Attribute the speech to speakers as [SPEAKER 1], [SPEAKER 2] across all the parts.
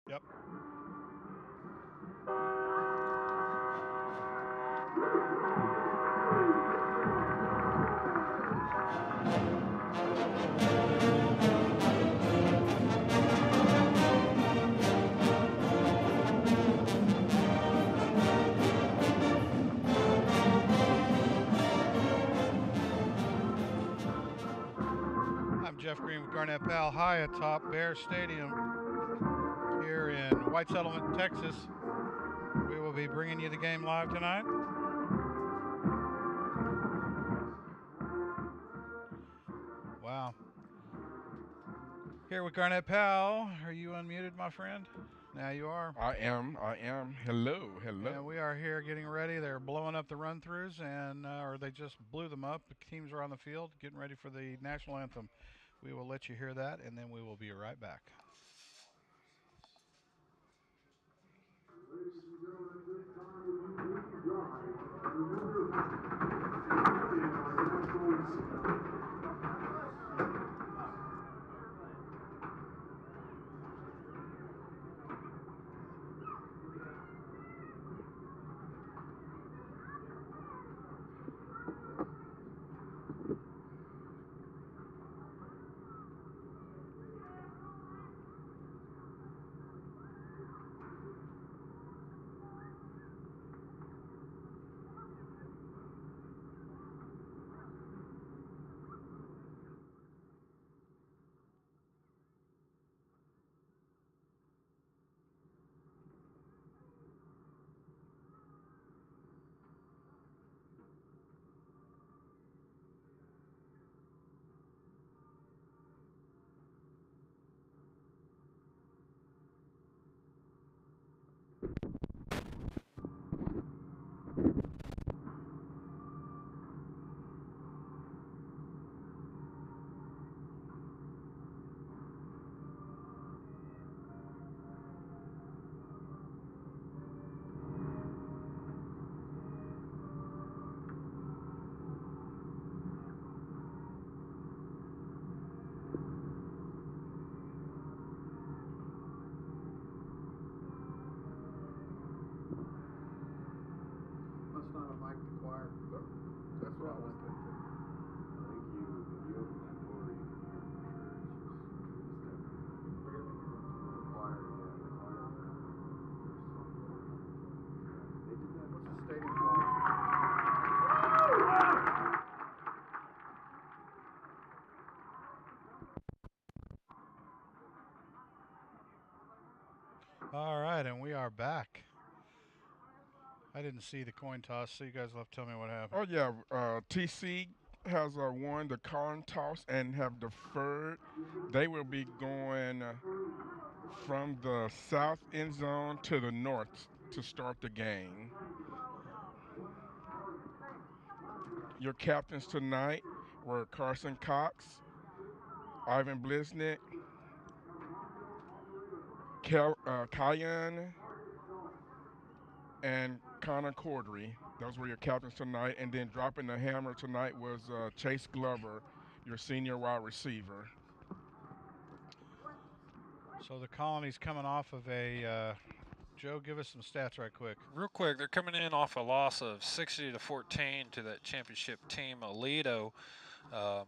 [SPEAKER 1] Yep. I'm Jeff Green with Garnett Powell High atop Bear Stadium here in White Settlement, Texas. We will be bringing you the game live tonight. Wow. Here with Garnett Powell. Are you unmuted, my friend? Now you are.
[SPEAKER 2] I am. Hello,
[SPEAKER 1] And
[SPEAKER 2] hello.
[SPEAKER 1] we are here getting ready. They're blowing up the run throughs, or they just blew them up. The teams are on the field getting ready for the national anthem. We will let you hear that, and then we will be right back. That's not a mic to choir.
[SPEAKER 2] That's what I was thinking.
[SPEAKER 3] I think when you open that door, you can hear it for sure. The choir, yeah, the choir. They did that.
[SPEAKER 1] What's the stadium called? All right, and we are back. I didn't see the coin toss, so you guys will have to tell me what happened.
[SPEAKER 2] Oh yeah, TC has won the coin toss and have deferred. They will be going from the south end zone to the north to start the game. Your captains tonight were Carson Cox, Ivan Blisnick, Kyan, and Connor Cordry. Those were your captains tonight. And then dropping the hammer tonight was Chase Glover, your senior wide receiver.
[SPEAKER 1] So the Colony's coming off of Joe, give us some stats right quick.
[SPEAKER 4] Real quick, they're coming in off a loss of 60-14 to that championship team, Aledo. Um,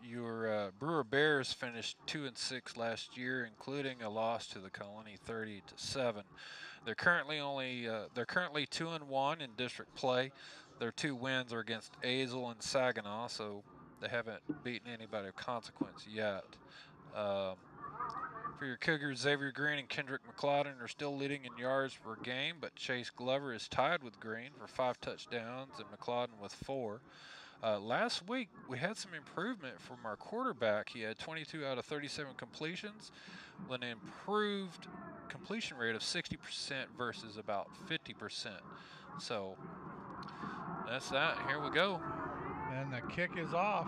[SPEAKER 4] your Brewer Bears finished 2-6 last year, including a loss to the Colony 30-7. They're currently 2-1 in district play. Their two wins are against Azle and Saginaw, so they haven't beaten anybody of consequence yet. For your Cougars, Xavier Green and Kendrick McLeodon are still leading in yards per game, but Chase Glover is tied with Green for 5 touchdowns and McLeodon with 4. Last week, we had some improvement from our quarterback. He had 22 out of 37 completions, with an improved completion rate of 60% versus about 50%. So that's that. Here we go.
[SPEAKER 1] And the kick is off.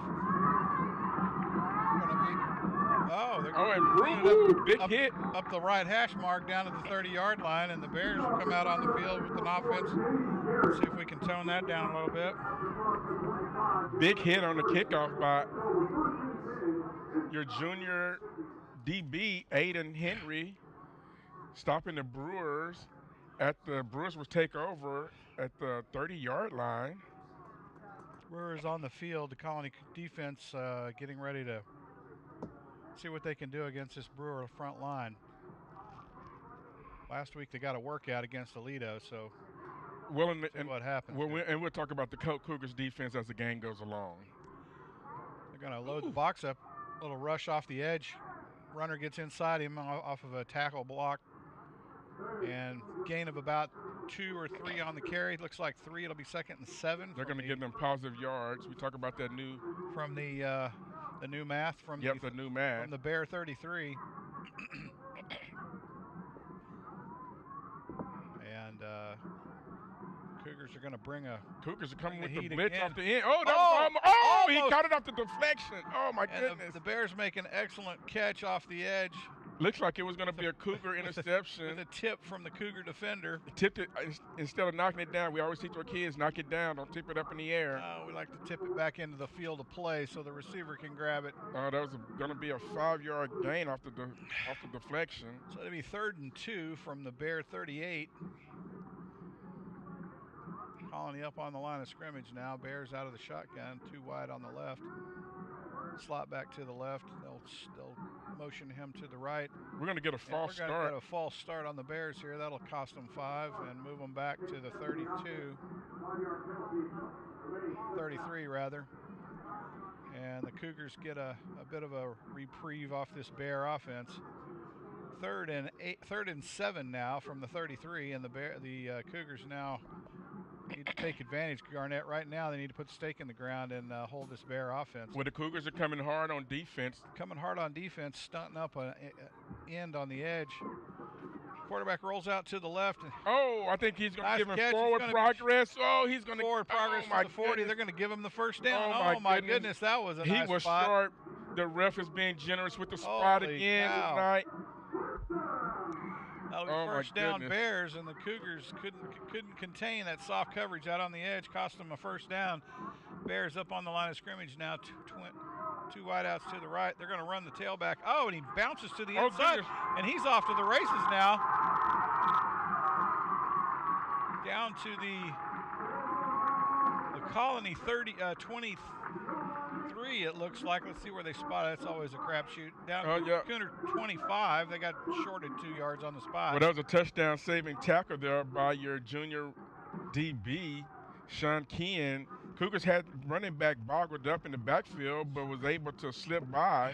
[SPEAKER 1] They're
[SPEAKER 2] and Brew, big hit.
[SPEAKER 1] Up the right hash mark down to the 30-yard line, and the Bears will come out on the field with an offense. Let's see if we can tone that down a little bit.
[SPEAKER 2] Big hit on the kickoff by your junior DB, Aiden Henry. stopping the Brewers at the Brewers will take over at the 30-yard line.
[SPEAKER 1] Brewers on the field. The Colony defense getting ready to see what they can do against this Brewer front line. Last week they got a workout against Aledo, so
[SPEAKER 2] Well,
[SPEAKER 1] see what happens.
[SPEAKER 2] we'll talk about the Cougars defense as the game goes along.
[SPEAKER 1] They're going to load the box up. Little rush off the edge. Runner gets inside him off of a tackle block. And gain of about 2 or 3 on the carry. Looks like 3. It'll be 2nd and 7.
[SPEAKER 2] They're going to give them positive yards. We talk about that new
[SPEAKER 1] from the new math from
[SPEAKER 2] the new math
[SPEAKER 1] from the Bear 33. And Cougars are going to bring a
[SPEAKER 2] Cougars are coming with
[SPEAKER 1] heat
[SPEAKER 2] the blitz
[SPEAKER 1] again.
[SPEAKER 2] off the end. Oh, he caught it off the deflection. Oh my goodness.
[SPEAKER 1] The Bears make an excellent catch off the edge.
[SPEAKER 2] Looks like it was going to be a Cougar interception.
[SPEAKER 1] With a tip from the Cougar defender.
[SPEAKER 2] Tipped it instead of knocking it down. We always teach our kids, knock it down, don't tip it up in the air.
[SPEAKER 1] We like to tip it back into the field of play so the receiver can grab it.
[SPEAKER 2] That was going to be a 5-yard gain off the deflection.
[SPEAKER 1] So it'll be 3rd and 2 from the Bear 38. Colony up on the line of scrimmage now. Bears out of the shotgun, 2 wide on the left. Slot back to the left. They'll motion him to the right.
[SPEAKER 2] We're going to get a false start.
[SPEAKER 1] We're going to get a false start on the Bears here. That'll cost them 5 and move them back to the 32. 33 rather. And the Cougars get a bit of a reprieve off this Bear offense. 3rd and 7 now from the 33, and the Cougars now need to take advantage. Garnett, right now they need to put the stake in the ground and hold this Bear offense.
[SPEAKER 2] Well, the Cougars are coming hard on defense.
[SPEAKER 1] Stunting up an end on the edge. Quarterback rolls out to the left.
[SPEAKER 2] Oh, I think he's going to give him
[SPEAKER 1] catch.
[SPEAKER 2] forward progress. Oh, he's going to
[SPEAKER 1] forward progress to the 40.
[SPEAKER 2] Goodness.
[SPEAKER 1] They're going to give him the first down.
[SPEAKER 2] Oh my goodness,
[SPEAKER 1] that was a
[SPEAKER 2] he
[SPEAKER 1] nice
[SPEAKER 2] was
[SPEAKER 1] spot.
[SPEAKER 2] sharp. The ref is being generous with the spot
[SPEAKER 1] Holy
[SPEAKER 2] again
[SPEAKER 1] cow.
[SPEAKER 2] tonight.
[SPEAKER 1] That'll be first down Bears, and the Cougars couldn't contain that soft coverage out on the edge. Cost them a first down. Bears up on the line of scrimmage now. Two wideouts to the right. They're going to run the tailback. Oh, and he bounces to the inside, and he's off to the races now. Down to the Colony 23, it looks like. Let's see where they spot it. That's always a crapshoot. Down to Cooner 25. They got shorted 2 yards on the spot.
[SPEAKER 2] Well, that was a touchdown-saving tackle there by your junior DB, Sean Kean. Cougars had running back boggled up in the backfield, but was able to slip by.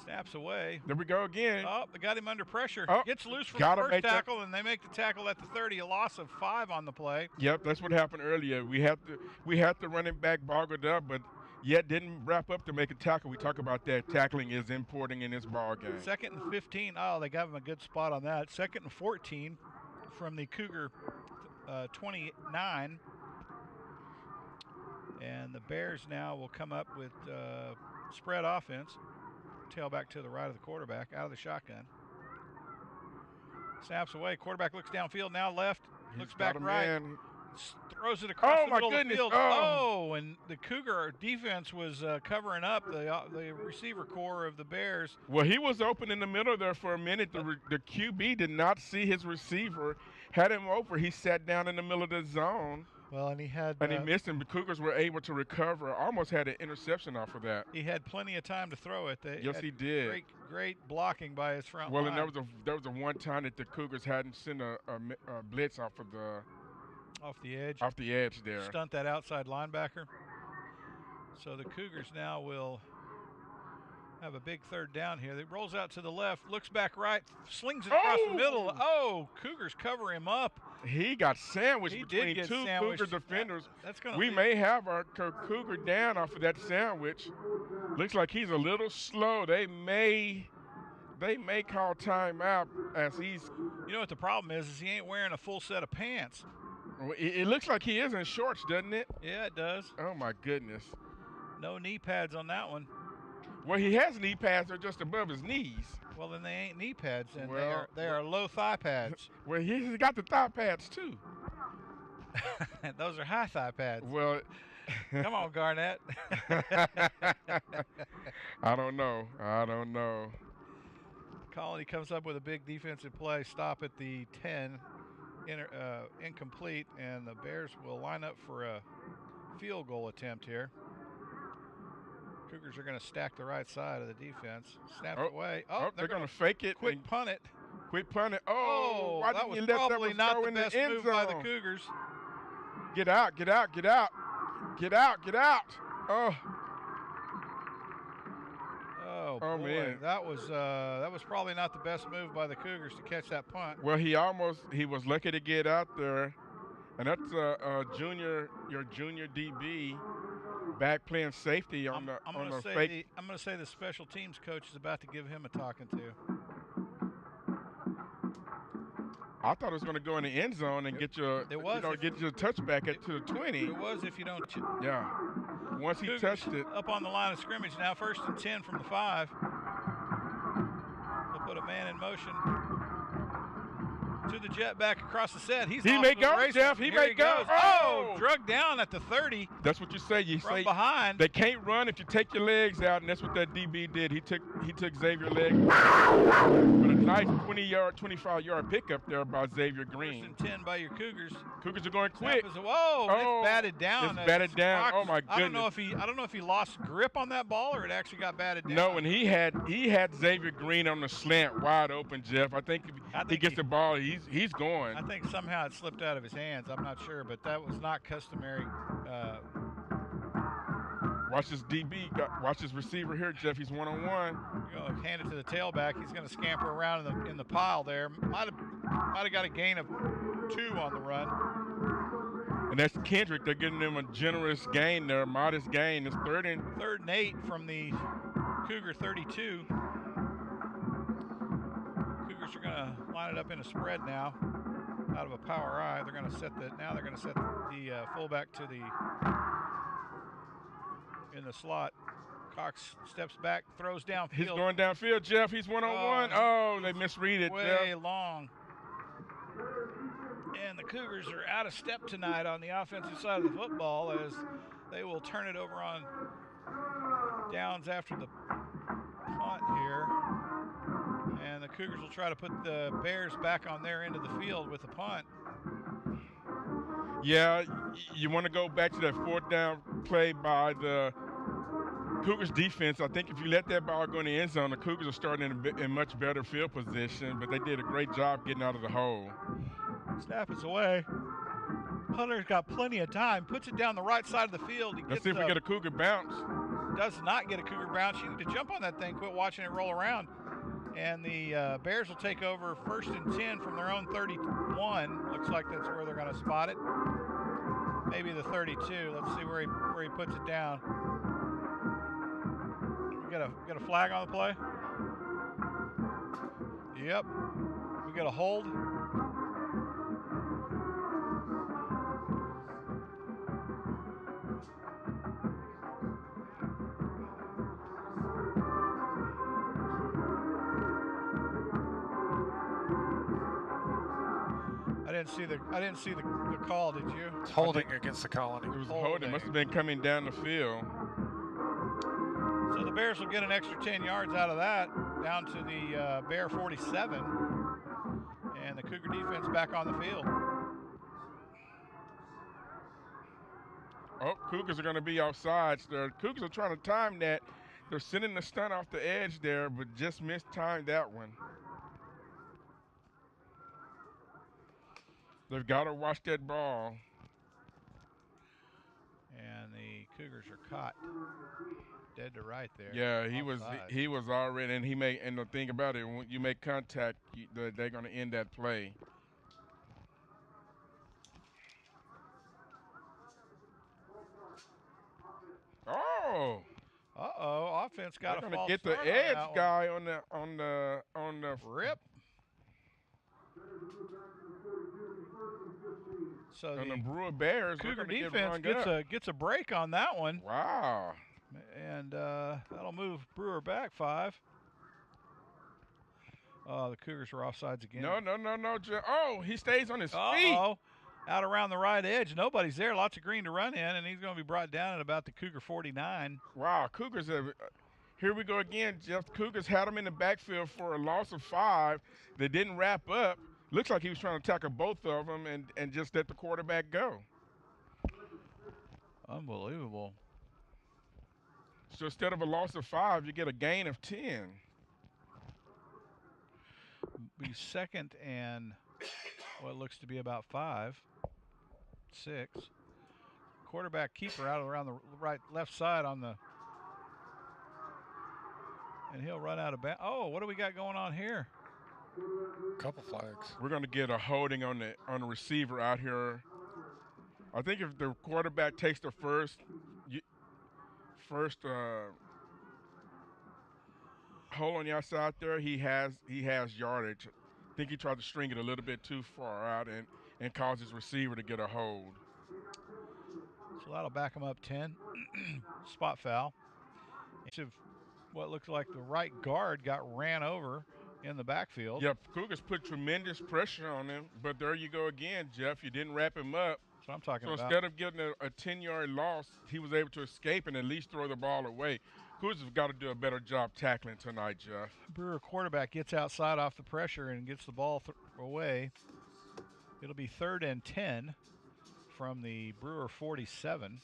[SPEAKER 1] Snaps away.
[SPEAKER 2] There we go again.
[SPEAKER 1] Oh, they got him under pressure.
[SPEAKER 2] Oh,
[SPEAKER 1] gets loose from the first tackle, and they make the tackle at the 30. A loss of 5 on the play.
[SPEAKER 2] Yep, that's what happened earlier. We had the running back boggled up, but yet didn't wrap up to make a tackle. We talk about that. Tackling is important in this ball game.
[SPEAKER 1] 2nd and 15. Oh, they got him a good spot on that. 2nd and 14 from the Cougar 29. And the Bears now will come up with spread offense. Tailback to the right of the quarterback, out of the shotgun. Snaps away. Quarterback looks downfield, now left. Looks back right. Throws it across the middle of the field. Oh, and the Cougar defense was covering up the receiver core of the Bears.
[SPEAKER 2] Well, he was open in the middle there for a minute. The QB did not see his receiver. Had him over. He sat down in the middle of the zone.
[SPEAKER 1] Well, and he
[SPEAKER 2] missed him. The Cougars were able to recover. Almost had an interception off of that.
[SPEAKER 1] He had plenty of time to throw it.
[SPEAKER 2] Yes, he did.
[SPEAKER 1] Great blocking by his front line.
[SPEAKER 2] Well, and there was a one time that the Cougars hadn't sent a blitz off the edge there.
[SPEAKER 1] Stunt that outside linebacker. So the Cougars now will have a big 3rd down here. He rolls out to the left, looks back right, slings it across the middle. Oh, Cougars cover him up.
[SPEAKER 2] He got sandwiched between 2 Cougar defenders. We may have our Cougar down off of that sandwich. Looks like he's a little slow. They may call timeout as he's.
[SPEAKER 1] You know what the problem is he ain't wearing a full set of pants.
[SPEAKER 2] It looks like he is in shorts, doesn't it?
[SPEAKER 1] Yeah, it does.
[SPEAKER 2] Oh my goodness.
[SPEAKER 1] No knee pads on that one.
[SPEAKER 2] Well, he has knee pads. They're just above his knees.
[SPEAKER 1] Well, then they ain't knee pads, and they are low thigh pads.
[SPEAKER 2] Well, he's got the thigh pads too.
[SPEAKER 1] Those are high thigh pads.
[SPEAKER 2] Well,
[SPEAKER 1] come on, Garnett.
[SPEAKER 2] I don't know.
[SPEAKER 1] Colony comes up with a big defensive play, stop at the 10, incomplete, and the Bears will line up for a field goal attempt here. Cougars are going to stack the right side of the defense. Snaps away. Oh,
[SPEAKER 2] they're going to fake it.
[SPEAKER 1] Quick punt it.
[SPEAKER 2] Quick punt it. Oh, why
[SPEAKER 1] that
[SPEAKER 2] didn't
[SPEAKER 1] was
[SPEAKER 2] you let
[SPEAKER 1] probably
[SPEAKER 2] that
[SPEAKER 1] not
[SPEAKER 2] go
[SPEAKER 1] the
[SPEAKER 2] in
[SPEAKER 1] best
[SPEAKER 2] the end
[SPEAKER 1] move
[SPEAKER 2] zone?
[SPEAKER 1] by the Cougars.
[SPEAKER 2] Get out, get out, get out. Get out, get out.
[SPEAKER 1] Oh
[SPEAKER 2] Oh,
[SPEAKER 1] boy,
[SPEAKER 2] man.
[SPEAKER 1] that was probably not the best move by the Cougars to catch that punt.
[SPEAKER 2] Well, he was lucky to get out there, and that's your junior DB back playing safety on the fake.
[SPEAKER 1] I'm going to say the special teams coach is about to give him a talking to.
[SPEAKER 2] I thought it was going to go in the end zone and get your touchback to the 20.
[SPEAKER 1] It was if you don't.
[SPEAKER 2] Yeah. Once he
[SPEAKER 1] Cougars
[SPEAKER 2] touched it.
[SPEAKER 1] up on the line of scrimmage now, 1st and 10 from the 5. They'll put a man in motion to the jet back across the set. He
[SPEAKER 2] may go, Jeff. He may go.
[SPEAKER 1] Oh, drug down at the 30.
[SPEAKER 2] That's what you say. You
[SPEAKER 1] from
[SPEAKER 2] say
[SPEAKER 1] behind.
[SPEAKER 2] They can't run if you take your legs out, and that's what that DB did. He took Xavier's leg. But a nice 25-yard pickup there by Xavier Green.
[SPEAKER 1] 1st and 10 by your Cougars.
[SPEAKER 2] Cougars are going quick.
[SPEAKER 1] It's batted down.
[SPEAKER 2] It's batted down. Oh my goodness.
[SPEAKER 1] I don't know if he lost grip on that ball or it actually got batted down.
[SPEAKER 2] No, and he had Xavier Green on the slant wide open, Jeff. I think if he gets the ball, he's going.
[SPEAKER 1] I think somehow it slipped out of his hands. I'm not sure, but that was not customary.
[SPEAKER 2] Watch this DB. Watch this receiver here, Jeff. He's one-on-one.
[SPEAKER 1] You're hand it to the tailback. He's going to scamper around in the pile there. Might have got a gain of 2 on the run.
[SPEAKER 2] And that's Kendrick. They're giving him a generous gain there, modest gain. It's 3rd and
[SPEAKER 1] 8 from the Cougar 32. Cougars are going to line it up in a spread now. Out of a power I, they're going to set the fullback to the in the slot. Cox steps back, throws downfield.
[SPEAKER 2] He's going downfield, Jeff. He's one-on-one. Oh, they misread it,
[SPEAKER 1] way
[SPEAKER 2] Jeff.
[SPEAKER 1] long. And the Cougars are out of step tonight on the offensive side of the football as they will turn it over on downs after the punt here. And the Cougars will try to put the Bears back on their end of the field with the punt.
[SPEAKER 2] Yeah, you want to go back to that 4th down play by the Cougars defense. I think if you let that ball go in the end zone, the Cougars are starting in much better field position, but they did a great job getting out of the hole.
[SPEAKER 1] Snap is away. Punter's got plenty of time. Puts it down the right side of the field.
[SPEAKER 2] Let's see if we get a Cougar bounce.
[SPEAKER 1] Does not get a Cougar bounce. You need to jump on that thing. Quit watching it roll around. And the Bears will take over 1st and 10 from their own 31. Looks like that's where they're going to spot it. Maybe the 32. Let's see where he puts it down. We got a flag on the play. Yep. We got a hold. I didn't see the call, did you?
[SPEAKER 4] Holding against the Colony.
[SPEAKER 2] It was holding. It must have been coming down the field.
[SPEAKER 1] So the Bears will get an extra 10 yards out of that, down to the Bear 47. And the Cougar defense back on the field.
[SPEAKER 2] Oh, Cougars are going to be offsides. The Cougars are trying to time that. They're sending the stunt off the edge there, but just mistimed that one. They've got to watch that ball.
[SPEAKER 1] And the Cougars are caught dead to right there.
[SPEAKER 2] Yeah, he was already, and and the thing about it, when you make contact, they're going to end that play. Oh.
[SPEAKER 1] Uh-oh, offense got
[SPEAKER 2] they're
[SPEAKER 1] a false
[SPEAKER 2] get the
[SPEAKER 1] start
[SPEAKER 2] edge
[SPEAKER 1] on
[SPEAKER 2] guy on the
[SPEAKER 1] rip. So
[SPEAKER 2] the Brewer Bears,
[SPEAKER 1] Cougar defense gets a break on that one.
[SPEAKER 2] Wow.
[SPEAKER 1] And that'll move Brewer back 5. The Cougars are offsides again.
[SPEAKER 2] No. Oh, he stays on his feet.
[SPEAKER 1] Out around the right edge. Nobody's there. Lots of green to run in, and he's going to be brought down at about the Cougar 49.
[SPEAKER 2] Wow, Cougars have Here we go again, Jeff. Cougars had him in the backfield for a loss of 5. They didn't wrap up. Looks like he was trying to tackle both of them and just let the quarterback go.
[SPEAKER 1] Unbelievable.
[SPEAKER 2] So instead of a loss of 5, you get a gain of 10.
[SPEAKER 1] Be second and what looks to be about 5, 6. Quarterback keeper out around the left side on the, and he'll run out of bounds. Oh, what do we got going on here?
[SPEAKER 4] Couple flags.
[SPEAKER 2] We're going to get a holding on the receiver out here. I think if the quarterback takes the first hole on the outside there, he has yardage. I think he tried to string it a little bit too far out and cause his receiver to get a hold.
[SPEAKER 1] So that'll back him up 10. Spot foul. What looks like the right guard got ran over in the backfield.
[SPEAKER 2] Yep, Cougars put tremendous pressure on him, but there you go again, Jeff. You didn't wrap him up.
[SPEAKER 1] That's what I'm talking
[SPEAKER 2] so
[SPEAKER 1] about.
[SPEAKER 2] Instead of getting a 10-yard loss, he was able to escape and at least throw the ball away. Cougars have got to do a better job tackling tonight, Jeff.
[SPEAKER 1] Brewer quarterback gets outside off the pressure and gets the ball away. It'll be 3rd and 10 from the Brewer 47.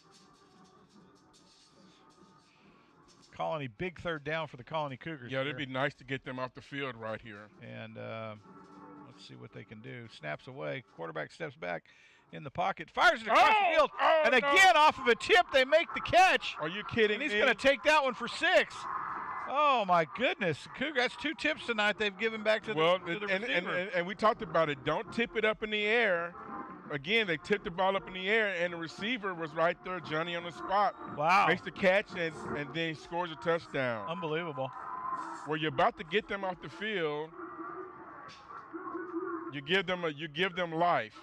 [SPEAKER 1] Colony, big 3rd down for the Colony Cougars.
[SPEAKER 2] Yeah, it'd be nice to get them off the field right here.
[SPEAKER 1] And let's see what they can do. Snaps away. Quarterback steps back in the pocket. Fires it across the field. And again, off of a tip, they make the catch.
[SPEAKER 2] Are you kidding
[SPEAKER 1] me? And
[SPEAKER 2] he's
[SPEAKER 1] going to take that one for 6. Oh, my goodness. Cougar, that's 2 tips tonight they've given back to the receiver.
[SPEAKER 2] And we talked about it. Don't tip it up in the air. Again, they tipped the ball up in the air, and the receiver was right there, Johnny on the spot.
[SPEAKER 1] Wow.
[SPEAKER 2] Makes the catch, and then scores a touchdown.
[SPEAKER 1] Unbelievable.
[SPEAKER 2] Where you're about to get them off the field, you give them life.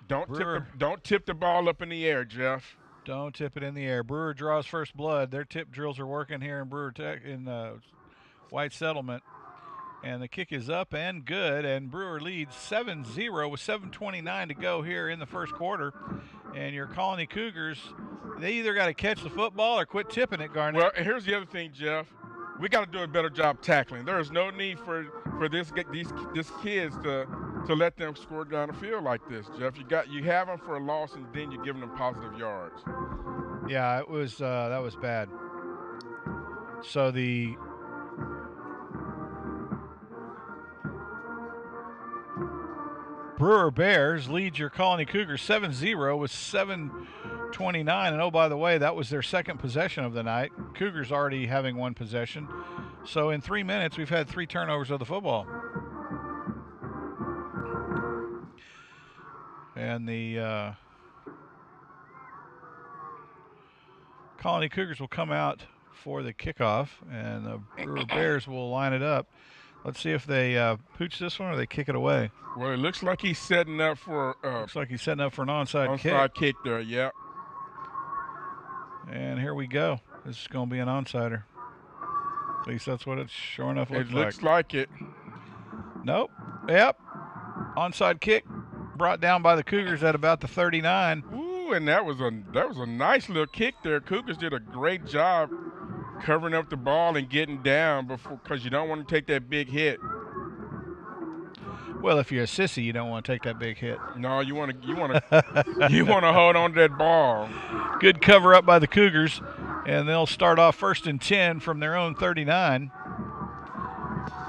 [SPEAKER 2] Don't tip the ball up in the air, Jeff.
[SPEAKER 1] Don't tip it in the air. Brewer draws first blood. Their tip drills are working here in Brewer Tech in White Settlement. And the kick is up and good, and Brewer leads 7-0 with 7:29 to go here in the first quarter. And your Colony Cougars, they either got to catch the football or quit tipping it, Garnett.
[SPEAKER 2] Well, here's the other thing, Jeff. We got to do a better job tackling. There is no need for these kids to let them score down the field like this, Jeff. You have them for a loss, and then you're giving them positive yards.
[SPEAKER 1] Yeah, it was that was bad. So the Brewer Bears leads your Colony Cougars 7-0 with 7:29. And oh, by the way, that was their second possession of the night. Cougars already having 1 possession. So in 3 minutes, we've had 3 turnovers of the football. And the Colony Cougars will come out for the kickoff, and the Brewer Bears will line it up. Let's see if they pooch this one or they kick it away.
[SPEAKER 2] Well, it looks like he's setting up for
[SPEAKER 1] looks like he's setting up for an onside kick.
[SPEAKER 2] Onside kick there, yep.
[SPEAKER 1] And here we go. This is going to be an onsider. At least that's what it sure enough looks like.
[SPEAKER 2] It looks like it.
[SPEAKER 1] Nope. Yep. Onside kick brought down by the Cougars at about the 39.
[SPEAKER 2] Ooh, and that was a nice little kick there. Cougars did a great job covering up the ball and getting down because you don't want to take that big hit.
[SPEAKER 1] Well, if you're a sissy, you don't want to take that big hit.
[SPEAKER 2] No, you want to hold on to that ball.
[SPEAKER 1] Good cover up by the Cougars, and they'll start off 1st and 10 from their own 39.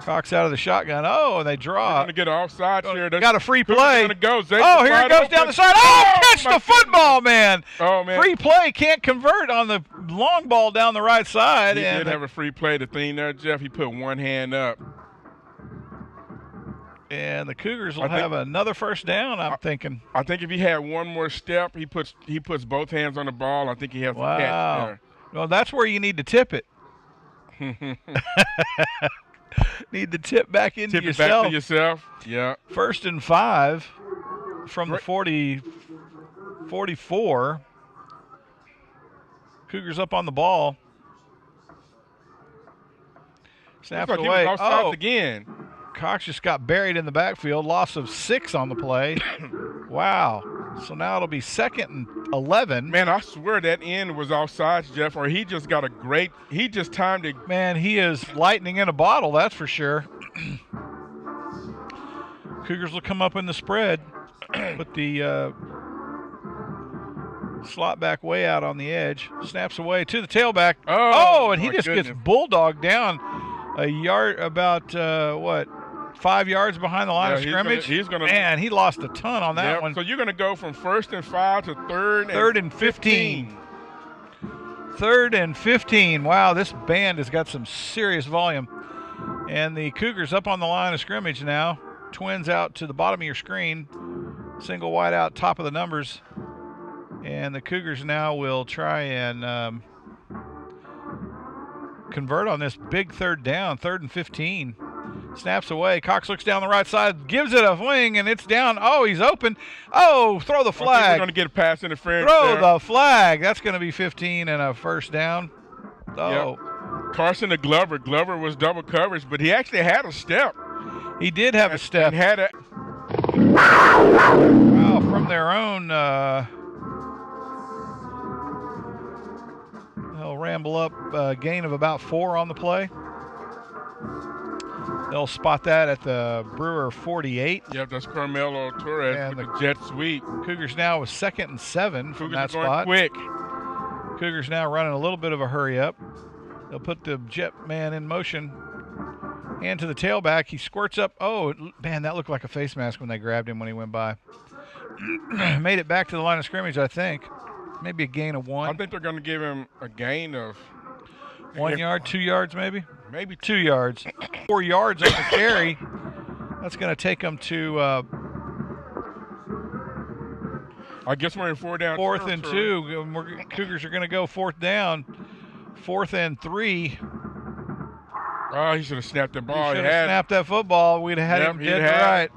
[SPEAKER 1] Cox out of the shotgun. Oh, and they draw.
[SPEAKER 2] They're going to get offside here.
[SPEAKER 1] Got a free play.
[SPEAKER 2] Go.
[SPEAKER 1] Oh, here it goes down the side. Oh, catch the football, man.
[SPEAKER 2] Oh, man.
[SPEAKER 1] Free play. Can't convert on the long ball down the right side.
[SPEAKER 2] He did have a free play. The thing there, Jeff, he put one hand up.
[SPEAKER 1] And the Cougars will have another first down, I'm thinking.
[SPEAKER 2] I think if he had one more step, he puts both hands on the ball. I think he has the catch there.
[SPEAKER 1] Well, that's where you need to tip it. Need to tip back into yourself.
[SPEAKER 2] Tip it back to yourself. Yeah.
[SPEAKER 1] 1st and 5 from the 44. Cougars up on the ball. Snaps
[SPEAKER 2] like
[SPEAKER 1] away.
[SPEAKER 2] He was offsides again.
[SPEAKER 1] Cox just got buried in the backfield. Loss of 6 on the play. Wow. So now it'll be 2nd and 11.
[SPEAKER 2] Man, I swear that end was offsides, Jeff, or he just timed it.
[SPEAKER 1] Man, he is lightning in a bottle, that's for sure. Cougars will come up in the spread. Put the slot back way out on the edge. Snaps away to the tailback.
[SPEAKER 2] Oh,
[SPEAKER 1] and he just
[SPEAKER 2] goodness.
[SPEAKER 1] gets bulldogged down a yard, about, 5 yards behind the line of scrimmage. Man, he lost a ton on that one.
[SPEAKER 2] So you're going to go from 1st and 5 to
[SPEAKER 1] 3rd and 15. 3rd and 15. Wow, this band has got some serious volume. And the Cougars up on the line of scrimmage now. Twins out to the bottom of your screen. Single wide out, top of the numbers. And the Cougars now will try and convert on this big 3rd down, 3rd and 15. Snaps away. Cox looks down the right side, gives it a wing, and it's down. Oh, he's open. Oh, throw the flag.
[SPEAKER 2] I think we're going to get a pass interference.
[SPEAKER 1] Throw the flag. That's going to be 15 and a 1st down. Oh.
[SPEAKER 2] Yep. Carson to Glover. Glover was double coverage, but he actually had a step.
[SPEAKER 1] He did have a step.
[SPEAKER 2] And had a.
[SPEAKER 1] Wow, from their own. They'll ramble up a gain of about 4 on the play. They'll spot that at the Brewer 48.
[SPEAKER 2] Yep, that's Carmelo Torres
[SPEAKER 1] And
[SPEAKER 2] with the jet sweep.
[SPEAKER 1] Cougars now with 2nd and 7 from that
[SPEAKER 2] Cougars
[SPEAKER 1] spot.
[SPEAKER 2] quick.
[SPEAKER 1] Cougars now running a little bit of a hurry up. They'll put the jet man in motion. Hand to the tailback. He squirts up. Oh, man, that looked like a face mask when they grabbed him when he went by. Made it back to the line of scrimmage, I think. Maybe a gain of 1.
[SPEAKER 2] I think they're going to give him a gain of
[SPEAKER 1] 1 yard, 2 yards maybe?
[SPEAKER 2] Maybe
[SPEAKER 1] 2 yards. 4 yards on the carry. That's going to take them to
[SPEAKER 2] I guess we're in 4 down.
[SPEAKER 1] 4th and 2. Cougars are going to go 4th down. 4th and 3.
[SPEAKER 2] Oh, he should have snapped the ball.
[SPEAKER 1] He should have snapped that football. We'd have had him dead right.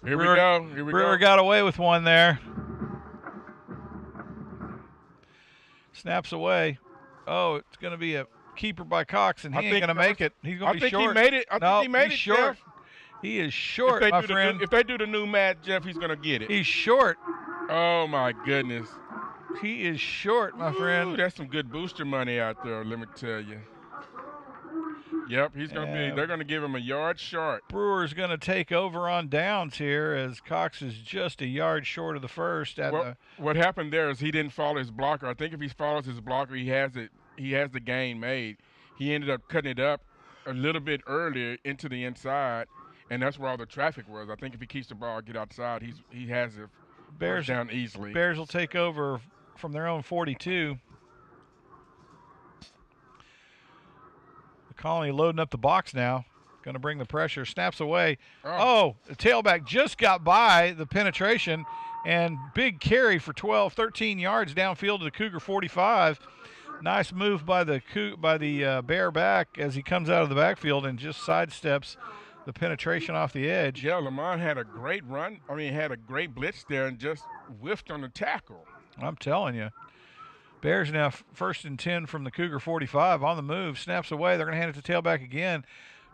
[SPEAKER 2] Here we go.
[SPEAKER 1] Brewer got away with one there. Snaps away. Oh, it's going to be a keeper by Cox, and he ain't going to make it. He's going to be short.
[SPEAKER 2] I think he made it. I think he made it,
[SPEAKER 1] short.
[SPEAKER 2] Jeff.
[SPEAKER 1] He is short, my friend.
[SPEAKER 2] If they do the new math, Jeff, he's going to get it.
[SPEAKER 1] He's short.
[SPEAKER 2] Oh, my goodness.
[SPEAKER 1] He is short, my friend.
[SPEAKER 2] Ooh, that's some good booster money out there, let me tell you. Yep, he's going to be. They're going to give him a yard short.
[SPEAKER 1] Brewer's going to take over on downs here as Cox is just a yard short of the first.
[SPEAKER 2] What happened there is he didn't follow his blocker. I think if he follows his blocker, he has it. He has the gain made. He ended up cutting it up a little bit earlier into the inside, and that's where all the traffic was. I think if he keeps the ball, get outside, he has it Bears down easily.
[SPEAKER 1] Bears will take over from their own 42. Colony loading up the box now. Going to bring the pressure. Snaps away. Oh, the tailback just got by the penetration. And big carry for 13 yards downfield to the Cougar 45. Nice move by the Bear back as he comes out of the backfield and just sidesteps the penetration off the edge.
[SPEAKER 2] Yeah, Lamont had a great run. I mean, had a great blitz there and just whiffed on the tackle.
[SPEAKER 1] I'm telling you. Bears now 1st and 10 from the Cougar 45 on the move. Snaps away. They're going to hand it to tailback again.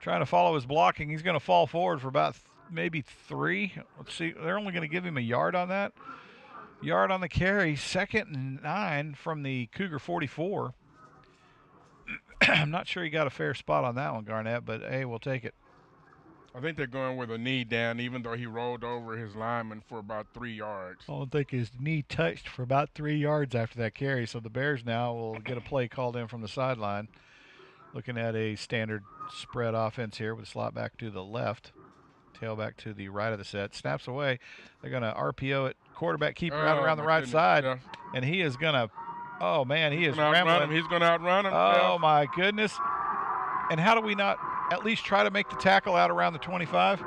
[SPEAKER 1] Trying to follow his blocking. He's going to fall forward for about maybe 3. Let's see. They're only going to give him a yard on that. Yard on the carry. 2nd and 9 from the Cougar 44. I'm not sure he got a fair spot on that one, Garnett, but hey, we'll take it.
[SPEAKER 2] I think they're going with a knee down, even though he rolled over his lineman for about 3 yards.
[SPEAKER 1] I don't think his knee touched for about 3 yards after that carry. So the Bears now will get a play called in from the sideline. Looking at a standard spread offense here with a slot back to the left. Tailback to the right of the set. Snaps away. They're going to RPO it. Quarterback keeper out around the right side. Yeah. And he is going to, oh, man, he is rambling.
[SPEAKER 2] He's going to outrun him.
[SPEAKER 1] Oh, my goodness. And how do we not at least try to make the tackle out around the 25?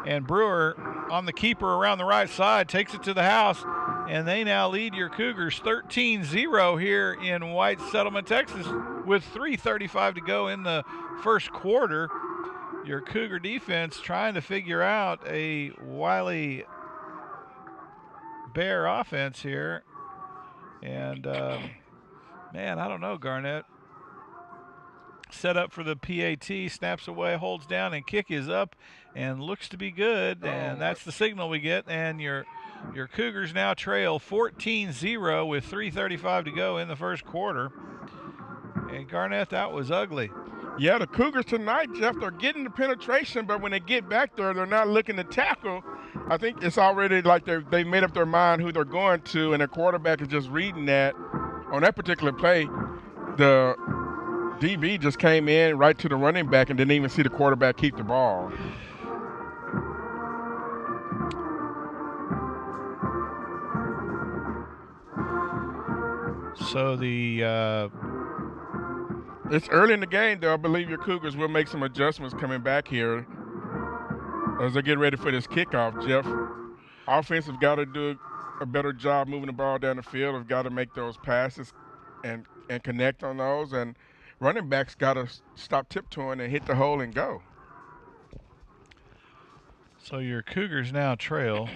[SPEAKER 1] And Brewer on the keeper around the right side takes it to the house. And they now lead your Cougars 13-0 here in White Settlement, Texas, with 3:35 to go in the first quarter. Your Cougar defense trying to figure out a wily Bear offense here. And, man, I don't know, Garnett. Set up for the PAT, snaps away, holds down, and kick is up and looks to be good, and that's the signal we get. And your Cougars now trail 14-0 with 3:35 to go in the first quarter. And Garnett, that was ugly.
[SPEAKER 2] Yeah, the Cougars tonight, Jeff, they're getting the penetration, but when they get back there, they're not looking to tackle. I think it's already like they've made up their mind who they're going to, and their quarterback is just reading that. On that particular play, the DB just came in right to the running back and didn't even see the quarterback keep the ball.
[SPEAKER 1] So
[SPEAKER 2] it's early in the game, though. I believe your Cougars will make some adjustments coming back here as they get ready for this kickoff, Jeff. Offense have got to do a better job moving the ball down the field. Have got to make those passes and connect on those. And running backs got to stop tiptoeing and hit the hole and go.
[SPEAKER 1] So your Cougars now trail.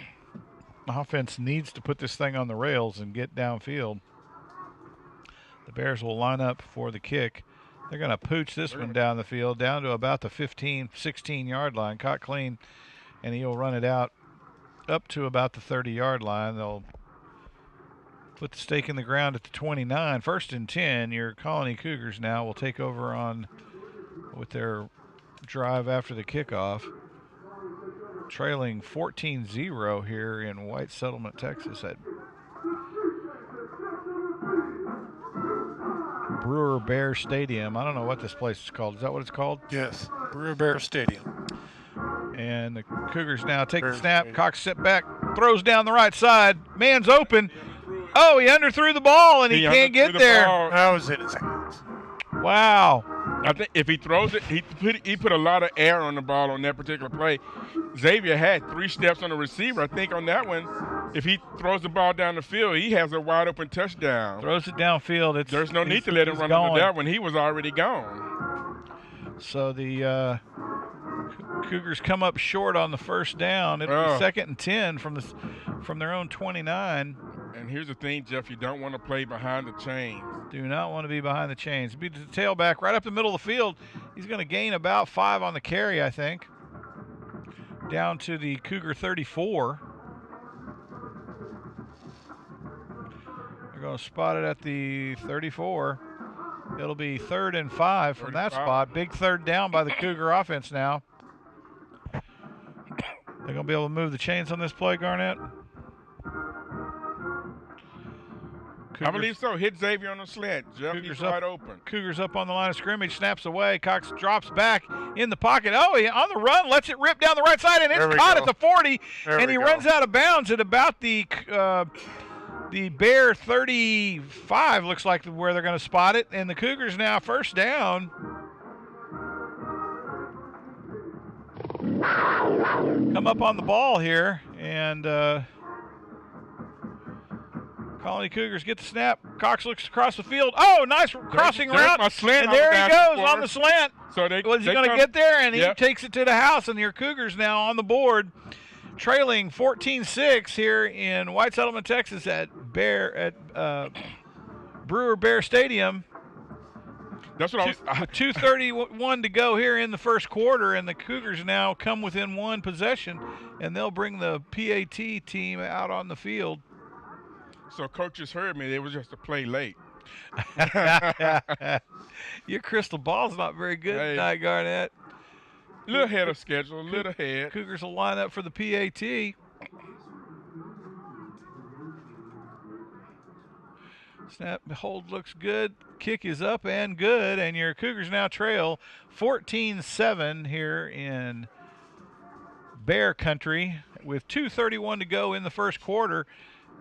[SPEAKER 1] Offense needs to put this thing on the rails and get downfield. The Bears will line up for the kick. They're going to pooch this one down the field, down to about the 15, 16-yard line. Caught clean, and he'll run it out up to about the 30-yard line. They'll put the stake in the ground at the 29. 1st and 10. Your Colony Cougars now will take over on with their drive after the kickoff. Trailing 14-0 here in White Settlement, Texas at Brewer Bears Stadium. I don't know what this place is called. Is that what it's called?
[SPEAKER 4] Yes, Brewer Bears Stadium.
[SPEAKER 1] And the Cougars now take the snap. Cox step back, throws down the right side. Man's open. Oh, he underthrew the ball, and he can't get there.
[SPEAKER 4] That was in his hands.
[SPEAKER 1] Wow.
[SPEAKER 2] I think if he throws it, he put a lot of air on the ball on that particular play. Xavier had 3 steps on the receiver. I think on that one, if he throws the ball down the field, he has a wide open touchdown.
[SPEAKER 1] Throws it downfield.
[SPEAKER 2] There's no need to let him run into that one. He was already gone.
[SPEAKER 1] So the Cougars come up short on the first down. It'll be 2nd and 10 from their own 29.
[SPEAKER 2] And here's the thing, Jeff, you don't want to play behind the chains.
[SPEAKER 1] Do not want to be behind the chains. Be the tailback right up the middle of the field. He's going to gain about 5 on the carry, I think. Down to the Cougar 34. They're going to spot it at the 34. It'll be 3rd and 5 from that spot. Big 3rd down by the Cougar offense now. They're going to be able to move the chains on this play, Garnett?
[SPEAKER 2] Cougars, I believe so. Hit Xavier on the slant. Jeff, he's wide open.
[SPEAKER 1] Cougars up on the line of scrimmage, snaps away. Cox drops back in the pocket. Oh, he on the run, lets it rip down the right side, and it's caught at the 40. And he runs out of bounds at about the Bear 35, looks like where they're going to spot it. And the Cougars now 1st down. Come up on the ball here, and Colony Cougars get the snap. Cox looks across the field. Oh, nice crossing route. And there he goes on the slant. So was he going to get there? And he takes it to the house. And your Cougars now on the board, trailing 14-6 here in White Settlement, Texas at Brewer Bear Stadium.
[SPEAKER 2] That's what
[SPEAKER 1] I was. 2:31 to go here in the first quarter, and the Cougars now come within 1 possession, and they'll bring the PAT team out on the field.
[SPEAKER 2] So coaches heard me. It was just a play late.
[SPEAKER 1] Your crystal ball's not very good tonight, Garnett.
[SPEAKER 2] A little ahead of schedule, a little ahead.
[SPEAKER 1] Cougars will line up for the PAT. Snap, hold looks good. Kick is up and good, and your Cougars now trail 14-7 here in Bear Country with 2:31 to go in the first quarter.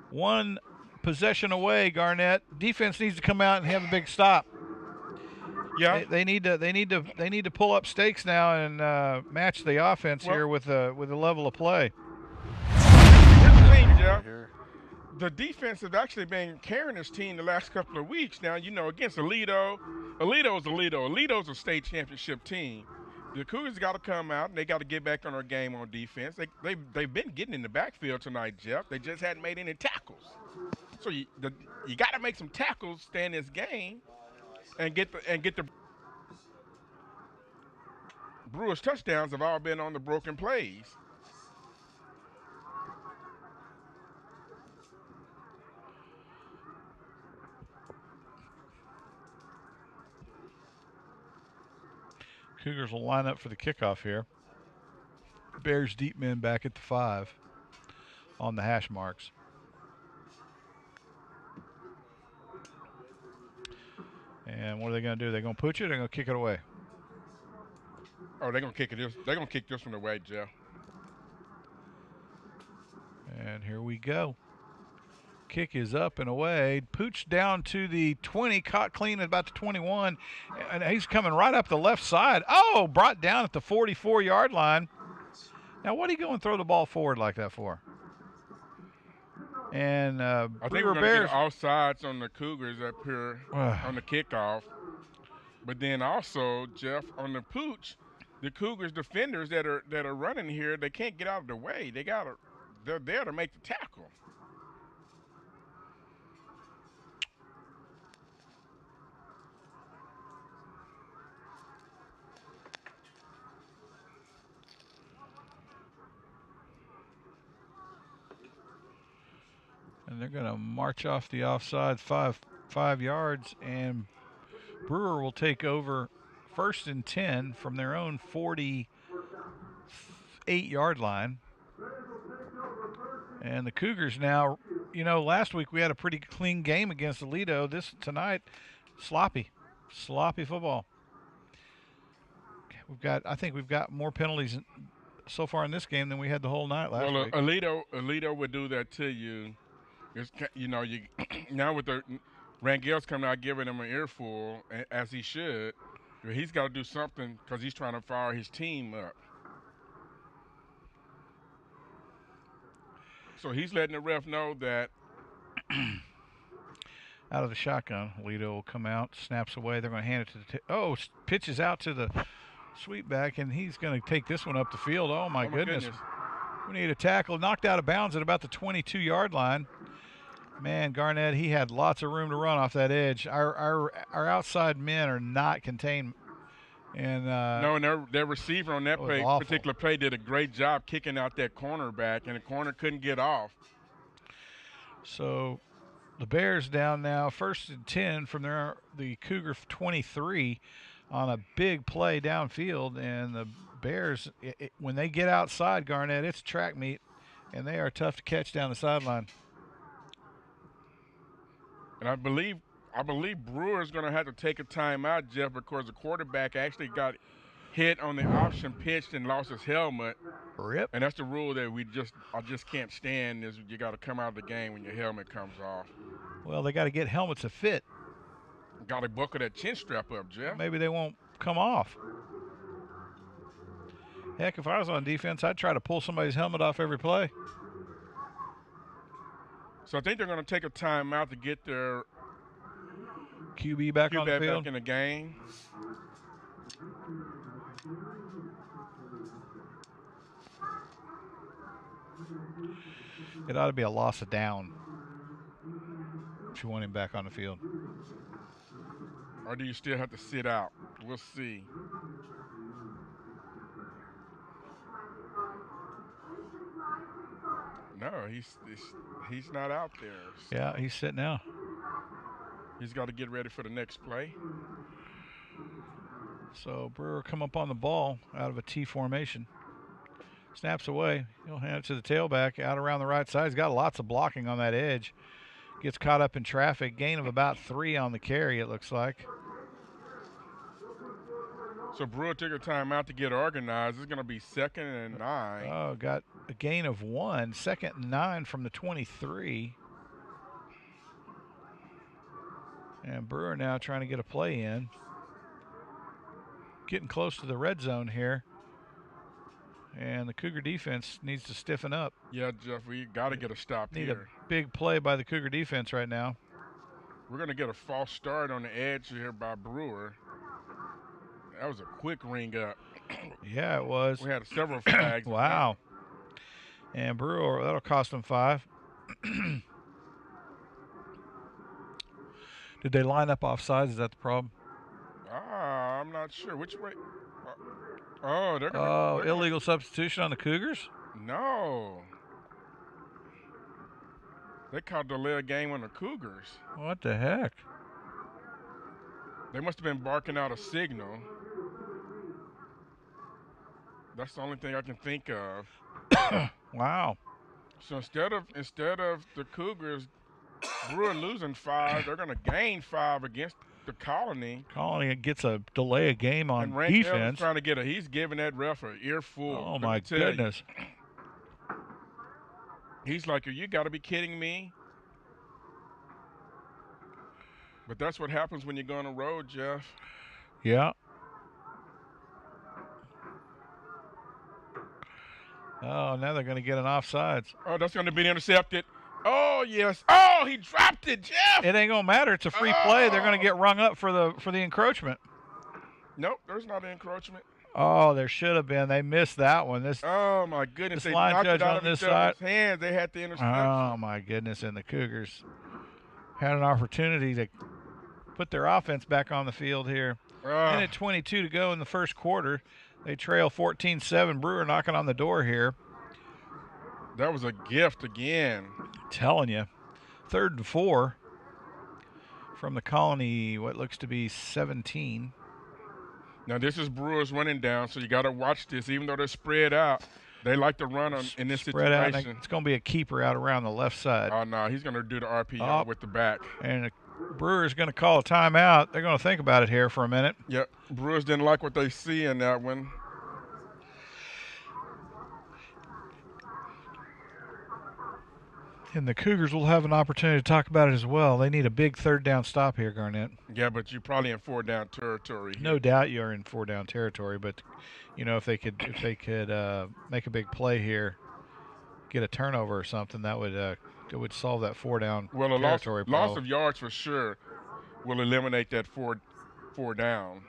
[SPEAKER 1] 1 possession away, Garnett. Defense needs to come out and have a big stop.
[SPEAKER 2] Yeah,
[SPEAKER 1] they need to pull up stakes now and match the offense here with the level of play.
[SPEAKER 2] Here's the thing, Jeff. The defense has actually been carrying this team the last couple of weeks. Now, you know, against Aledo. Aledo's a state championship team. The Cougars got to come out, and they got to get back on their game on defense. They've been getting in the backfield tonight, Jeff. They just hadn't made any tackles. So you got to make some tackles, stay in this game, and get the Brewers touchdowns have all been on the broken plays.
[SPEAKER 1] Cougars will line up for the kickoff here. Bears deep men back at the 5 on the hash marks. And what are they going to do? They're going to pooch it or they're going to kick it away?
[SPEAKER 2] Oh, they're going to kick it. They're going to kick this one away, Jeff.
[SPEAKER 1] And here we go. Kick is up and away. Pooch down to the 20, caught clean at about the 21. And he's coming right up the left side. Oh, brought down at the 44-yard line. Now, what are you going to throw the ball forward like that for? And
[SPEAKER 2] I think we're going to get offsides on the Cougars up here on the kickoff. But then also, Jeff, on the pooch, the Cougars defenders that are running here, they can't get out of the way. They're there to make the tackle.
[SPEAKER 1] And they're going to march off the offside 5 yards, and Brewer will take over 1st and 10 from their own 48-yard line. And the Cougars now, last week we had a pretty clean game against Aledo. Tonight, sloppy football. I think we've got more penalties so far in this game than we had the whole night last week.
[SPEAKER 2] Well, Aledo would do that to you. It's, now with the Rangel's coming out giving him an earful, as he should. He's got to do something because he's trying to fire his team up. So he's letting the ref know that.
[SPEAKER 1] Out of the shotgun, Lido will come out, snaps away. They're going to hand it to the pitches out to the sweepback, and he's going to take this one up the field. Oh, my goodness. We need a tackle. Knocked out of bounds at about the 22-yard line. Man, Garnett, he had lots of room to run off that edge. Our outside men are not contained. And
[SPEAKER 2] their receiver on that particular play did a great job kicking out that cornerback, and the corner couldn't get off.
[SPEAKER 1] So the Bears down now, 1st and 10 from the Cougar 23 on a big play downfield. And the Bears, when they get outside, Garnett, it's track meet, and they are tough to catch down the sideline.
[SPEAKER 2] And I believe Brewer's going to have to take a timeout, Jeff, because the quarterback actually got hit on the option pitch and lost his helmet.
[SPEAKER 1] Rip.
[SPEAKER 2] And that's the rule that I just can't stand is you got to come out of the game when your helmet comes off.
[SPEAKER 1] Well, they got to get helmets that fit.
[SPEAKER 2] Got to buckle that chin strap up, Jeff.
[SPEAKER 1] Maybe they won't come off. Heck, if I was on defense, I'd try to pull somebody's helmet off every play.
[SPEAKER 2] So I think they're going to take a timeout to get their
[SPEAKER 1] QB back on the field.
[SPEAKER 2] Back in the game.
[SPEAKER 1] It ought to be a loss of down if you want him back on the field.
[SPEAKER 2] Or do you still have to sit out? We'll see. No, he's not out there. So
[SPEAKER 1] yeah, he's sitting out.
[SPEAKER 2] He's got to get ready for the next play.
[SPEAKER 1] So Brewer come up on the ball out of a T formation. Snaps away. He'll hand it to the tailback out around the right side. He's got lots of blocking on that edge. Gets caught up in traffic. Gain of about 3 on the carry, it looks like.
[SPEAKER 2] So Brewer took a timeout to get organized. It's going to be 2nd and 9.
[SPEAKER 1] Oh, got a gain of 1. 2nd and 9 from the 23. And Brewer now trying to get a play in. Getting close to the red zone here. And the Cougar defense needs to stiffen up.
[SPEAKER 2] Yeah, Jeff, we got to get a stop
[SPEAKER 1] here.
[SPEAKER 2] Need
[SPEAKER 1] a big play by the Cougar defense right now.
[SPEAKER 2] We're going to get a false start on the edge here by Brewer. That was a quick ring up.
[SPEAKER 1] Yeah, it was.
[SPEAKER 2] We had several flags.
[SPEAKER 1] Wow. And Brewer, that'll cost them 5. Did they line up offsides? Is that the problem?
[SPEAKER 2] I'm I'm not sure. Which way? They're going to.
[SPEAKER 1] Oh, illegal substitution on the Cougars?
[SPEAKER 2] No. They called delay a game on the Cougars.
[SPEAKER 1] What the heck?
[SPEAKER 2] They must have been barking out a signal. That's the only thing I can think of.
[SPEAKER 1] Wow.
[SPEAKER 2] So instead of the Cougars, Brewer losing 5, they're going to gain 5 against the Colony.
[SPEAKER 1] Colony gets a delay a game on
[SPEAKER 2] and Rank
[SPEAKER 1] defense.
[SPEAKER 2] Trying to get he's giving that ref an earful.
[SPEAKER 1] Oh my goodness.
[SPEAKER 2] He's like, you got to be kidding me. But that's what happens when you go on the road, Jeff.
[SPEAKER 1] Yeah. Oh, now they're going to get an offsides.
[SPEAKER 2] Oh, that's going to be intercepted. Oh, yes. Oh, he dropped it, Jeff.
[SPEAKER 1] It ain't going to matter. It's a free play. They're going to get rung up for the encroachment.
[SPEAKER 2] Nope, there's not an encroachment.
[SPEAKER 1] Oh, there should have been. They missed that one.
[SPEAKER 2] Oh, my goodness.
[SPEAKER 1] This
[SPEAKER 2] They
[SPEAKER 1] line
[SPEAKER 2] knocked
[SPEAKER 1] judge
[SPEAKER 2] it out
[SPEAKER 1] on
[SPEAKER 2] of
[SPEAKER 1] this
[SPEAKER 2] each other's
[SPEAKER 1] side.
[SPEAKER 2] hands. They had the interception.
[SPEAKER 1] Oh, my goodness. And the Cougars had an opportunity to put their offense back on the field here. Minute 22 to go in the first quarter. They trail 14-7. Brewer knocking on the door here.
[SPEAKER 2] That was a gift again.
[SPEAKER 1] Telling you. 3rd and 4 from the Colony, what looks to be 17.
[SPEAKER 2] Now, this is Brewers running down, so you got to watch this. Even though they're spread out, they like to run in this
[SPEAKER 1] Spread out.
[SPEAKER 2] situation.
[SPEAKER 1] It's going to be a keeper out around the left side.
[SPEAKER 2] Oh, no, he's going to do the RPO with the back.
[SPEAKER 1] And the Brewers going to call a timeout. They're going to think about it here for a minute.
[SPEAKER 2] Yep. Brewers didn't like what they see in that one.
[SPEAKER 1] And the Cougars will have an opportunity to talk about it as well. They need a big 3rd down stop here, Garnett.
[SPEAKER 2] Yeah, but you're probably in 4-down territory.
[SPEAKER 1] No doubt you're in 4-down territory, but you know if they could make a big play here, get a turnover or something, that would it would solve that 4-down territory problem.
[SPEAKER 2] Loss of yards for sure will eliminate that 4 down.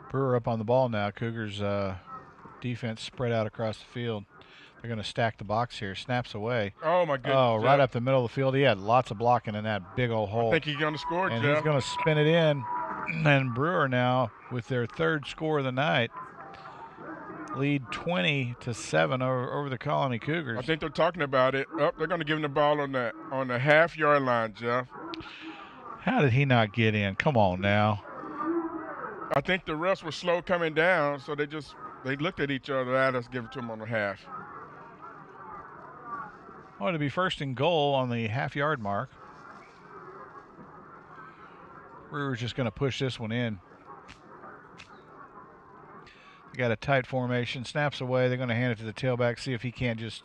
[SPEAKER 1] Brewer up on the ball now. Cougars defense spread out across the field. They're going to stack the box here. Snaps away.
[SPEAKER 2] Oh, my goodness.
[SPEAKER 1] Oh, right up the middle of the field. He had lots of blocking in that big old hole.
[SPEAKER 2] I think he's going to score,
[SPEAKER 1] and
[SPEAKER 2] Jeff.
[SPEAKER 1] he's going to spin it in. And Brewer now, with their 3rd score of the night, lead 20-7 over the Colony Cougars.
[SPEAKER 2] I think they're talking about it. Oh, they're going to give him the ball on the half-yard line, Jeff.
[SPEAKER 1] How did he not get in? Come on now.
[SPEAKER 2] I think the refs were slow coming down, so they looked at each other. Let's give it to him on the half.
[SPEAKER 1] Oh, to be 1st and goal on the half-yard mark. Brewer's just going to push this one in. They got a tight formation. Snaps away. They're going to hand it to the tailback, see if he can't just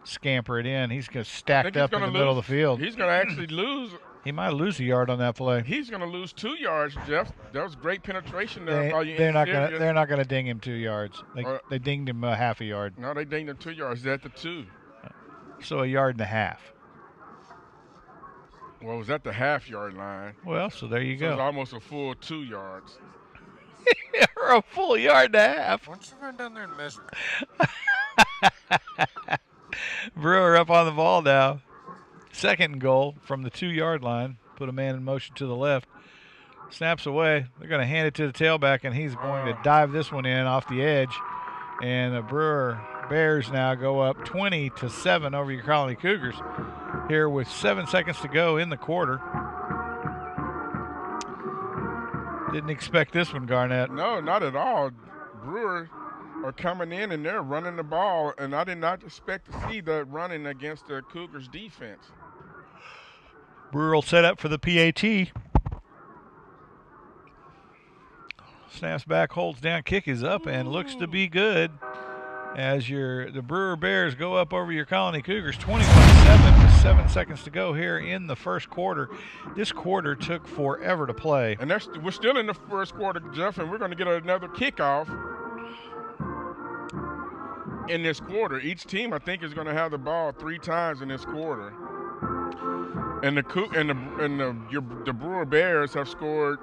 [SPEAKER 1] scamper it in. He's going to stacked up in the middle of the field.
[SPEAKER 2] He's going to actually lose.
[SPEAKER 1] He might lose a yard on that play.
[SPEAKER 2] He's going to lose 2 yards, Jeff. That was great penetration there.
[SPEAKER 1] They're not going to ding him 2 yards. They dinged him half a yard.
[SPEAKER 2] No, they dinged him 2 yards. They're at the 2.
[SPEAKER 1] So a yard and a half.
[SPEAKER 2] Well, it was at the half-yard line.
[SPEAKER 1] Well, so there you go.
[SPEAKER 2] It was almost a full 2 yards.
[SPEAKER 1] Or a full yard and a half.
[SPEAKER 4] Why don't you run down there and measure?
[SPEAKER 1] Brewer up on the ball now. 2nd and goal from the 2-yard line. Put a man in motion to the left. Snaps away. They're going to hand it to the tailback, and he's going to dive this one in off the edge. And the Brewer Bears now go up 20-7 over your Colony Cougars here with 7 seconds to go in the quarter. Didn't expect this one, Garnett.
[SPEAKER 2] No, not at all. Brewer are coming in and they're running the ball, and I did not expect to see that running against the Cougars defense.
[SPEAKER 1] Brewer will set up for the PAT. Snaps back, holds down, kick is up, and looks to be good. as the Brewer Bears go up over your Colony Cougars 21-7 with 7 seconds to go here in the first quarter. This quarter took forever to play.
[SPEAKER 2] And we're still in the first quarter, Jeff, and we're going to get another kickoff in this quarter. Each team, I think, is going to have the ball 3 times in this quarter. And the Brewer Bears have scored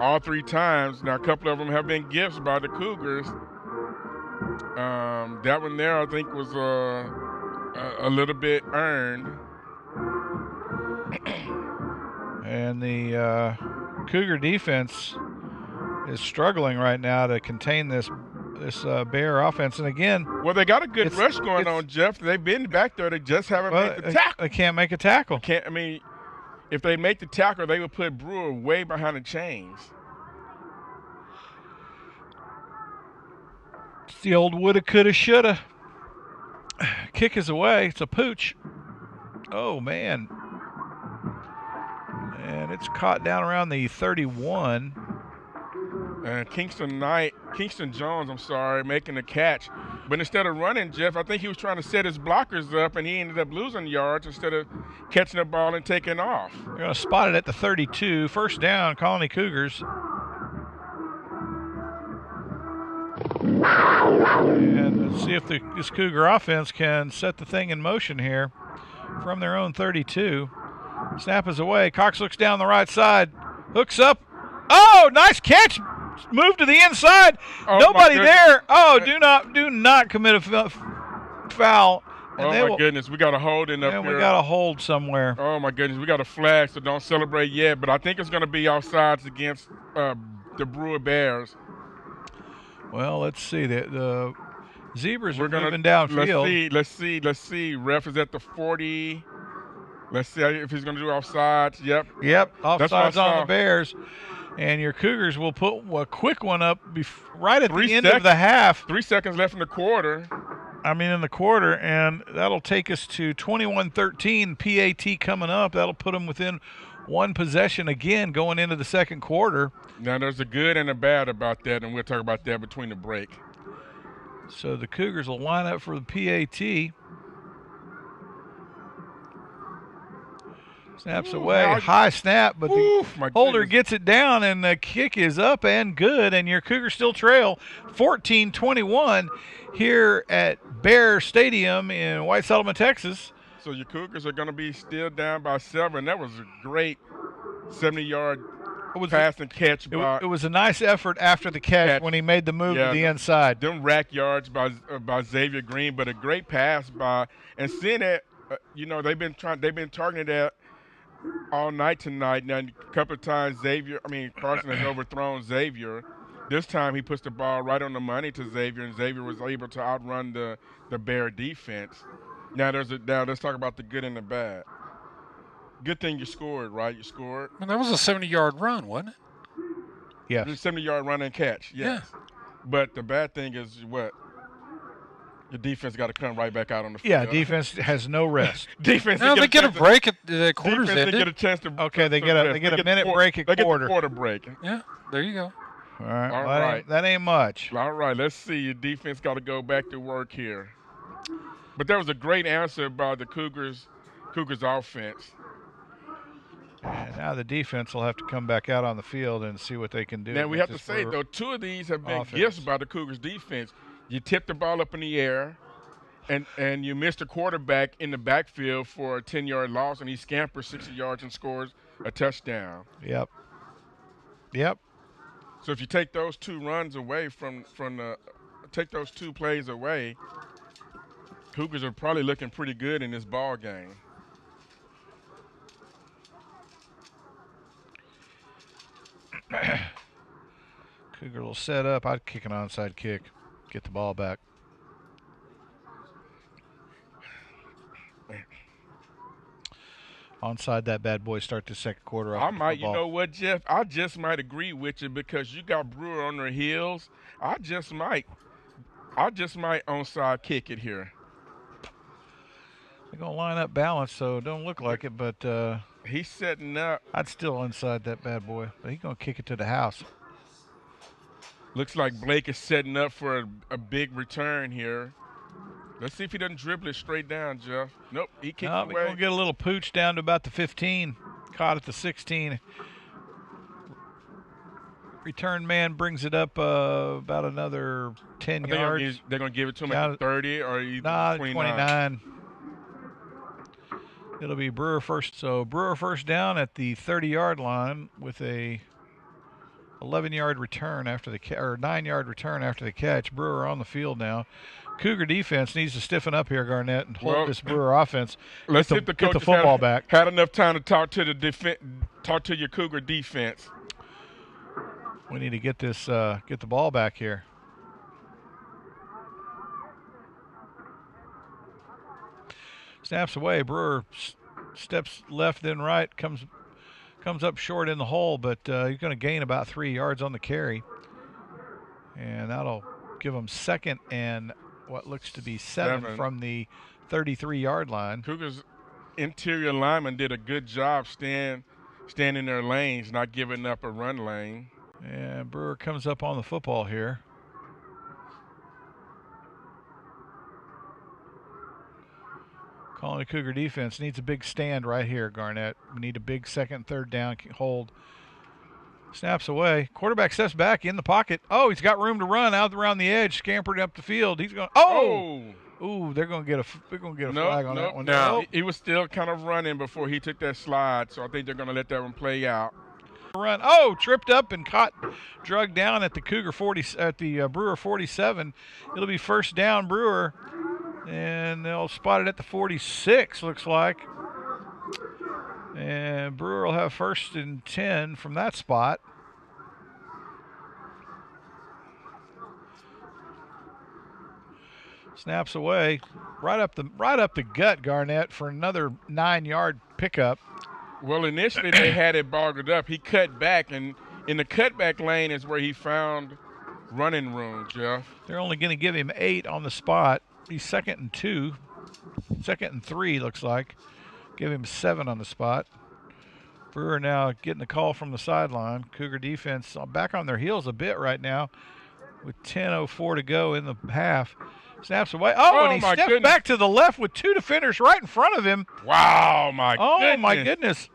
[SPEAKER 2] all 3 times. Now, a couple of them have been gifts by the Cougars. That one there, I think, was a little bit earned.
[SPEAKER 1] And the Cougar defense is struggling right now to contain this Bear offense. And again,
[SPEAKER 2] well, they got a good rush going on, Jeff. They've been back there. They just haven't made the tackle.
[SPEAKER 1] They can't make a tackle.
[SPEAKER 2] If they make the tackle, they would put Brewer way behind the chains.
[SPEAKER 1] It's the old woulda, coulda, shoulda. Kick is away. It's a pooch. Oh, man. And it's caught down around the 31.
[SPEAKER 2] And Kingston Jones, making the catch. But instead of running, Jeff, I think he was trying to set his blockers up, and he ended up losing yards instead of catching the ball and taking off.
[SPEAKER 1] They're going to spot it at the 32. First down, Colony Cougars. And let's see if this Cougar offense can set the thing in motion here from their own 32. Snap is away. Cox looks down the right side. Hooks up. Oh, nice catch. Move to the inside.
[SPEAKER 2] Oh,
[SPEAKER 1] nobody there. Oh, do not commit a foul. And
[SPEAKER 2] oh, my goodness. We got a holding up here.
[SPEAKER 1] We got a hold somewhere.
[SPEAKER 2] Oh, my goodness. We got a flag, so don't celebrate yet. But I think it's going to be offsides against the Brewer Bears.
[SPEAKER 1] Well, let's see. The Zebras are moving downfield.
[SPEAKER 2] Let's see. Ref is at the 40. Let's see if he's going to do offsides. Yep.
[SPEAKER 1] Offsides on the Bears. And your Cougars will put a quick one up right at the end of the half.
[SPEAKER 2] 3 seconds left in the quarter.
[SPEAKER 1] And that'll take us to 21-13. PAT coming up. That'll put them within one possession again going into the second quarter.
[SPEAKER 2] Now, there's a good and a bad about that, and we'll talk about that between the break.
[SPEAKER 1] So the Cougars will line up for the PAT. Snaps away. High snap, but the holder gets it down, and the kick is up and good, and your Cougars still trail 14-21 here at Bear Stadium in White Settlement, Texas.
[SPEAKER 2] So your Cougars are going to be still down by 7. That was a great 70-yard pass and catch.
[SPEAKER 1] It was a nice effort after the catch when he made the move to the inside.
[SPEAKER 2] Them rack yards by Xavier Green, but a great pass by – and seeing that, they've been targeting that all night tonight. Now, a couple of times Carson has overthrown Xavier. This time he puts the ball right on the money to Xavier, and Xavier was able to outrun the Bear defense. Now let's talk about the good and the bad. Good thing you scored, right? You scored.
[SPEAKER 4] Well, that was a 70-yard run, wasn't it?
[SPEAKER 1] Yeah.
[SPEAKER 2] It was a 70-yard run and catch. Yes. Yeah. But the bad thing is what? Your defense got to come right back out on the field.
[SPEAKER 1] Yeah, defense has no rest.
[SPEAKER 4] They get a break at the quarter's ended.
[SPEAKER 2] They get a chance to.
[SPEAKER 1] Okay, they get a minute break at quarter.
[SPEAKER 2] They get the quarter break.
[SPEAKER 4] Yeah, there you go.
[SPEAKER 1] All right. That ain't much.
[SPEAKER 2] All right, let's see. Your defense got to go back to work here. But there was a great answer by the Cougars offense.
[SPEAKER 1] And now the defense will have to come back out on the field and see what they can do.
[SPEAKER 2] Now we have to say, though, 2 of these have been gifts by the Cougars defense. You tipped the ball up in the air, and you missed a quarterback in the backfield for a 10-yard loss, and he scampers 60 yards and scores a touchdown.
[SPEAKER 1] Yep.
[SPEAKER 2] So if you take those 2 runs away take those 2 plays away, Cougars are probably looking pretty good in this ball game.
[SPEAKER 1] Cougar will set up. I'd kick an onside kick. Get the ball back. Onside that bad boy. Start the second quarter off.
[SPEAKER 2] You know what, Jeff? I just might agree with you because you got Brewer on their heels. I just might onside kick it here.
[SPEAKER 1] They're going to line up balanced, so don't look like it, but
[SPEAKER 2] he's setting up.
[SPEAKER 1] I'd still inside that bad boy, but he's going to kick it to the house.
[SPEAKER 2] Looks like Blake is setting up for a big return here. Let's see if he doesn't dribble it straight down, Jeff. Nope, he kicks
[SPEAKER 1] No,
[SPEAKER 2] it
[SPEAKER 1] we're
[SPEAKER 2] away.
[SPEAKER 1] going to get a little pooch down to about the 15. Caught at the 16. Return man brings it up about another 10 yards.
[SPEAKER 2] They're going to give it to him
[SPEAKER 1] Down
[SPEAKER 2] at the 30 or even
[SPEAKER 1] Nah,
[SPEAKER 2] 29.
[SPEAKER 1] It'll be Brewer first. So Brewer first down at the 30-yard line with a 11-yard return after the or 9-yard return after the catch. Brewer on the field now. Cougar defense needs to stiffen up here, Garnett, and hold this Brewer offense.
[SPEAKER 2] Let's see if the
[SPEAKER 1] get
[SPEAKER 2] coach
[SPEAKER 1] the football back.
[SPEAKER 2] Had enough time to talk to your Cougar defense.
[SPEAKER 1] We need to get this get the ball back here. Snaps away. Brewer steps left then right, comes up short in the hole, but he's going to gain about 3 yards on the carry. And that'll give him second and what looks to be seven from the 33-yard line.
[SPEAKER 2] Cougars interior linemen did a good job staying in their lanes, not giving up a run lane.
[SPEAKER 1] And Brewer comes up on the football here. Colony Cougar defense needs a big stand right here, Garnett. We need a big second, third down hold. Snaps away. Quarterback steps back in the pocket. Oh, he's got room to run out around the edge, scampered up the field. He's going. Ooh, they're going to get a flag on that one.
[SPEAKER 2] No, he was still kind of running before he took that slide, so I think they're going to let that one play out.
[SPEAKER 1] Run. Oh, tripped up and drugged down at the Cougar 40 at the Brewer 47. It'll be first down, Brewer. And they'll spot it at the 46, looks like. And Brewer will have first and 10 from that spot. Snaps away, right up the gut, Garnett, for another 9-yard pickup.
[SPEAKER 2] Well, initially they had it boggled up. He cut back, and in the cutback lane is where he found running room, Jeff.
[SPEAKER 1] They're only going to give him 8 on the spot. He's second and 2. Second and 3, looks like. Give him 7 on the spot. Brewer now getting a call from the sideline. Cougar defense back on their heels a bit right now with 10:04 to go in the half. Snaps away. And he steps back to the left with 2 defenders right in front of him.
[SPEAKER 2] Wow, my goodness.
[SPEAKER 1] Oh, my goodness.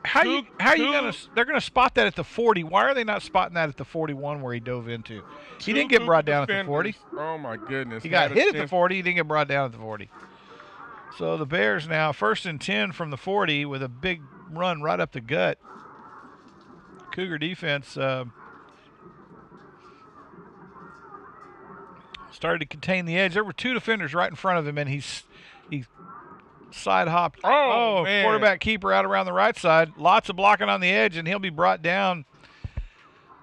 [SPEAKER 1] How you gonna? They're gonna spot that at the 40. Why are they not spotting that at the 41 where he dove into? He didn't get brought down at the 40.
[SPEAKER 2] Oh my goodness!
[SPEAKER 1] He got hit at the 40. He didn't get brought down at the 40. So the Bears now first and 10 from the 40 with a big run right up the gut. Cougar defense started to contain the edge. There were 2 defenders right in front of him, and he side hopped.
[SPEAKER 2] Man.
[SPEAKER 1] Quarterback keeper out around the right side. Lots of blocking on the edge, and he'll be brought down.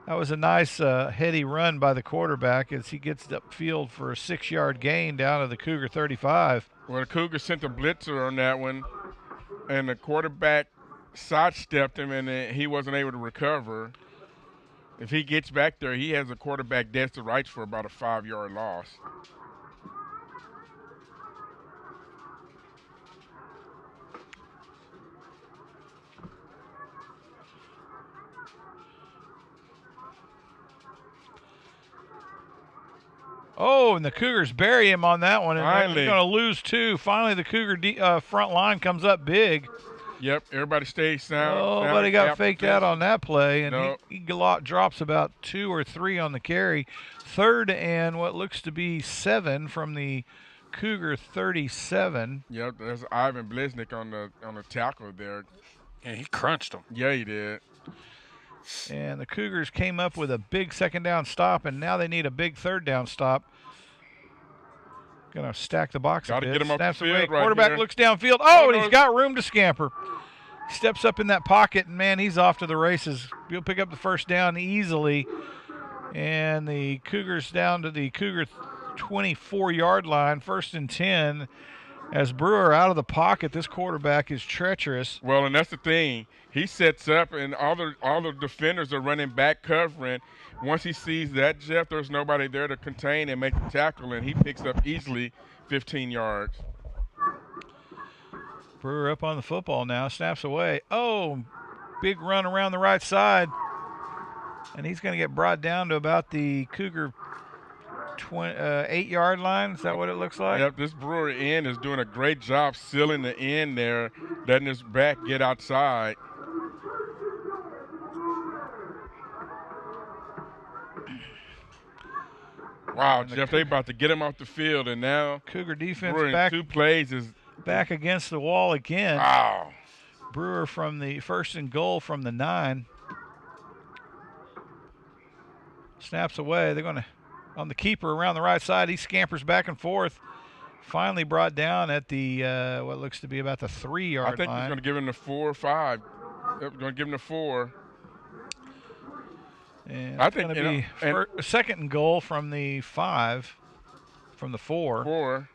[SPEAKER 1] That was a nice heady run by the quarterback as he gets upfield for a 6-yard gain down to the Cougar 35.
[SPEAKER 2] Well, the Cougars sent a blitzer on that one, and the quarterback sidestepped him, and he wasn't able to recover. If he gets back there, he has a quarterback dead to rights for about a 5-yard loss.
[SPEAKER 1] Oh, and the Cougars bury him on that one. And
[SPEAKER 2] Finally.
[SPEAKER 1] they're going to lose 2. Finally, the Cougar front line comes up big.
[SPEAKER 2] Yep, everybody stays sound.
[SPEAKER 1] Nobody got faked out on that play, and
[SPEAKER 2] No.
[SPEAKER 1] he drops about 2 or 3 on the carry. Third and what looks to be 7 from the Cougar 37.
[SPEAKER 2] Yep, there's Ivan Bliznik on the tackle there.
[SPEAKER 4] Yeah, he crunched him.
[SPEAKER 2] Yeah, he did.
[SPEAKER 1] And the Cougars came up with a big second down stop, and now they need a big third down stop. Gonna stack the box a bit.
[SPEAKER 2] Gotta get him off the
[SPEAKER 1] Snaps
[SPEAKER 2] field
[SPEAKER 1] away.
[SPEAKER 2] right
[SPEAKER 1] Quarterback
[SPEAKER 2] here.
[SPEAKER 1] looks downfield. And he's got room to scamper. He steps up in that pocket, and man, he's off to the races. He'll pick up the first down easily. And the Cougars down to the Cougar 24-yard line, first and 10. As Brewer out of the pocket, this quarterback is treacherous.
[SPEAKER 2] Well, and that's the thing. He sets up, and all the defenders are running back covering. Once he sees that, Jeff, there's nobody there to contain and make the tackle, and he picks up easily 15 yards.
[SPEAKER 1] Brewer up on the football now, snaps away. Oh, big run around the right side. And he's going to get brought down to about the Cougar 8-yard line. Is that what it looks like?
[SPEAKER 2] Yep, this Brewer end is doing a great job sealing the end there, letting his back get outside. Wow, Jeff, they about to get him off the field, and now
[SPEAKER 1] Cougar defense
[SPEAKER 2] Brewer in
[SPEAKER 1] back
[SPEAKER 2] 2 plays is
[SPEAKER 1] back against the wall again.
[SPEAKER 2] wow.
[SPEAKER 1] Brewer from the first and goal from the 9. Snaps away. They're going to, on the keeper around the right side, he scampers back and forth. Finally brought down at the, what looks to be about the 3-yard line.
[SPEAKER 2] I think he's going to give him the 4 or 5. Yep, going to give him the 4.
[SPEAKER 1] And
[SPEAKER 2] I
[SPEAKER 1] it's
[SPEAKER 2] think
[SPEAKER 1] going to be a second and goal from the 5, from the 4.
[SPEAKER 2] 4.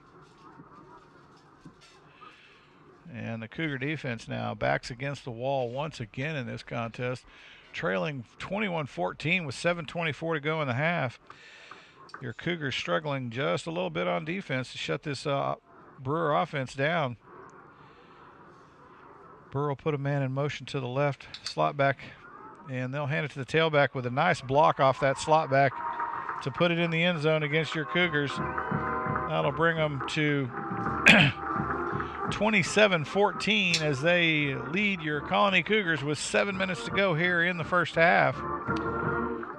[SPEAKER 1] And the Cougar defense now backs against the wall once again in this contest, trailing 21-14 with 7:24 to go in the half. Your Cougars struggling just a little bit on defense to shut this Brewer offense down. Brewer will put a man in motion to the left, slot back, and they'll hand it to the tailback with a nice block off that slot back to put it in the end zone against your Cougars. That'll bring them to 27-14 as they lead your Colony Cougars with 7 minutes to go here in the first half.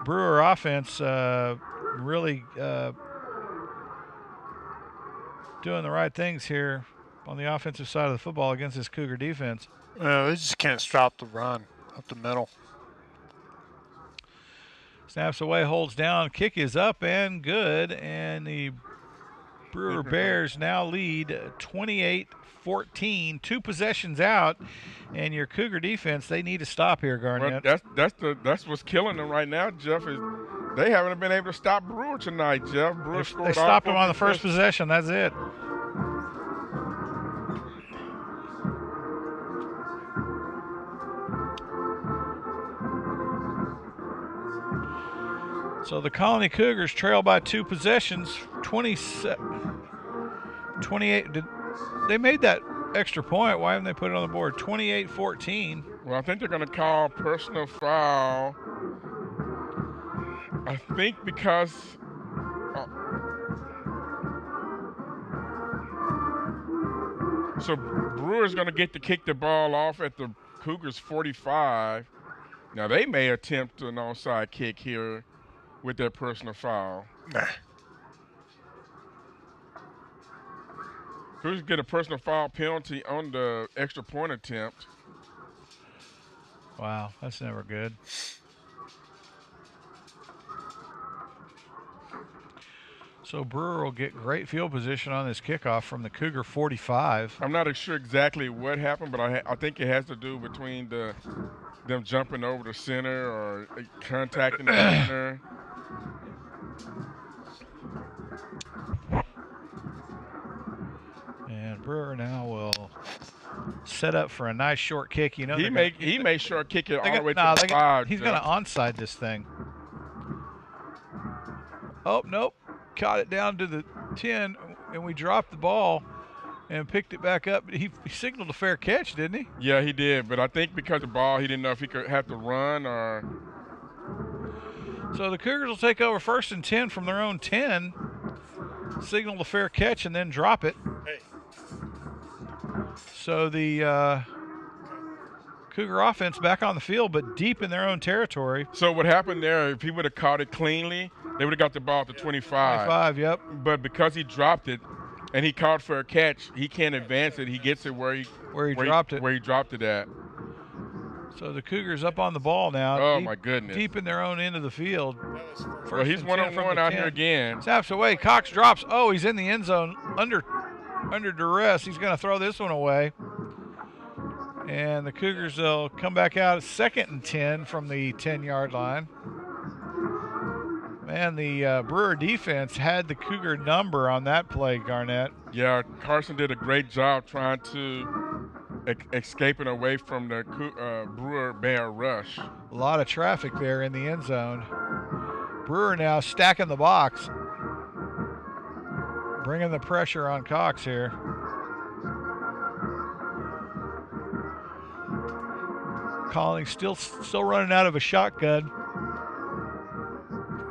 [SPEAKER 1] Brewer offense really doing the right things here on the offensive side of the football against this Cougar defense.
[SPEAKER 4] They just can't stop the run up the middle.
[SPEAKER 1] Snaps away, holds down, kick is up and good, and the Brewer Bears now lead 28-14, 2 possessions out, and your Cougar defense, they need to stop here, Garnett.
[SPEAKER 2] Well, that's what's killing them right now, Jeff, is they haven't been able to stop Brewer tonight, Jeff. Brewer
[SPEAKER 1] They stopped him on the first possession, that's it. So the Colony Cougars trail by 2 possessions, 28. They made that extra point. Why haven't they put it on the board? 28-14.
[SPEAKER 2] Well, I think they're going to call personal foul. I think because so Brewer's going to get to kick the ball off at the Cougars 45. Now they may attempt an onside kick here with their personal foul.
[SPEAKER 4] Nah.
[SPEAKER 2] Cougars get a personal foul penalty on the extra point attempt.
[SPEAKER 1] Wow, that's never good. So Brewer will get great field position on this kickoff from the Cougar 45.
[SPEAKER 2] I'm not sure exactly what happened, but I think it has to do between them jumping over the center or contacting the center.
[SPEAKER 1] And Brewer now will set up for a nice short kick. You know,
[SPEAKER 2] he may short kick it all the way to the 5.
[SPEAKER 1] He's going to onside this thing. Oh, nope. Caught it down to the 10, and we dropped the ball and picked it back up. He signaled a fair catch, didn't he?
[SPEAKER 2] Yeah, he did. But I think because of the ball, he didn't know if he could have to run or.
[SPEAKER 1] So the Cougars will take over 1st and 10 from their own 10, signal a fair catch, and then drop it.
[SPEAKER 4] Hey.
[SPEAKER 1] So the Cougar offense back on the field, but deep in their own territory.
[SPEAKER 2] So what happened there, if he would have caught it cleanly, they would have got the ball to 25.
[SPEAKER 1] 25, yep.
[SPEAKER 2] But because he dropped it and he caught for a catch, he can't advance it. He gets it where he dropped it at.
[SPEAKER 1] So the Cougars up on the ball now.
[SPEAKER 2] Oh, my goodness.
[SPEAKER 1] Deep in their own end of the field.
[SPEAKER 2] Well, he's 1-on-1 out here again.
[SPEAKER 1] Snaps away. Cox drops. Oh, he's in the end zone under duress. He's going to throw this one away. And the Cougars will come back out at 2nd and 10 from the 10-yard line. Man, the Brewer defense had the Cougar number on that play, Garnett.
[SPEAKER 2] Yeah, Carson did a great job trying to escaping away from the Brewer Bear rush.
[SPEAKER 1] A lot of traffic there in the end zone. Brewer now stacking the box, bringing the pressure on Cox here. Colony still running out of a shotgun.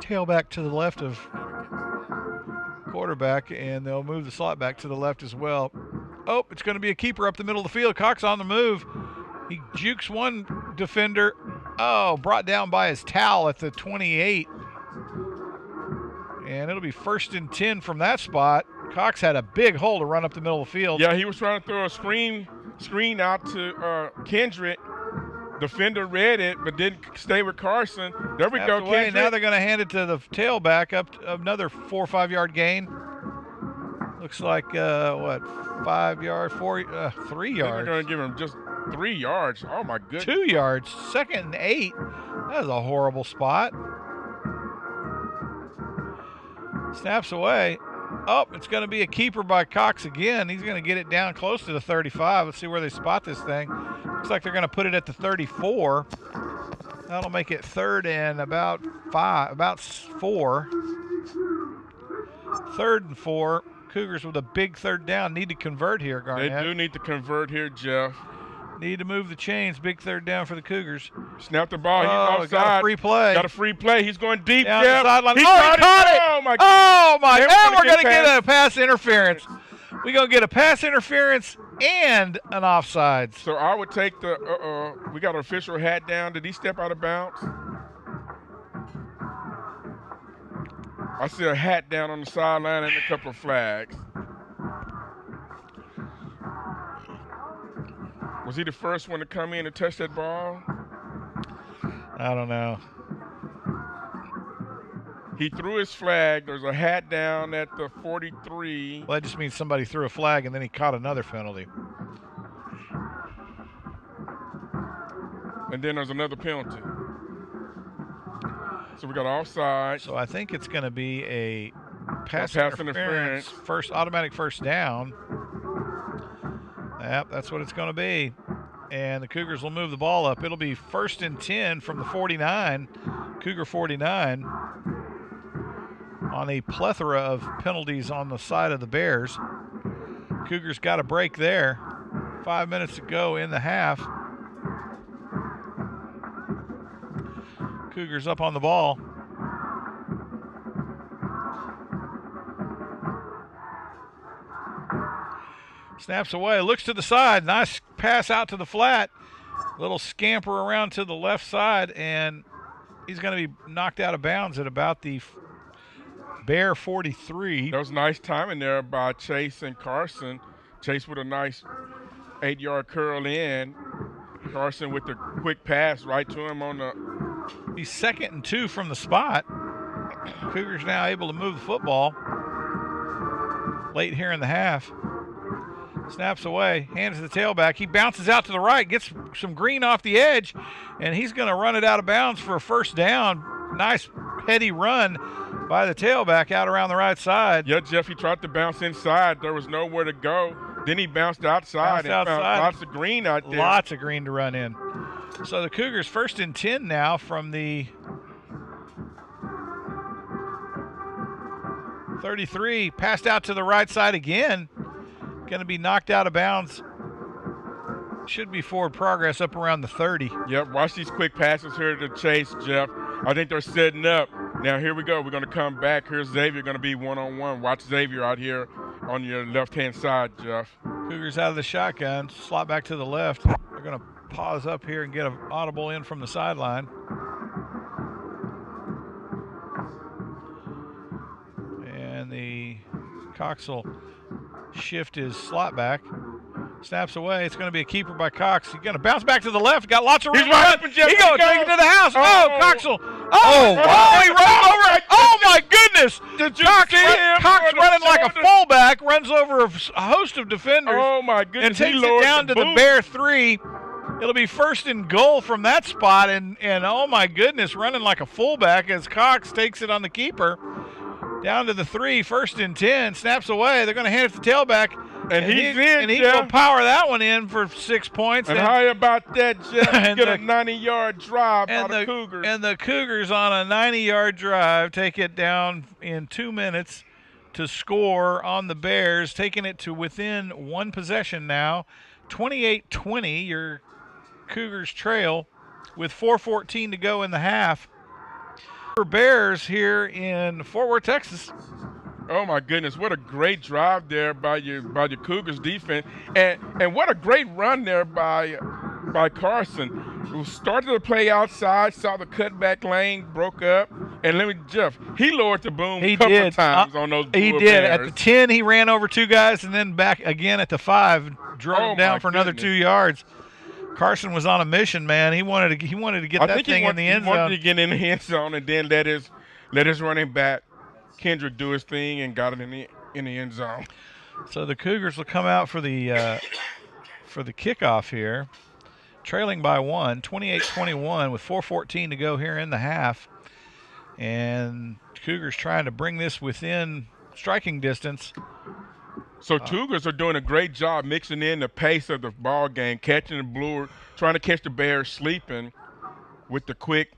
[SPEAKER 1] tailback to the left of quarterback, and they'll move the slot back to the left as well. Oh, it's going to be a keeper up the middle of the field. Cox on the move. He jukes one defender. Oh, brought down by his towel at the 28. And it'll be 1st and 10 from that spot. Cox had a big hole to run up the middle of the field.
[SPEAKER 2] Yeah, he was trying to throw a screen out to Kendrick. Defender read it, but didn't stay with Carson. There we go, Kendrick.
[SPEAKER 1] Now they're going to hand it to the tailback up another 4 or 5 yard gain. Looks like, 5 yard, 3 yards.
[SPEAKER 2] They're going to give him just 3 yards. Oh, my goodness.
[SPEAKER 1] 2 yards, 2nd and 8. That was a horrible spot. Snaps away. Oh, it's going to be a keeper by Cox again. He's going to get it down close to the 35. Let's see where they spot this thing. Looks like they're going to put it at the 34. That'll make it 3rd and about 4. 3rd and 4. Cougars with a big 3rd down. Need to convert here, Garnett.
[SPEAKER 2] They do need to convert here, Jeff.
[SPEAKER 1] Need to move the chains. Big 3rd down for the Cougars.
[SPEAKER 2] Snap the ball. He's offside.
[SPEAKER 1] Got a free play.
[SPEAKER 2] Got a free play. He's going deep,
[SPEAKER 1] down
[SPEAKER 2] Jeff.
[SPEAKER 1] the sideline.
[SPEAKER 2] He
[SPEAKER 1] caught it.
[SPEAKER 2] Oh, my
[SPEAKER 1] Oh, my. And we're going to
[SPEAKER 2] pass.
[SPEAKER 1] get a pass interference. We're going to get a pass interference and an offsides.
[SPEAKER 2] So I would take the we got an official hat down. Did he step out of bounds? I see a hat down on the sideline and a couple of flags. Was he the first one to come in and touch that ball?
[SPEAKER 1] I don't know.
[SPEAKER 2] He threw his flag. There's a hat down at the 43.
[SPEAKER 1] Well, that just means somebody threw a flag and then he caught another penalty.
[SPEAKER 2] And then there's another penalty. So we got offside.
[SPEAKER 1] So I think it's going to be a pass
[SPEAKER 2] interference.
[SPEAKER 1] Automatic first down. Yep, that's what it's going to be. And the Cougars will move the ball up. It'll be 1st and 10 from the 49, Cougar 49, on a plethora of penalties on the side of the Bears. Cougars got a break there. 5 minutes to go in the half. Cougars up on the ball. Snaps away, looks to the side. Nice pass out to the flat. Little scamper around to the left side, and he's going to be knocked out of bounds at about the Bear 43.
[SPEAKER 2] That was nice timing there by Chase and Carson. Chase with a nice 8-yard curl in. Carson with the quick pass right to him on the...
[SPEAKER 1] He's 2nd and 2 from the spot. Cougars now able to move the football late here in the half. Snaps away, hands to the tailback. He bounces out to the right, gets some green off the edge, and he's going to run it out of bounds for a 1st down. Nice heady run by the tailback out around the right side.
[SPEAKER 2] Yeah, Jeff, he tried to bounce inside. There was nowhere to go. Then he bounced outside and found lots of green out there.
[SPEAKER 1] Lots of green to run in. So the Cougars 1st and 10 now from the 33. Passed out to the right side again. Going to be knocked out of bounds. Should be forward progress up around the 30.
[SPEAKER 2] Yep, watch these quick passes here to Chase, Jeff. I think they're setting up. Now here we go. We're going to come back. Here's Xavier going to be one-on-one. Watch Xavier out here on your left-hand side, Jeff.
[SPEAKER 1] Cougars out of the shotgun. Slot back to the left. They're going to pause up here and get an audible in from the sideline. And the Cox will shift his slot back. Snaps away. It's going to be a keeper by Cox. He's going to bounce back to the left. Got lots of room.
[SPEAKER 2] He's wide open, Jeff.
[SPEAKER 1] He's going to take it to the house. Coxel. He runs over. Oh, my goodness. Cox running like a fullback, runs over a host of defenders.
[SPEAKER 2] Oh, my goodness.
[SPEAKER 1] And takes it down to the Bear 3. It'll be 1st and goal from that spot. And oh, my goodness, running like a fullback as Cox takes it on the keeper. Down to the 3, 1st and 10. Snaps away. They're going to hand it to tailback.
[SPEAKER 2] And he's in,
[SPEAKER 1] and he will power that one in for 6 points.
[SPEAKER 2] And how about that, Jeff? Get a 90-yard drive by the Cougars.
[SPEAKER 1] And the Cougars on a 90-yard drive take it down in 2 minutes to score on the Bears, taking it to within 1 possession now. 28-20, your Cougars trail with 4:14 to go in the half. Bears here in Fort Worth, Texas.
[SPEAKER 2] Oh my goodness! What a great drive there by your Cougars defense, and what a great run there by Carson, who started to play outside, saw the cutback lane, broke up, and Jeff, he lowered the boom a couple of times on those Brewer
[SPEAKER 1] He did.
[SPEAKER 2] Bears.
[SPEAKER 1] At the 10, he ran over 2 guys, and then back again at the 5, drove down for another 2 yards. Carson was on a mission, man. He wanted to get that thing in the end zone.
[SPEAKER 2] He wanted to get in the end zone and then let his running back Kendrick do his thing and got it in the end zone.
[SPEAKER 1] So the Cougars will come out for the kickoff here, trailing by 1, 28-21 with 4:14 to go here in the half. And Cougars trying to bring this within striking distance.
[SPEAKER 2] So Cougars are doing a great job mixing in the pace of the ball game, catching the Brewer, trying to catch the Bears sleeping with the quick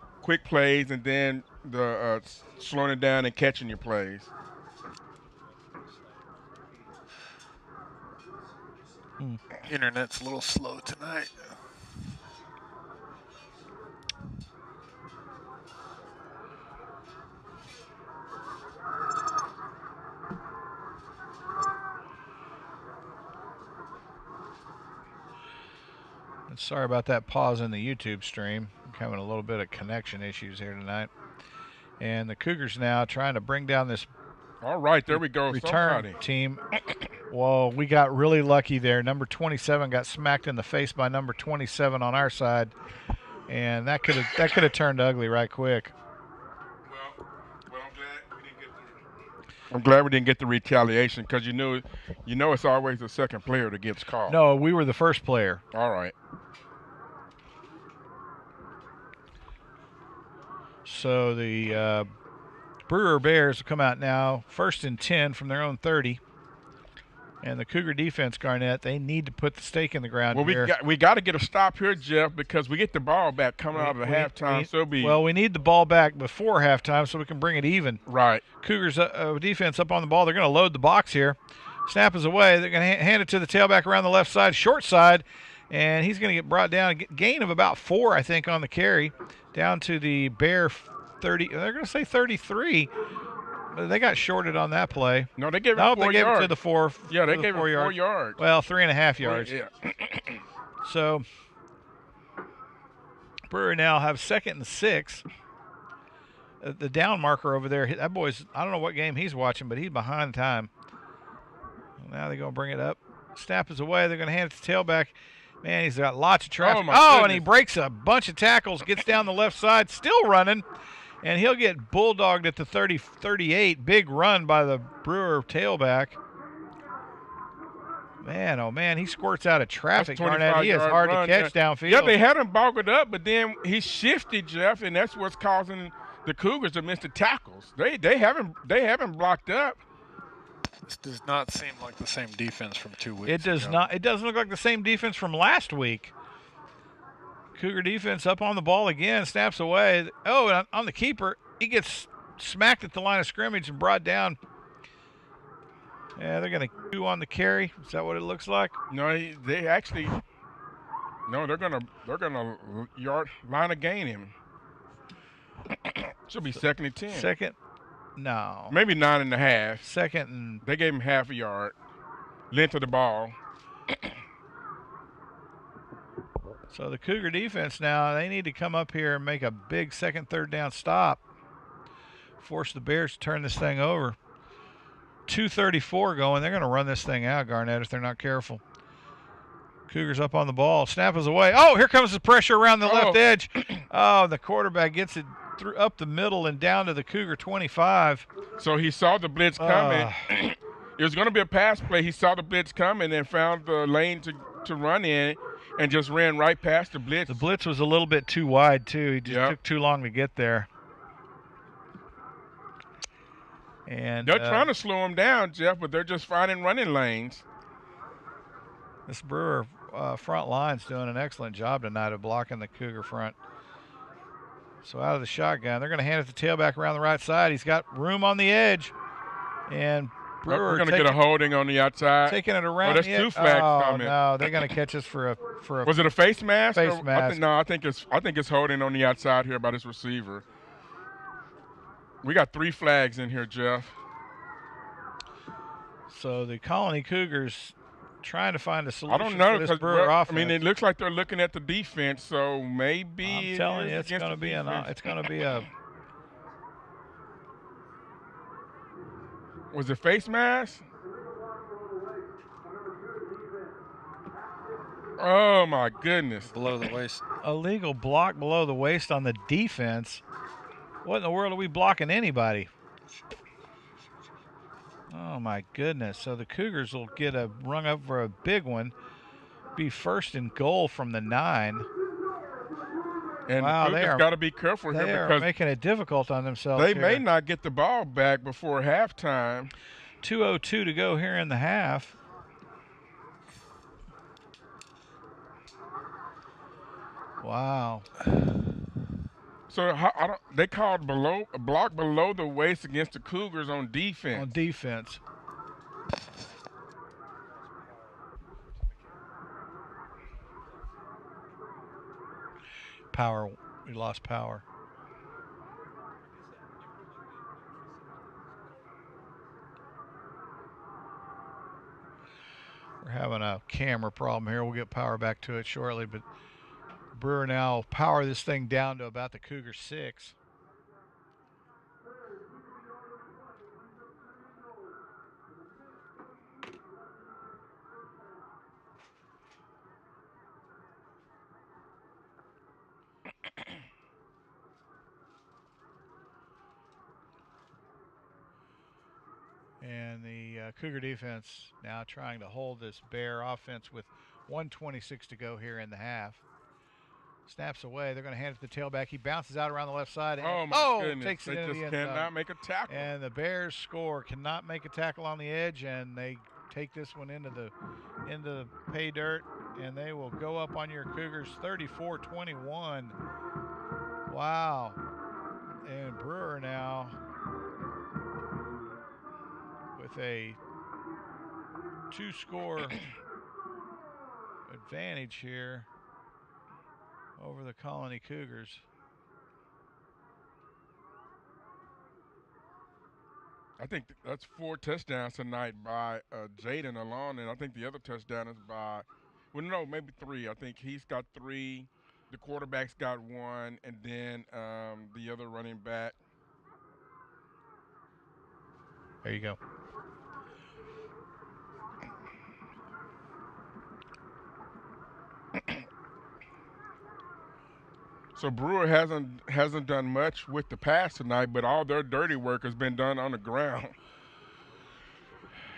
[SPEAKER 2] plays, and then the slowing it down and catching your plays.
[SPEAKER 4] Internet's a little slow tonight.
[SPEAKER 1] Sorry about that pause in the YouTube stream. I'm having a little bit of connection issues here tonight. And the Cougars now trying to bring down this
[SPEAKER 2] all right, there we go.
[SPEAKER 1] Return team. Well, we got really lucky there. Number 27 got smacked in the face by number 27 on our side, and that could have turned ugly right quick.
[SPEAKER 2] Well, I'm glad we didn't get the retaliation, because you know it's always the second player that gets called.
[SPEAKER 1] No, we were the first player.
[SPEAKER 2] All right.
[SPEAKER 1] So the Brewer Bears will come out now, 1st and 10 from their own 30. And the Cougar defense, Garnett, they need to put the stake in the ground here.
[SPEAKER 2] We got to get a stop here, Jeff, because we get the ball back coming out of the halftime.
[SPEAKER 1] Well, we need the ball back before halftime so we can bring it even.
[SPEAKER 2] Right.
[SPEAKER 1] Cougars defense up on the ball. They're going to load the box here. Snap is away. They're going to hand it to the tailback around the left side, short side, and he's going to get brought down. A gain of about 4, I think, on the carry, down to the Bear 30. They're going to say 33. They got shorted on that play.
[SPEAKER 2] No, they gave it 4 yards.
[SPEAKER 1] They gave it to the 4.
[SPEAKER 2] Yeah, they gave it 4 yards.
[SPEAKER 1] Well, 3.5 yards.
[SPEAKER 2] Yeah.
[SPEAKER 1] So Brewer now have 2nd and 6. The down marker over there, that boy's, I don't know what game he's watching, but he's behind time. Now they're going to bring it up. Snap is away. They're going to hand it to tailback. Man, he's got lots of traffic. And he breaks a bunch of tackles, gets down the left side, still running. And he'll get bulldogged at the 38. Big run by the Brewer tailback. Man, oh, man, he squirts out of traffic, Garnett. He is hard to catch downfield.
[SPEAKER 2] Yeah, they had him boggled up, but then he shifted, Jeff, and that's what's causing the Cougars to miss the tackles. They haven't blocked up.
[SPEAKER 4] This does not seem like the same defense from 2 weeks
[SPEAKER 1] It does
[SPEAKER 4] ago.
[SPEAKER 1] not. It doesn't look like the same defense from last week. Cougar defense up on the ball again, snaps away. Oh, and on the keeper, he gets smacked at the line of scrimmage and brought down. Yeah, they're going to do on the carry. Is that what it looks like?
[SPEAKER 2] No, they actually. No, they're gonna line of gain him. Should be 2nd and 10.
[SPEAKER 1] Second, no.
[SPEAKER 2] Maybe 9.5.
[SPEAKER 1] 2nd and.
[SPEAKER 2] They gave him half a yard. Length of the ball.
[SPEAKER 1] So the Cougar defense now, they need to come up here and make a big 2nd, 3rd down stop. Force the Bears to turn this thing over. 2:34 going. They're going to run this thing out, Garnett, if they're not careful. Cougars up on the ball. Snap is away. Oh, here comes the pressure around the left edge. Oh, the quarterback gets it up the middle and down to the Cougar 25.
[SPEAKER 2] So he saw the blitz coming. It was going to be a pass play. He saw the blitz coming and found the lane to run in and just ran right past the blitz.
[SPEAKER 1] The blitz was a little bit too wide, too. He just took too long to get there. And
[SPEAKER 2] they're trying to slow him down, Jeff, but they're just finding running lanes.
[SPEAKER 1] This Brewer front line's doing an excellent job tonight of blocking the Cougar front. So out of the shotgun, they're going to hand it to tailback around the right side. He's got room on the edge. And Brewer
[SPEAKER 2] we're going to get a holding on the outside.
[SPEAKER 1] Taking it around.
[SPEAKER 2] That's 2 flags coming.
[SPEAKER 1] No, they're going to catch us for a.
[SPEAKER 2] Was it a face mask?
[SPEAKER 1] Face mask.
[SPEAKER 2] I think it's holding on the outside here by this receiver. We got 3 flags in here, Jeff.
[SPEAKER 1] So the Colony Cougars trying to find a
[SPEAKER 2] I
[SPEAKER 1] solution
[SPEAKER 2] don't know
[SPEAKER 1] for this
[SPEAKER 2] because
[SPEAKER 1] Brewer offense.
[SPEAKER 2] I mean, it looks like they're looking at the defense, so maybe
[SPEAKER 1] I'm telling you,
[SPEAKER 2] it's going to be
[SPEAKER 1] it's going to be a.
[SPEAKER 2] Was it face mask? Oh my goodness!
[SPEAKER 4] Below the waist.
[SPEAKER 1] Illegal block below the waist on the defense. What in the world are we blocking anybody? Oh my goodness. So the Cougars will get a rung up for a big one. Be first and goal from the 9.
[SPEAKER 2] And
[SPEAKER 1] wow,
[SPEAKER 2] the Cougars got to be careful here
[SPEAKER 1] they are
[SPEAKER 2] because
[SPEAKER 1] making it difficult on themselves.
[SPEAKER 2] They
[SPEAKER 1] here.
[SPEAKER 2] may not get the ball back before halftime.
[SPEAKER 1] 2:02 to go here in the half. Wow.
[SPEAKER 2] So they called a block below the waist against the Cougars on defense.
[SPEAKER 1] On defense. Power. We lost power. We're having a camera problem here. We'll get power back to it shortly, but Brewer now power this thing down to about the Cougar 6. And the Cougar defense now trying to hold this Bear offense with 1:26 to go here in the half. Snaps away. They're going to hand it to the tailback. He bounces out around the left side. And
[SPEAKER 2] oh, my goodness.
[SPEAKER 1] Takes it
[SPEAKER 2] they
[SPEAKER 1] into
[SPEAKER 2] just
[SPEAKER 1] the end
[SPEAKER 2] cannot
[SPEAKER 1] zone.
[SPEAKER 2] make a tackle.
[SPEAKER 1] And the Bears score. Cannot make a tackle on the edge, and they take this one into the pay dirt, and they will go up on your Cougars 34-21. Wow. And Brewer now with a 2-score advantage here over the Colony Cougars.
[SPEAKER 2] I think that's 4 touchdowns tonight by Jaden alone, and I think the other touchdown is by, well, no, maybe 3. I think he's got 3, the quarterback's got 1, and then the other running back.
[SPEAKER 1] There you go.
[SPEAKER 2] So Brewer hasn't done much with the pass tonight, but all their dirty work has been done on the ground.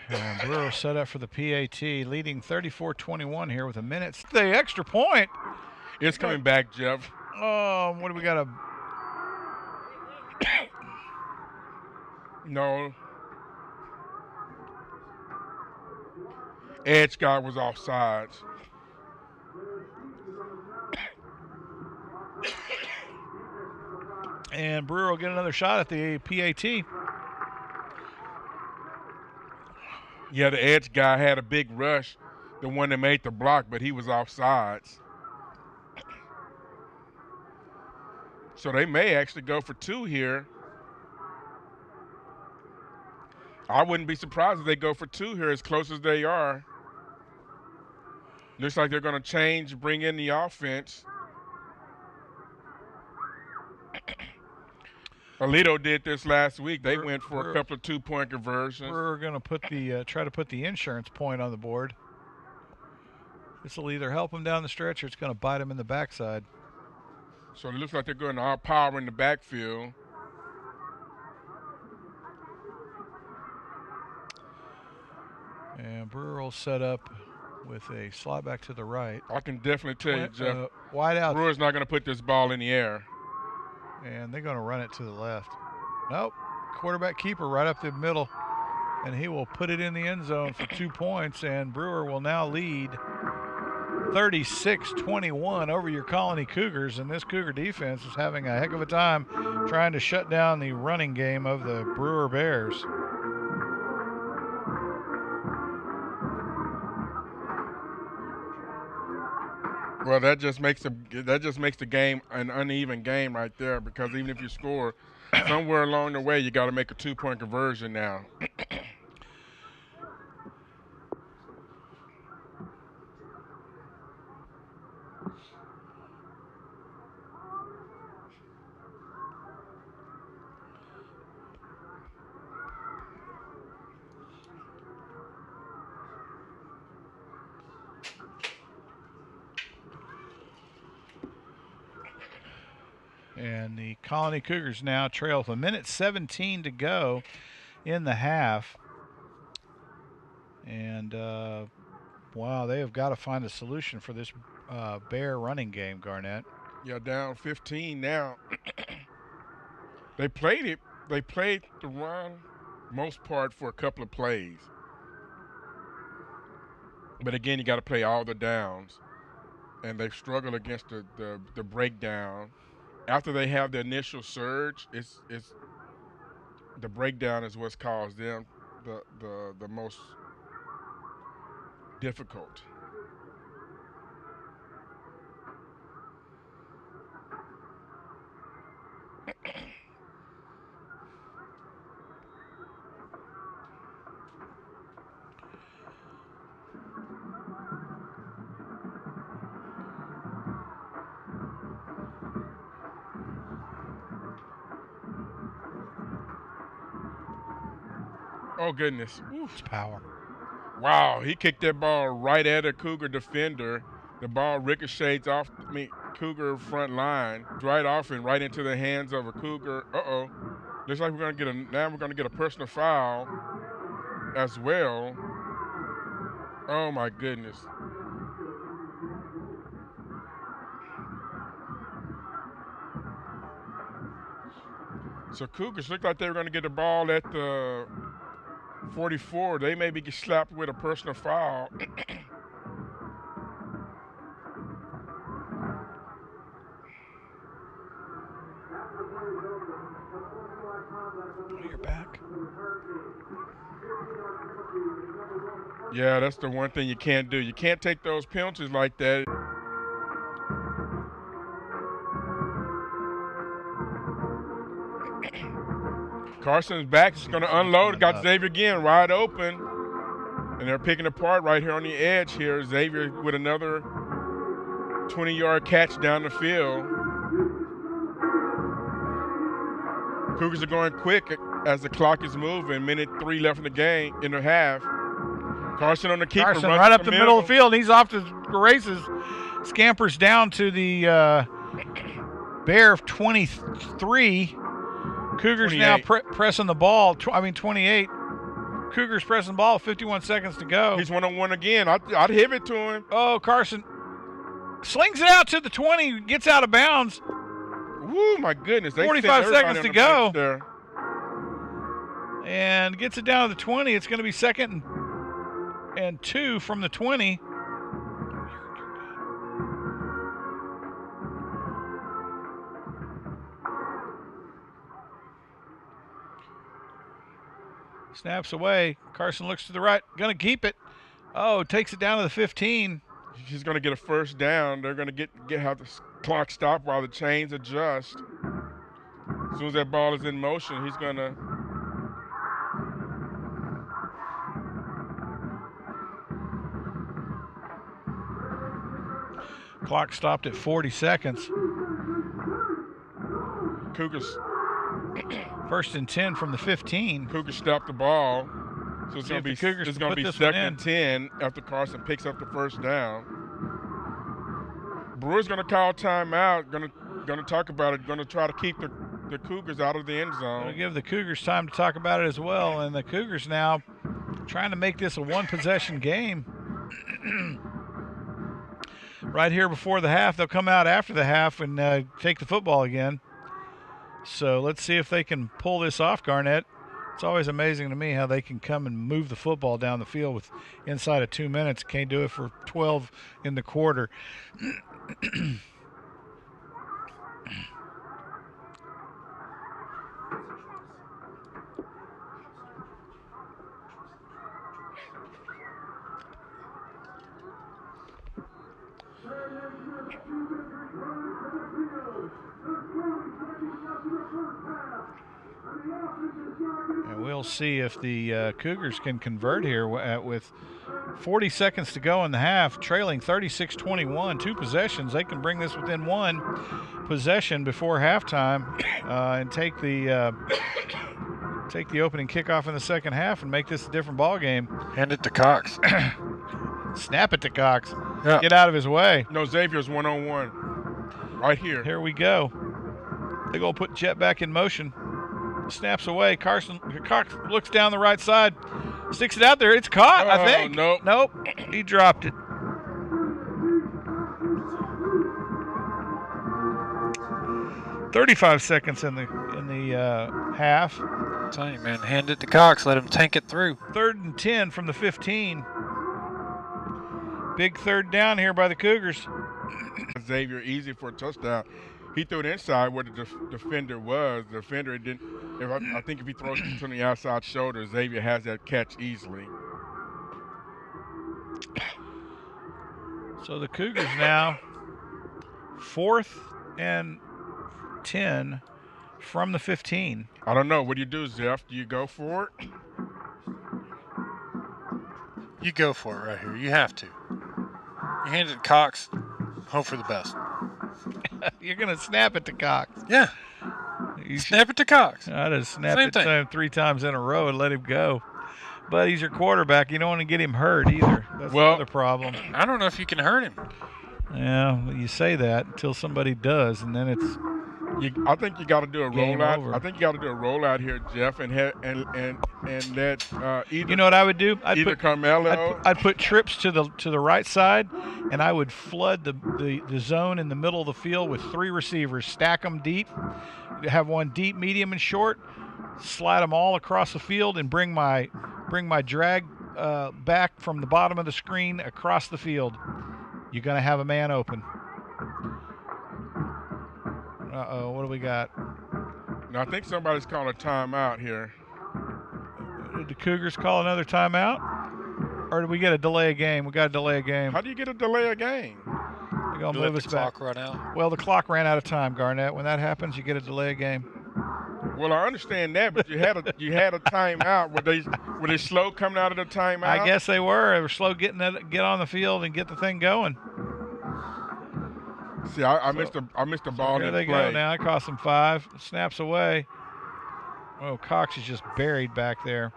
[SPEAKER 1] And Brewer set up for the PAT, leading 34-21 here with a minute. The extra point.
[SPEAKER 2] It's coming back, Jeff.
[SPEAKER 1] What do we got?
[SPEAKER 2] No. Edge guy was offsides.
[SPEAKER 1] And Brewer will get another shot at the PAT.
[SPEAKER 2] Yeah, the edge guy had a big rush, the one that made the block, but he was offsides. So they may actually go for 2 here. I wouldn't be surprised if they go for 2 here, as close as they are. Looks like they're going to bring in the offense. Alito did this last week. They went for a couple of 2-point conversions.
[SPEAKER 1] We're going to try to put the insurance point on the board. This will either help them down the stretch or it's going to bite them in the backside.
[SPEAKER 2] So it looks like they're going to all power in the backfield.
[SPEAKER 1] And Brewer will set up with a slot back to the right.
[SPEAKER 2] I can definitely tell you, Jeff,
[SPEAKER 1] wide out.
[SPEAKER 2] Brewer's not going to put this ball in the air.
[SPEAKER 1] And they're going to run it to the left. Nope. Quarterback keeper right up the middle. And he will put it in the end zone for 2 points. And Brewer will now lead 36-21 over your Colony Cougars. And this Cougar defense is having a heck of a time trying to shut down the running game of the Brewer Bears.
[SPEAKER 2] Well, that just makes the game an uneven game right there, because even if you score somewhere along the way, you got to make a 2-point conversion now.
[SPEAKER 1] And the Colony Cougars now trail with 1:17 to go in the half. And, wow, they have got to find a solution for this Bear running game, Garnett.
[SPEAKER 2] Yeah, down 15 now. They played the run most part for a couple of plays. But again, you got to play all the downs. And they've struggled against the breakdown. After they have the initial surge, it's the breakdown is what's caused them the most difficult. Oh, goodness.
[SPEAKER 1] It's power.
[SPEAKER 2] Wow, he kicked that ball right at a Cougar defender. The ball ricochets off, Cougar front line, right off and right into the hands of a Cougar. Uh-oh. Looks like we're going to get a personal foul as well. Oh, my goodness. So Cougars looked like they were going to get the ball at the 44. They maybe get slapped with a personal foul.
[SPEAKER 1] You're back.
[SPEAKER 2] Yeah, that's the one thing you can't do. You can't take those penalties like that. Carson's back. He's going to unload. Got Xavier again wide open. And they're picking apart right here on the edge here. Xavier with another 20-yard catch down the field. Cougars are going quick as the clock is moving. Minute 3 left in the game, in the half. Carson on the keeper.
[SPEAKER 1] Carson right up the middle of the field. He's off to the races. Scampers down to the Bear 23. Cougars
[SPEAKER 2] 28.
[SPEAKER 1] now pressing the ball. 28. Cougars pressing the ball. 51 seconds to go.
[SPEAKER 2] He's one-on-one again. I'd hit it to him.
[SPEAKER 1] Oh, Carson slings it out to the 20. Gets out of bounds.
[SPEAKER 2] Woo, my goodness.
[SPEAKER 1] 45 seconds to go. And gets it down to the 20. It's going to be second and 2 from the 20. Snaps away. Carson looks to the right. Going to keep it. Oh, takes it down to the 15.
[SPEAKER 2] He's going to get a first down. They're going to have the clock stop while the chains adjust. As soon as that ball is in motion, he's going to.
[SPEAKER 1] Clock stopped at 40 seconds.
[SPEAKER 2] Cougars.
[SPEAKER 1] First and 10 from the 15.
[SPEAKER 2] Cougars stopped the ball. So it's going to be second and 10 after Carson picks up the first down. Brewer's going to call timeout. Going to talk about it. Going to try to keep the Cougars out of the end zone.
[SPEAKER 1] Going to give the Cougars time to talk about it as well. And the Cougars now trying to make this a one-possession game. Right here before the half. They'll come out after the half and take the football again. So let's see if they can pull this off, Garnett. It's always amazing to me how they can come and move the football down the field with inside of 2 minutes. Can't do it for 12 in the quarter. And we'll see if the Cougars can convert here with 40 seconds to go in the half, trailing 36-21, 2 possessions. They can bring this within 1 possession before halftime and take the opening kickoff in the second half and make this a different ball game.
[SPEAKER 4] Hand it to Cox.
[SPEAKER 1] Snap it to Cox.
[SPEAKER 4] Yeah.
[SPEAKER 1] Get out of his way.
[SPEAKER 2] No, Xavier's one-on-one. Right here.
[SPEAKER 1] Here we go. They're going to put Jet back in motion. Snaps away. Cox looks down the right side. Sticks it out there. It's caught, I think.
[SPEAKER 2] Nope.
[SPEAKER 1] He dropped it. "35 seconds in the half.
[SPEAKER 4] I'm telling you, man, hand it to Cox. Let him tank it through.
[SPEAKER 1] 3rd and 10 from the 15. Big third down here by the Cougars.
[SPEAKER 2] Xavier easy for a touchdown. He threw it inside where the defender was. The defender didn't. I think if he throws it to the outside shoulder, Xavier has that catch easily.
[SPEAKER 1] So the Cougars now 4th and 10 from the 15.
[SPEAKER 2] I don't know. What do you do, Jeff? Do you go for it?
[SPEAKER 4] You go for it right here. You have to. You hand it to Cox. Hope for the best.
[SPEAKER 1] You're going to snap it to Cox.
[SPEAKER 4] Yeah. Snap it to Cox.
[SPEAKER 1] I'd have snapped
[SPEAKER 4] Same
[SPEAKER 1] it to him 3 times in a row and let him go. But he's your quarterback. You don't want to get him hurt either. That's the other problem.
[SPEAKER 4] I don't know if you can hurt him.
[SPEAKER 1] Yeah, well, you say that until somebody does, and then it's
[SPEAKER 2] I think you got to do a
[SPEAKER 1] game
[SPEAKER 2] rollout.
[SPEAKER 1] over.
[SPEAKER 2] I think you got to do a rollout here, Jeff, and let either.
[SPEAKER 1] You know what I would do?
[SPEAKER 2] Either Carmelo.
[SPEAKER 1] I'd put trips to the right side, and I would flood the zone in the middle of the field with 3 receivers. Stack them deep. Have one deep, medium, and short. Slide them all across the field, and bring my drag back from the bottom of the screen across the field. You're going to have a man open. Uh-oh, what do we got?
[SPEAKER 2] No, I think somebody's calling a timeout here.
[SPEAKER 1] Did the Cougars call another timeout? Or did we get a delay of game? We got a delay of game.
[SPEAKER 2] How do you get a delay of game?
[SPEAKER 1] They're going to move us back.
[SPEAKER 4] Clock run out.
[SPEAKER 1] Well, the clock ran out of time, Garnett. When that happens, you get a delay of game.
[SPEAKER 2] Well, I understand that, but you had a timeout. Were they slow coming out of the timeout?
[SPEAKER 1] I guess they were. They were slow get on the field and get the thing going.
[SPEAKER 2] See, I missed the ball.
[SPEAKER 1] Here they go now. It cost them 5. Snaps away. Oh, Cox is just buried back there.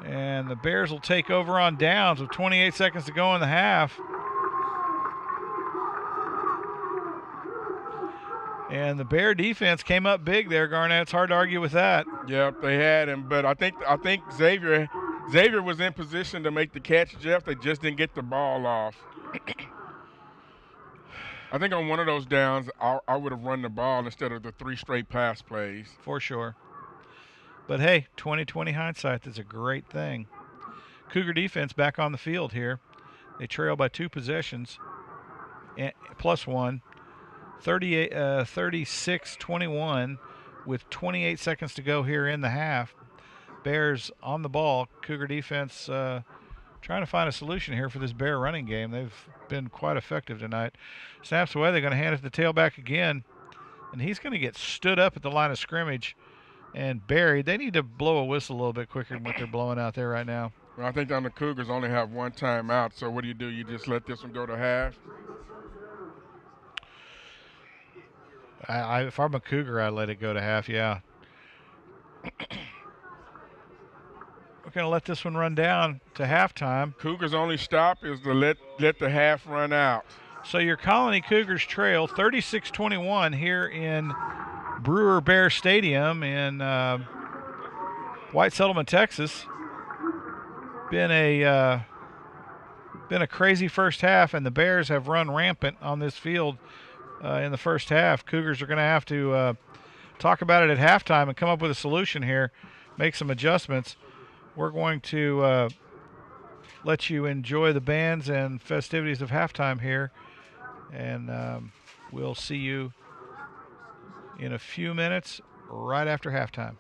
[SPEAKER 1] And the Bears will take over on downs with 28 seconds to go in the half. And the Bear defense came up big there, Garnett. It's hard to argue with that.
[SPEAKER 2] Yep, they had him, but I think Xavier was in position to make the catch, Jeff. They just didn't get the ball off. I think on one of those downs, I would have run the ball instead of the 3 straight pass plays.
[SPEAKER 1] For sure. But, hey, 20/20 hindsight is a great thing. Cougar defense back on the field here. They trail by 2 possessions, plus 1, 36-21 with 28 seconds to go here in the half. Bears on the ball. Cougar defense trying to find a solution here for this Bear running game. They've been quite effective tonight. Snaps away. They're going to hand it to the tailback again. And he's going to get stood up at the line of scrimmage and buried. They need to blow a whistle a little bit quicker than what they're blowing out there right now.
[SPEAKER 2] Well, I think the Cougars only have 1 timeout. So what do? You just let this one go to half?
[SPEAKER 1] If I'm a Cougar, I'd let it go to half, yeah. We're going to let this one run down to halftime.
[SPEAKER 2] Cougars' only stop is to let the half run out.
[SPEAKER 1] So your Colony Cougars trail 36-21 here in Brewer Bears Stadium in White Settlement, Texas. Been a crazy first half, and the Bears have run rampant on this field in the first half. Cougars are going to have to talk about it at halftime and come up with a solution here, make some adjustments. We're going to let you enjoy the bands and festivities of halftime here, and we'll see you in a few minutes right after halftime.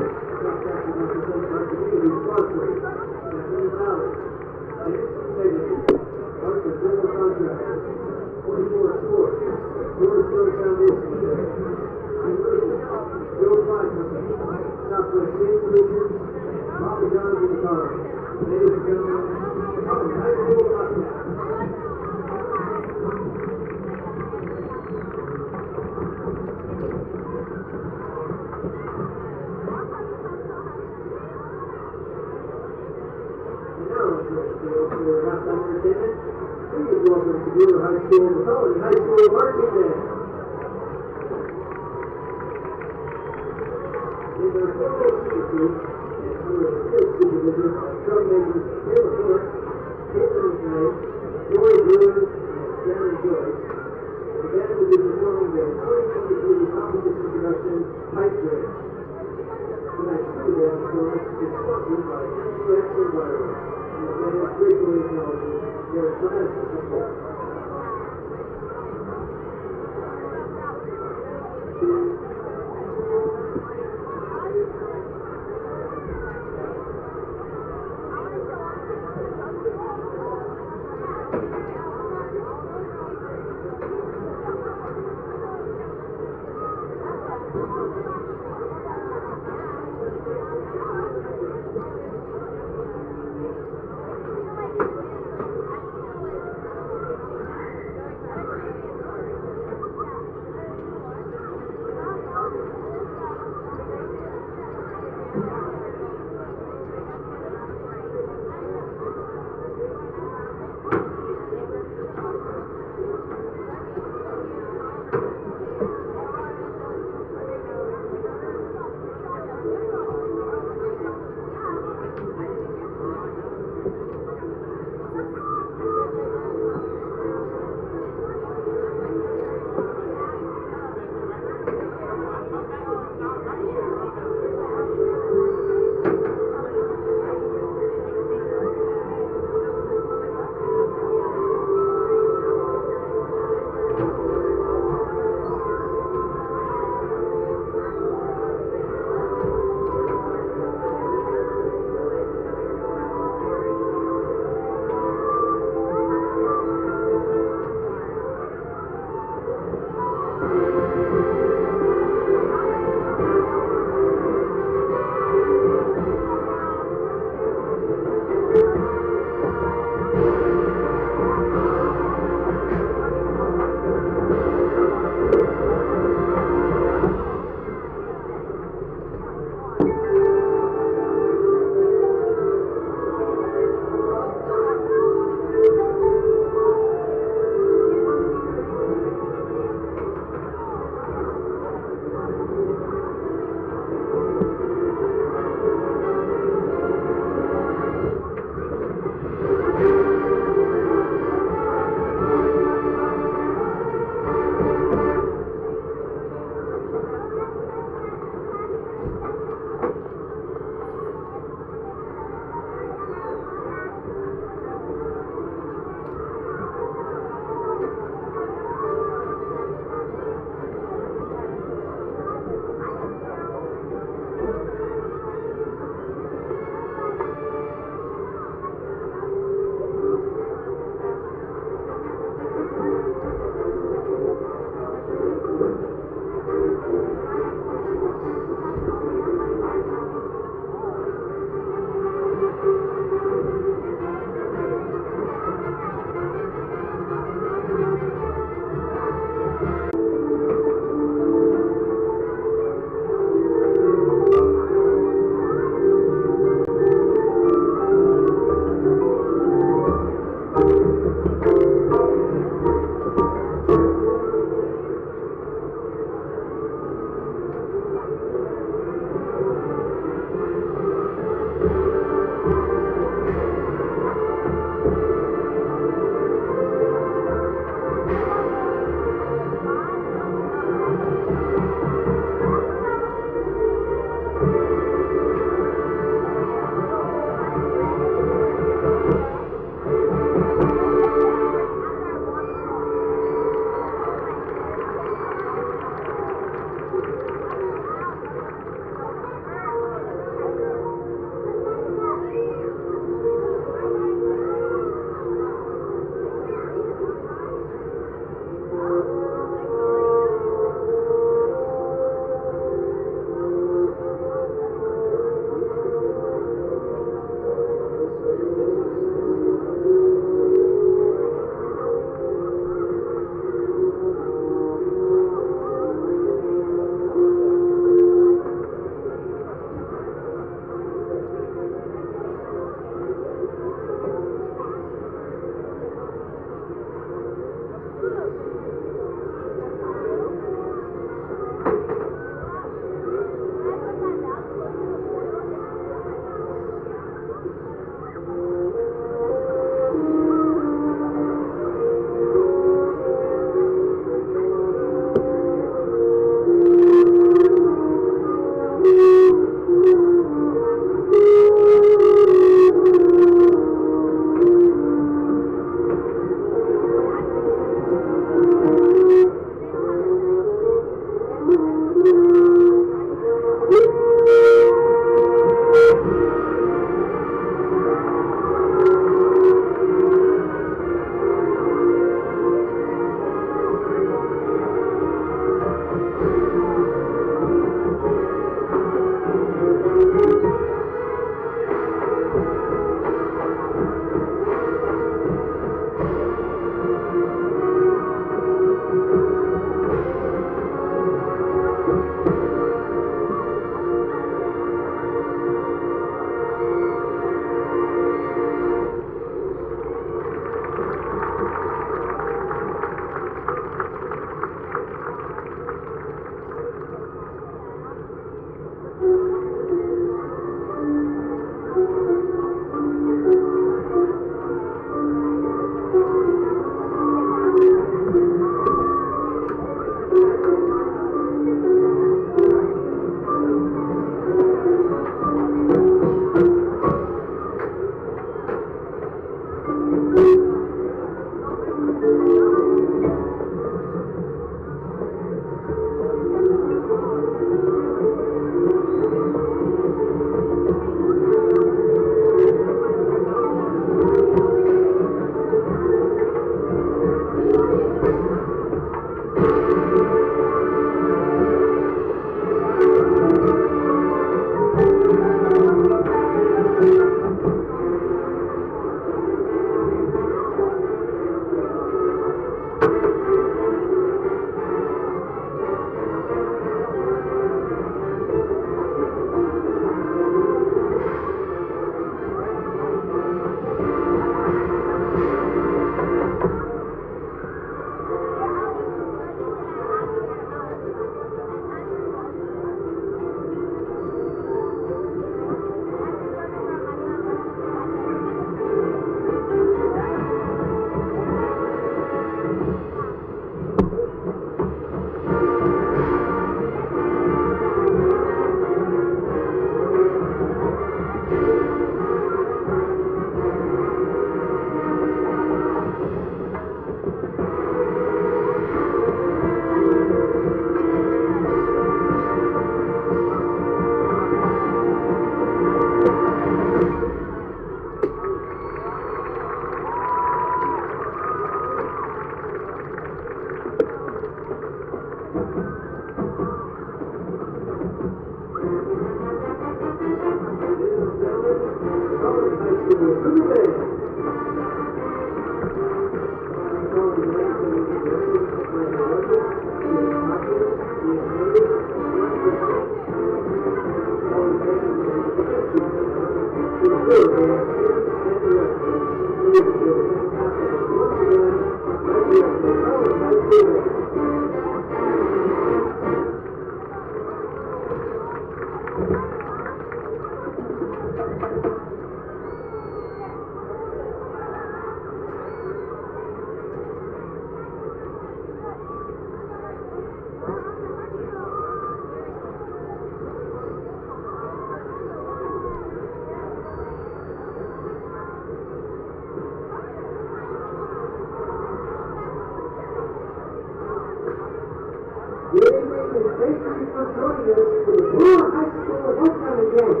[SPEAKER 5] Good evening and thank you for joining us for the Brewer High School homecoming game.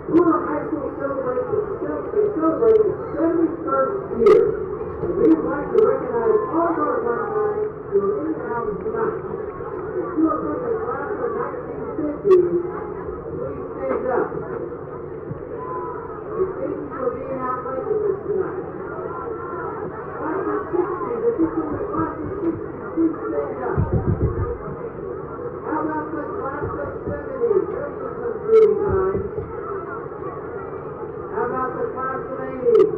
[SPEAKER 5] Brewer High School celebrates its 71st year, and we would like to recognize all of our alumni who are in the house tonight. If you are from the class of 1950s, please stand up. We thank you for being out late with us tonight. Class of 60s, if you're from the class of 60s, please stand up. How about the class of 70s? Those are some groovy times. How about the class of 80s?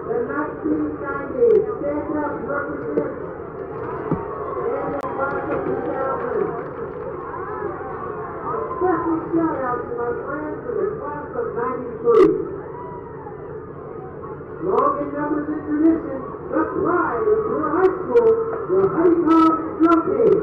[SPEAKER 5] The 1990s. Stand up, represent. And the class of 2000. A special shout out to my friends in the class of 93. Long in numbers and tradition, the pride of Brewer High School, the Honeycomb Drum Team.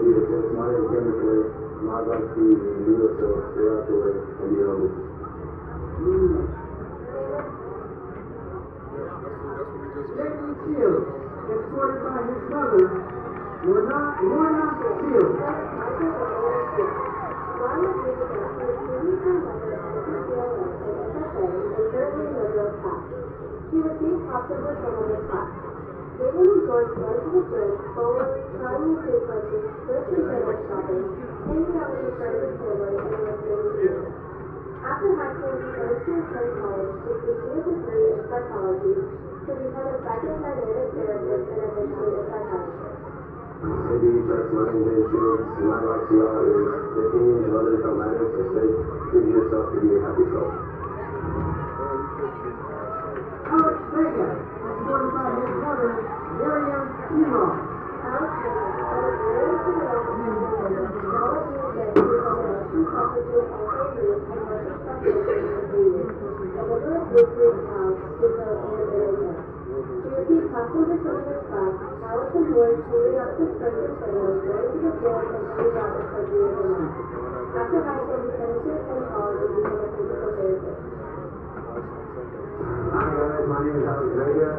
[SPEAKER 3] be the tennis money and chemically. My advice to you is to do yourself, stay out the way, and be humble.
[SPEAKER 5] Jason Shields, escorted by his mother, Lorna Shields.
[SPEAKER 6] He received top number 10 in his class. Jaden enjoyed going to the gym, bowling, traveling to places, grocery and shopping, hanging out with his friends and family, and listening to music. After high school, he plans to attend college to pursue a degree in psychology to become a psychodynamic therapist and eventually a psychiatrist.
[SPEAKER 3] Maybe you trust money and insurance. My advice to y'all is the opinions of others don't matter, so stay true to yourself to be a happy soul.
[SPEAKER 5] Alex Vega, escorted by his mother, Miriam Kiro.
[SPEAKER 6] Alex Vega, very similar to his mother, knowledge and again to become a true officer of abuse and martial specialist in abuse, a member of Group 3 House, developed in the NHS. He received top number 7 in his class. Alex enjoyed hanging out with his friends and family, going to the gym, and hanging out with surgery of the mind. After high school, he plans to attend college and become a physical therapist.
[SPEAKER 3] Hi guys, my name is Alex Vega.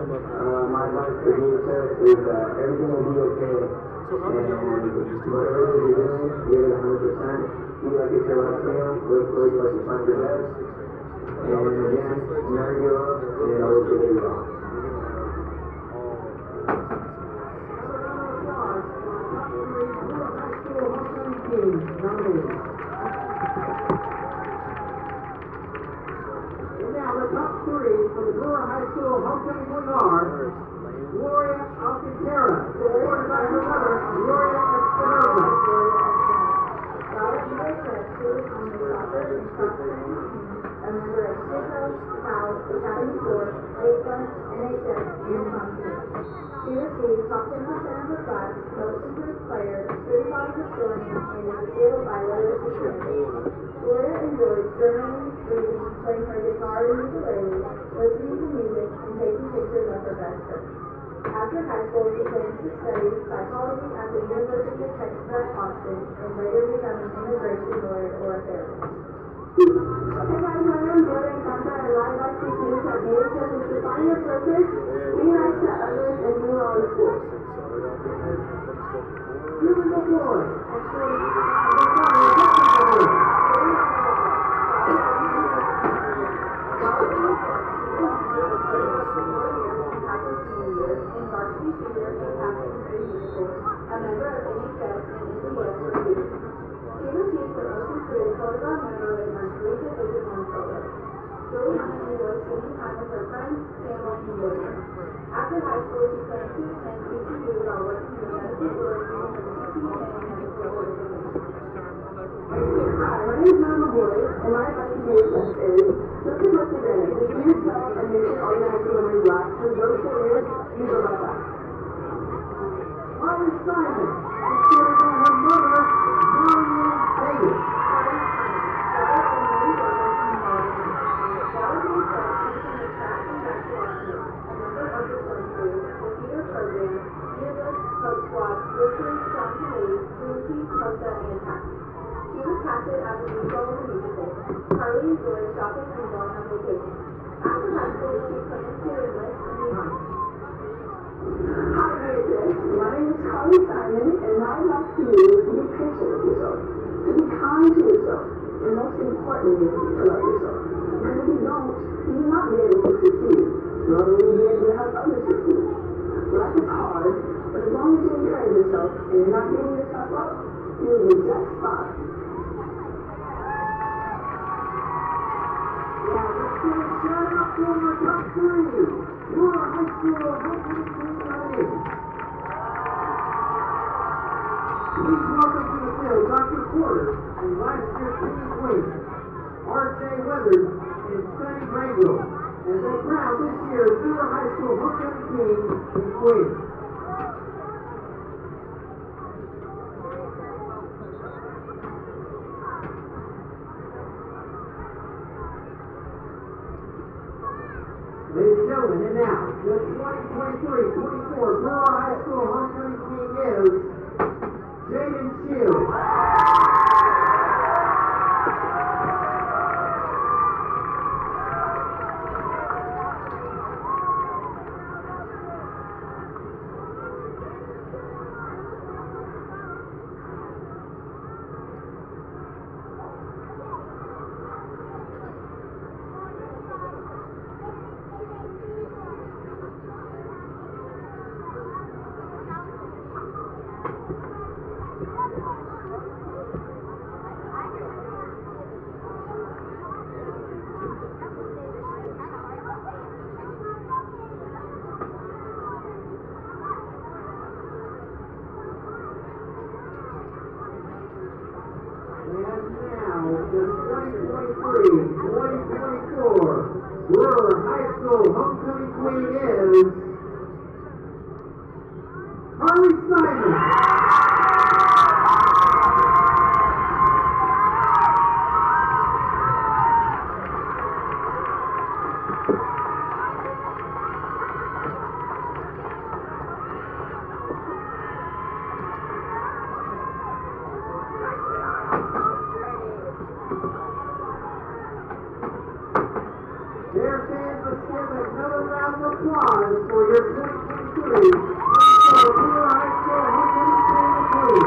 [SPEAKER 3] My advice to being test is that everything will be okay. And whatever it is you're doing, give it 100%. Feel like it's your last meal, work like you find your best. And again, never give up, and always give it your all.
[SPEAKER 5] And now the top three for the Brewer High School homecoming wing are Gloria Alcantara, escorted by her mother, Gloria Espinosa.
[SPEAKER 6] Laura Miller she was on the soccer and cross country team, a member of Steakhouse, House, Academy Corps, A-Plus, NHS, and Conference. She received top 10% of her class, most improved player, certified historian, and is a sealed by literacy committee. Gloria enjoys journaling, reading, playing her guitar and ukulele, listening to music, and taking pictures of her best friend. After high school, she plans to study psychology at the University of Texas at Austin and later become an immigration lawyer or a therapist.
[SPEAKER 5] Hey guys, my name is Gloria Alcantara, and my advice to students at NHS is to find your purpose, be nice to others, and do well in school. Julie McCoy, escorted by her mother,
[SPEAKER 6] in varsity senior and passing through musical, a member of NHS and NCS for students. She received the most improved Colorado medal in her 3 Division I solo. Juliana enjoys spending time with her friends, family, and boyfriend. After high school, she plans to attend TCU while working in medical work using her CCNA medical certificate.
[SPEAKER 5] Hi, my name is Mama Boy, and my advice to NHS is just as much advantage. Just be yourself and make sure all your memories last. For those careers, you go like that. Molly Simon, escorted by her mother, Marion Davis.
[SPEAKER 6] She was casted as a lead role in the musical. Carly enjoys shopping and going on vacation. After high school, she plans to enlist in the Army.
[SPEAKER 5] Hi, NHS. My name is Carly Simon, and my advice to you is to be patient with yourself, to be kind to yourself, and most importantly, to love yourself. Because if you don't, you will not be able to succeed, nor will you be able to help others succeed. Life is hard, but as long as you encourage yourself and you're not beating yourself up, you'll be just fine. Yeah, let's give a shout out for our top three. Brewer High School homecoming team nominees. Please welcome to the field Dr. Porter and last year's team queen, R.J. Weathers and Sunny Graybill, as they crown this year's Brewer High School homecoming team and queen. Ladies and gentlemen, and now, the 2023-24 Brewer High School homecoming king is Jaden Shields. The 2023-2024 Brewer High School homecoming queen is Harley Simon. Their fans, let's give another round of applause for your 2023 Brewer High School homecoming queen.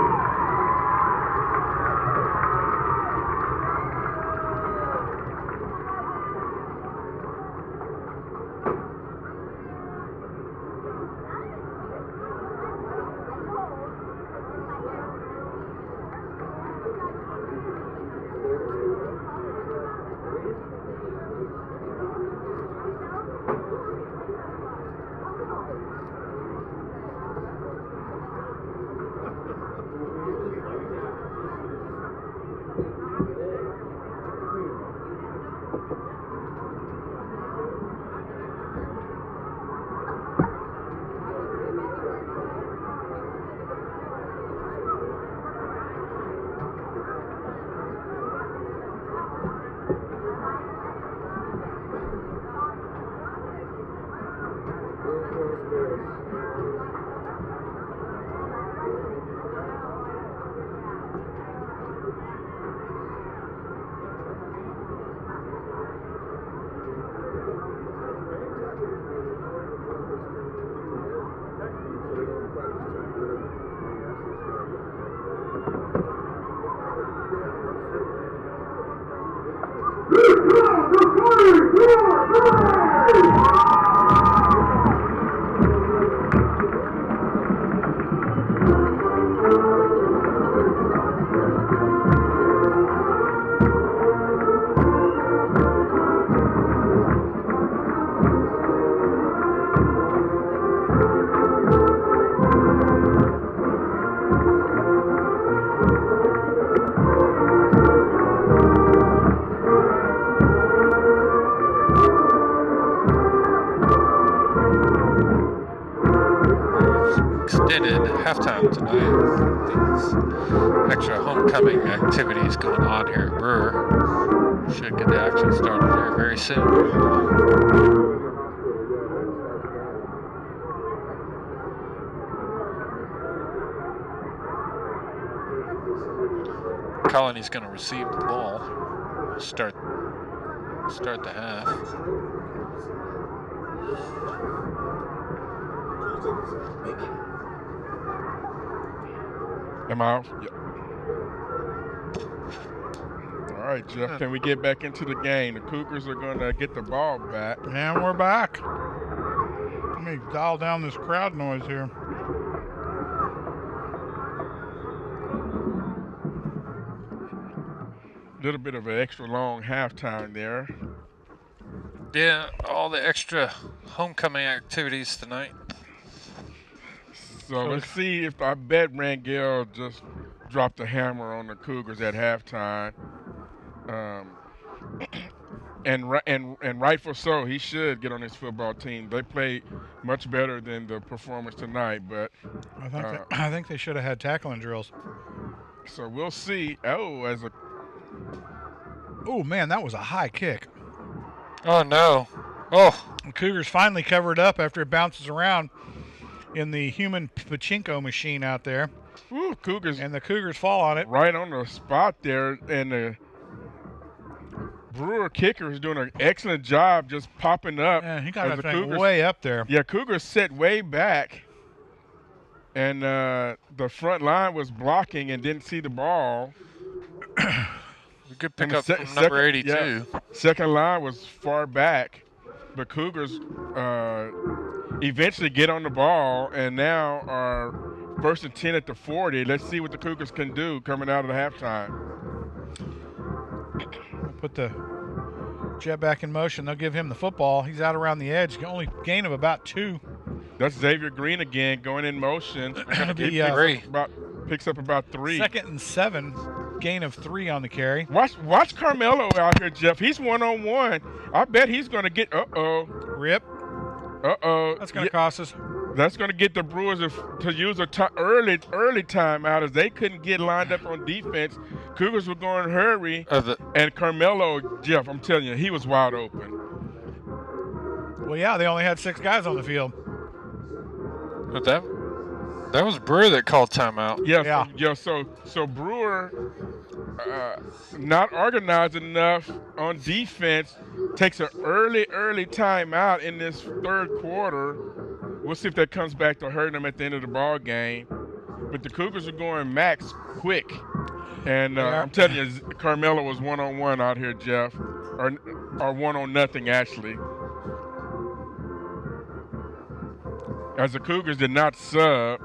[SPEAKER 4] Extended halftime tonight. These extra homecoming activities going on here at Brewer. Should get the action started here very soon. Colony's going to receive the ball. Start the half.
[SPEAKER 2] Am I off? Yep. All right, Jeff, can we get back into the game? The Cougars are going to get the ball back.
[SPEAKER 1] And we're back. Let me dial down this crowd noise here.
[SPEAKER 2] A little bit of an extra long halftime there.
[SPEAKER 4] Yeah, all the extra homecoming activities tonight.
[SPEAKER 2] So let's see if I bet Rangel just dropped the hammer on the Cougars at halftime. And rightful so. He should get on this football team. They played much better than the performance tonight, but
[SPEAKER 1] I think they should have had tackling drills.
[SPEAKER 2] So we'll see.
[SPEAKER 1] Oh man, that was a high kick.
[SPEAKER 4] Oh no. Oh.
[SPEAKER 1] The Cougars finally covered up after it bounces around in the human pachinko machine out there.
[SPEAKER 2] Ooh, Cougars.
[SPEAKER 1] And the Cougars fall on it.
[SPEAKER 2] Right on the spot there, and the Brewer kicker is doing an excellent job just popping up.
[SPEAKER 1] Yeah, he got
[SPEAKER 2] as
[SPEAKER 1] that
[SPEAKER 2] the
[SPEAKER 1] thing
[SPEAKER 2] Cougars,
[SPEAKER 1] way up there.
[SPEAKER 2] Yeah, Cougars set way back, and the front line was blocking and didn't see the ball.
[SPEAKER 4] Good pickup from number 82.
[SPEAKER 2] Yeah, second line was far back, but Cougars eventually get on the ball and now are first and 10 at the 40. Let's see what the Cougars can do coming out of the halftime.
[SPEAKER 1] Put the jet back in motion. They'll give him the football. He's out around the edge. Only gain of about 2.
[SPEAKER 2] That's Xavier Green again going in motion. Picks up about 3.
[SPEAKER 1] 2nd and 7. Gain of 3 on the carry.
[SPEAKER 2] Watch Carmelo out here, Jeff. He's one-on-one. I bet he's going to get
[SPEAKER 1] Rip. That's going to cost us.
[SPEAKER 2] That's going to get the Brewers to use a early timeout as they couldn't get lined up on defense. Cougars were going to hurry. And Carmelo, Jeff, I'm telling you, he was wide open.
[SPEAKER 1] Well, yeah, they only had 6 guys on the field.
[SPEAKER 4] But that was Brewer that called timeout.
[SPEAKER 2] So Brewer, not organized enough on defense, takes an early timeout in this third quarter. We'll see if that comes back to hurt them at the end of the ball game. But the Cougars are going max quick. And I'm telling you, Carmelo was one-on-one out here, Jeff, or one-on-nothing, actually. As the Cougars did not sub.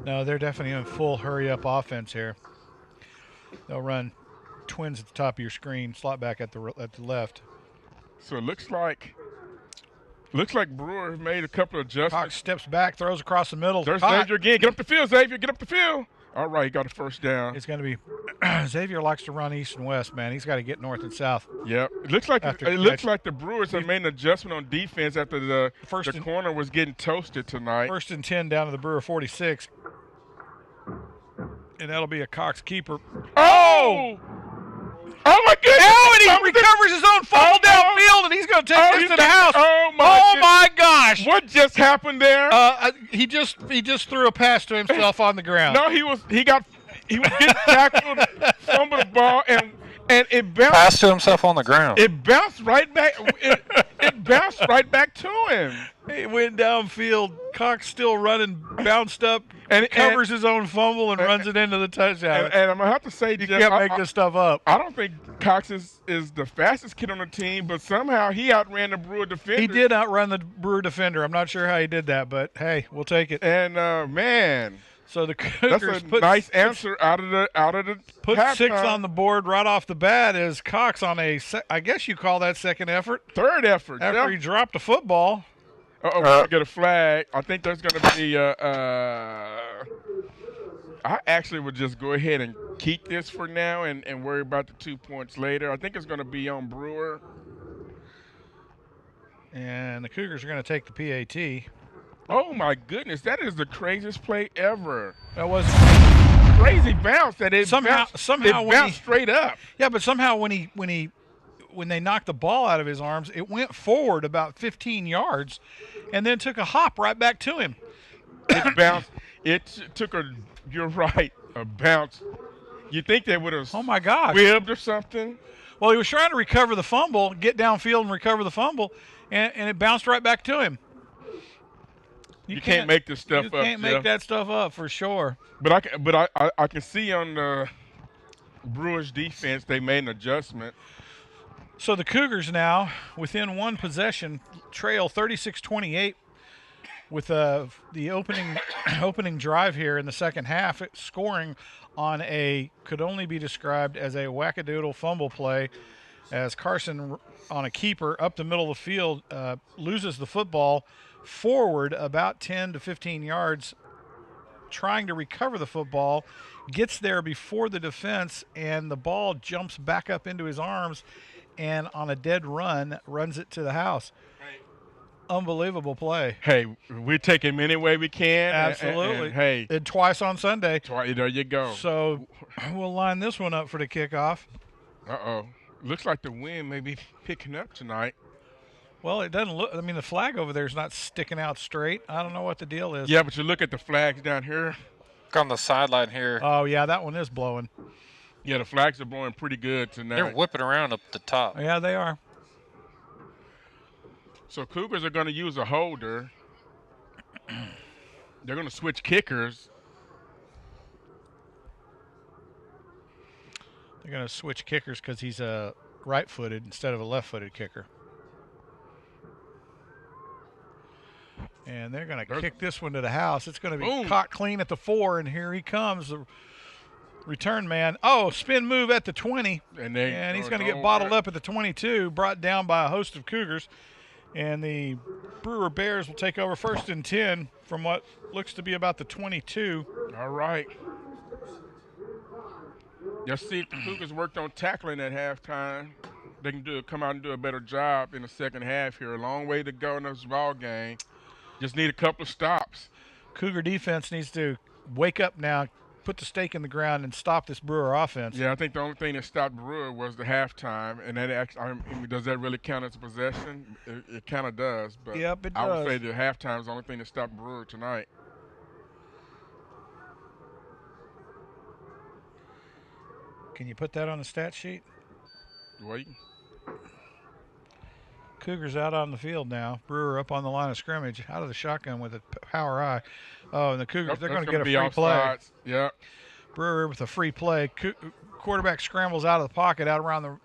[SPEAKER 1] No, they're definitely in full hurry-up offense here. They'll run twins at the top of your screen, slot back at the left.
[SPEAKER 2] So it looks like Brewer made a couple of adjustments.
[SPEAKER 1] Cox steps back, throws across the middle.
[SPEAKER 2] There's Xavier again. Get up the field, Xavier. Get up the field. All right, he got a first down.
[SPEAKER 1] It's going to be Xavier likes to run east and west, man. He's got to get north and south.
[SPEAKER 2] Yep. It looks like the Brewers have made an adjustment on defense after the corner was getting toasted tonight.
[SPEAKER 1] 1st and 10 down to the Brewer 46. And that'll be a Cox keeper.
[SPEAKER 2] Oh! Oh, my goodness!
[SPEAKER 1] Oh, and he recovers his own fumble downfield, and he's going to take this to the house.
[SPEAKER 2] Oh,
[SPEAKER 1] my gosh!
[SPEAKER 2] What just happened there?
[SPEAKER 1] He just threw a pass to himself on the ground.
[SPEAKER 2] No, he was getting tackled, fumbled the ball, and it bounced.
[SPEAKER 4] Pass to himself on the ground.
[SPEAKER 2] It bounced right back. It bounced right back to him.
[SPEAKER 1] He went downfield. Cox still running, bounced up, and covers his own fumble and runs it into the touchdown.
[SPEAKER 2] And I'm going to have to say,
[SPEAKER 1] you can't make this stuff up.
[SPEAKER 2] I don't think Cox is the fastest kid on the team, but somehow he outran the Brewer defender.
[SPEAKER 1] He did outrun the Brewer defender. I'm not sure how he did that, but hey, we'll take it.
[SPEAKER 2] And man,
[SPEAKER 1] so the Cougars
[SPEAKER 2] that's a nice answer out of the
[SPEAKER 1] put 6 on the board right off the bat as Cox on I guess you call that second effort.
[SPEAKER 2] Third effort.
[SPEAKER 1] After he dropped the football.
[SPEAKER 2] We get a flag. I think there's going to be I actually would just go ahead and keep this for now and worry about the 2 points later. I think it's going to be on Brewer.
[SPEAKER 1] And the Cougars are going to take the PAT.
[SPEAKER 2] Oh, my goodness. That is the craziest play ever.
[SPEAKER 1] That was
[SPEAKER 2] crazy bounce that it
[SPEAKER 1] somehow
[SPEAKER 2] it bounced straight up.
[SPEAKER 1] Yeah, but somehow when they knocked the ball out of his arms, it went forward about 15 yards and then took a hop right back to him.
[SPEAKER 2] It bounced. It took you're right, a bounce. You think they would have squibbed or something?
[SPEAKER 1] Well, he was trying to recover the fumble, get downfield and recover the fumble, and it bounced right back to him.
[SPEAKER 2] You can't make this stuff up.
[SPEAKER 1] You can't make that stuff up for sure.
[SPEAKER 2] But I can see on the Brewers defense they made an adjustment.
[SPEAKER 1] So the Cougars now, within one possession, trail 36-28 with the opening drive here in the second half, scoring on could only be described as a wackadoodle fumble play as Carson on a keeper up the middle of the field loses the football forward about 10 to 15 yards, trying to recover the football, gets there before the defense, and the ball jumps back up into his arms, and on a dead run, runs it to the house.
[SPEAKER 2] Hey.
[SPEAKER 1] Unbelievable play.
[SPEAKER 2] Hey, we take him any way we can.
[SPEAKER 1] Absolutely.
[SPEAKER 2] And
[SPEAKER 1] and twice on Sunday.
[SPEAKER 2] There you go.
[SPEAKER 1] So we'll line this one up for the kickoff.
[SPEAKER 2] Uh-oh. Looks like the wind may be picking up tonight.
[SPEAKER 1] Well, it doesn't look. I mean, the flag over there is not sticking out straight. I don't know what the deal is.
[SPEAKER 2] Yeah, but you look at the flags down here.
[SPEAKER 4] Look on the sideline here.
[SPEAKER 1] Oh yeah, that one is blowing.
[SPEAKER 2] Yeah, the flags are blowing pretty good tonight.
[SPEAKER 4] They're whipping around up the top.
[SPEAKER 1] Yeah, they are.
[SPEAKER 2] So Cougars are going to use a holder. They're going to switch kickers.
[SPEAKER 1] They're going to switch kickers because he's a right-footed instead of a left-footed kicker. And they're going to kick this one to the house. It's going to be caught clean at the 4, and here he comes, the return man. Oh, spin move at the 20. And he's going to get bottled up at the 22, brought down by a host of Cougars. And the Brewer Bears will take over 1st and 10 from what looks to be about the 22.
[SPEAKER 2] All right. Let's see if the Cougars worked on tackling at halftime. They can come out and do a better job in the second half here. A long way to go in this ball game. Just need a couple of stops.
[SPEAKER 1] Cougar defense needs to wake up now, put the stake in the ground, and stop this Brewer offense.
[SPEAKER 2] Yeah, I think the only thing that stopped Brewer was the halftime, and that actually, does that really count as possession? It kind of does, but
[SPEAKER 1] yep, it
[SPEAKER 2] I
[SPEAKER 1] does.
[SPEAKER 2] would say the halftime is the only thing that stopped Brewer tonight.
[SPEAKER 1] Can you put that on the stat sheet?
[SPEAKER 2] Wait.
[SPEAKER 1] Cougars out on the field now. Brewer up on the line of scrimmage, out of the shotgun with a power eye. Oh, and the Cougars, they're going to get a free play.
[SPEAKER 2] Yeah.
[SPEAKER 1] Brewer with a free play. Quarterback scrambles out of the pocket, out around the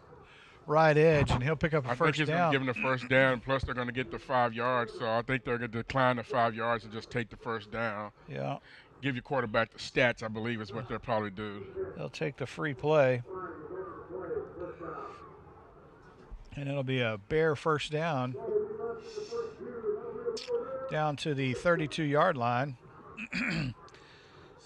[SPEAKER 1] right edge, and he'll pick up a first down.
[SPEAKER 2] I think he's going to give them the first down, plus they're going to get the 5 yards. So I think they're going to decline the 5 yards and just take the first down.
[SPEAKER 1] Yeah.
[SPEAKER 2] Give your quarterback the stats, I believe, is what they'll probably do.
[SPEAKER 1] They'll take the free play. And it'll be a Bear first down. Down to the 32-yard line.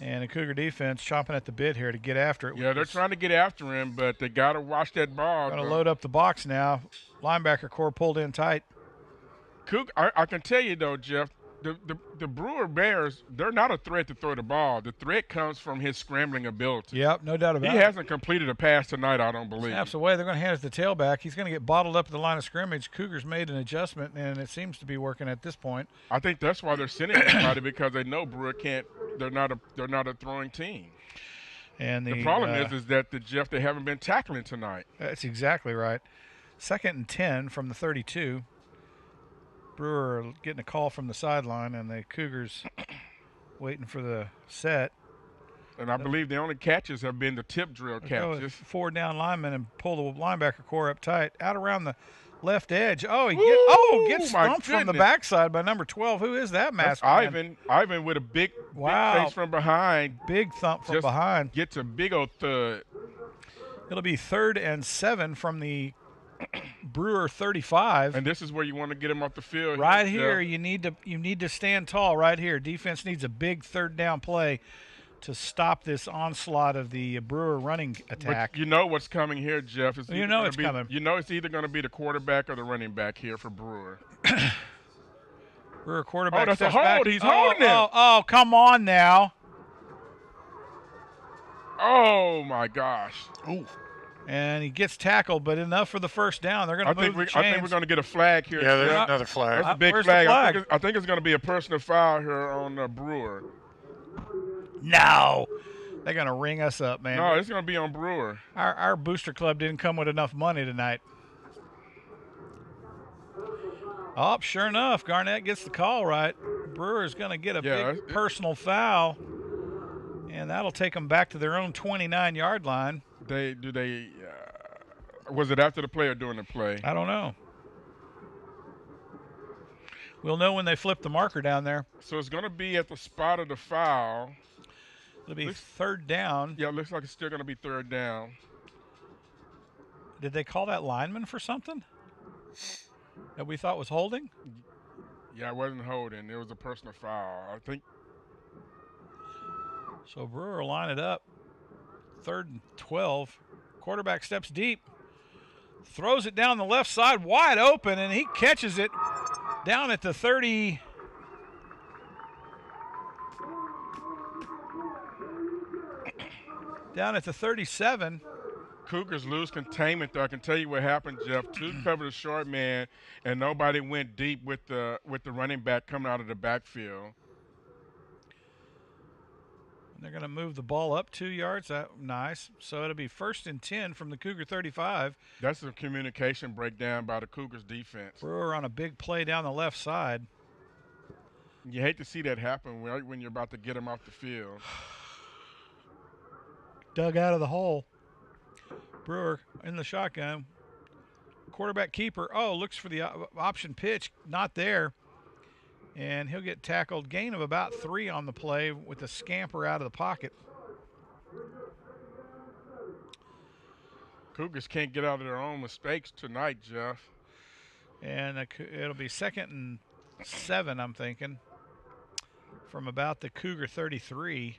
[SPEAKER 1] And the Cougar defense chomping at the bit here to get after it.
[SPEAKER 2] Yeah, they're trying to get after him, but they got to watch that ball.
[SPEAKER 1] Going to load up the box now. Linebacker core pulled in tight.
[SPEAKER 2] I can tell you, though, Jeff, the Brewer Bears, they're not a threat to throw the ball. The threat comes from his scrambling ability.
[SPEAKER 1] Yep, no doubt about it.
[SPEAKER 2] He hasn't completed a pass tonight, I don't believe.
[SPEAKER 1] Snaps away. They're going to hand it to the tailback. He's going to get bottled up at the line of scrimmage. Cougars made an adjustment, and it seems to be working at this point.
[SPEAKER 2] I think that's why they're sending somebody, because they know Brewer can't. They're not a throwing team.
[SPEAKER 1] And
[SPEAKER 2] the problem is that they haven't been tackling tonight.
[SPEAKER 1] That's exactly right. 2nd and 10 from the 32. Brewer getting a call from the sideline, and the Cougars waiting for the set.
[SPEAKER 2] And I believe the only catches have been the tip drill catches.
[SPEAKER 1] 4 down linemen and pull the linebacker core up tight. Out around the left edge. Oh, gets stumped from the backside by number 12. Who is that master?
[SPEAKER 2] Ivan with a big face from behind.
[SPEAKER 1] Big thump from behind.
[SPEAKER 2] Gets a big old thud.
[SPEAKER 1] It'll be 3rd and 7 from the Brewer 35.
[SPEAKER 2] And this is where you want to get him off the field.
[SPEAKER 1] Right here, you need to stand tall right here. Defense needs a big 3rd down play to stop this onslaught of the Brewer running attack.
[SPEAKER 2] But you know what's coming here, Jeff.
[SPEAKER 1] It's coming.
[SPEAKER 2] You know it's either going to be the quarterback or the running back here for Brewer.
[SPEAKER 1] Brewer quarterback.
[SPEAKER 2] Oh, that's a hold.
[SPEAKER 1] Back.
[SPEAKER 2] He's holding him.
[SPEAKER 1] Oh, come on now.
[SPEAKER 2] Oh, my gosh.
[SPEAKER 1] Ooh. And he gets tackled, but enough for the first down. They're going to move the chains.
[SPEAKER 2] I think we're going to get a flag here.
[SPEAKER 4] Yeah, there's another flag.
[SPEAKER 2] That's a big flag. I think it's going to be a personal foul here on Brewer.
[SPEAKER 1] No. They're going to ring us up, man.
[SPEAKER 2] No, it's going to be on Brewer.
[SPEAKER 1] Our booster club didn't come with enough money tonight. Oh, sure enough, Garnett gets the call right. Brewer's going to get a big personal foul, and that'll take them back to their own 29-yard line.
[SPEAKER 2] Was it after the play or during the play?
[SPEAKER 1] I don't know. We'll know when they flip the marker down there.
[SPEAKER 2] So it's going to be at the spot of the foul.
[SPEAKER 1] It'll be 3rd down.
[SPEAKER 2] Yeah, it looks like it's still going to be 3rd down.
[SPEAKER 1] Did they call that lineman for something that we thought was holding?
[SPEAKER 2] Yeah, it wasn't holding. It was a personal foul, I think.
[SPEAKER 1] So Brewer will line it up. 3rd and 12. Quarterback steps deep. Throws it down the left side wide open, and he catches it down at the 30. Down at the 37.
[SPEAKER 2] Cougars lose containment, though. I can tell you what happened, Jeff. Two covered a short man, and nobody went deep with the running back coming out of the backfield.
[SPEAKER 1] They're going to move the ball up 2 yards. Nice. So it'll be 1st and 10 from the Cougar 35.
[SPEAKER 2] That's a communication breakdown by the Cougars defense.
[SPEAKER 1] Brewer on a big play down the left side.
[SPEAKER 2] You hate to see that happen when you're about to get them off the field.
[SPEAKER 1] Dug out of the hole. Brewer in the shotgun. Quarterback keeper. Oh, looks for the option pitch. Not there. And he'll get tackled. Gain of about 3 on the play with a scamper out of the pocket.
[SPEAKER 2] Cougars can't get out of their own mistakes tonight, Jeff.
[SPEAKER 1] And it'll be 2nd and 7, I'm thinking, from about the Cougar 33.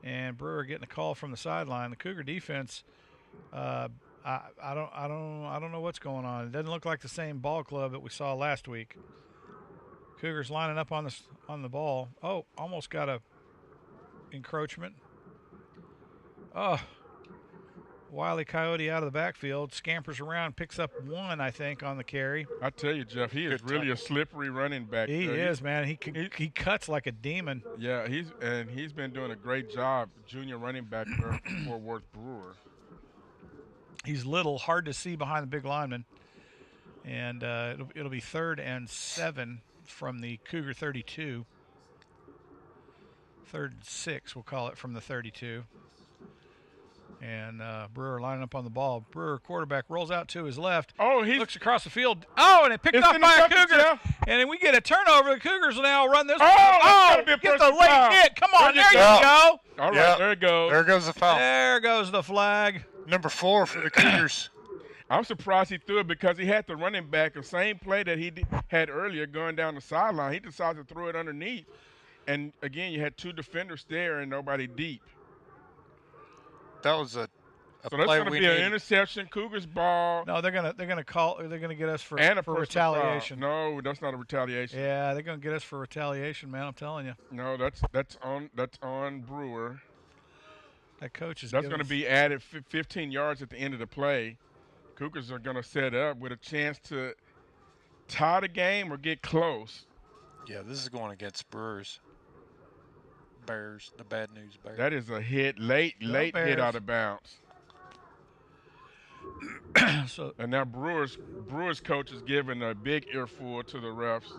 [SPEAKER 1] And Brewer getting a call from the sideline. The Cougar defense, I don't know what's going on. It doesn't look like the same ball club that we saw last week. Cougars lining up on the ball. Oh, almost got a encroachment. Oh, Wile E. Coyote out of the backfield, scampers around, picks up 1, I think, on the carry.
[SPEAKER 2] I tell you, Jeff, he is really a slippery running back.
[SPEAKER 1] He is, man. He cuts like a demon.
[SPEAKER 2] Yeah, he's been doing a great job, junior running back for Worth Brewer.
[SPEAKER 1] He's little, hard to see behind the big lineman. And it'll be 3rd and 7 from the Cougar 32. 3rd and 6, we'll call it, from the 32. And Brewer lining up on the ball. Brewer, quarterback, rolls out to his left.
[SPEAKER 2] Oh, he
[SPEAKER 1] looks across the field. Oh, and it picked off by a Cougar. Yeah. And then we get a turnover. The Cougars will now run this.
[SPEAKER 2] Oh,
[SPEAKER 1] get the late hit. Come on, there you go.
[SPEAKER 2] All right, there it goes.
[SPEAKER 4] There goes the foul.
[SPEAKER 1] There goes the flag.
[SPEAKER 4] Number 4 for the Cougars.
[SPEAKER 2] I'm surprised he threw it because he had the running back, the same play that he had earlier going down the sideline. He decided to throw it underneath. And, again, you had 2 defenders there and nobody deep.
[SPEAKER 4] That was a
[SPEAKER 2] so that's going to be an interception. Cougars ball.
[SPEAKER 1] No, they're gonna get us for retaliation.
[SPEAKER 2] Foul. No, that's not a retaliation.
[SPEAKER 1] Yeah, they're gonna get us for retaliation, man. I'm telling you.
[SPEAKER 2] No, that's on Brewer.
[SPEAKER 1] That coach is.
[SPEAKER 2] That's going to be added 15 yards at the end of the play. Cougars are going to set up with a chance to tie the game or get close.
[SPEAKER 4] Yeah, this is going against Brewers. Bears, the bad news Bears.
[SPEAKER 2] That is a hit, late hit out of bounds. And now Brewers coach is giving a big earful to the refs.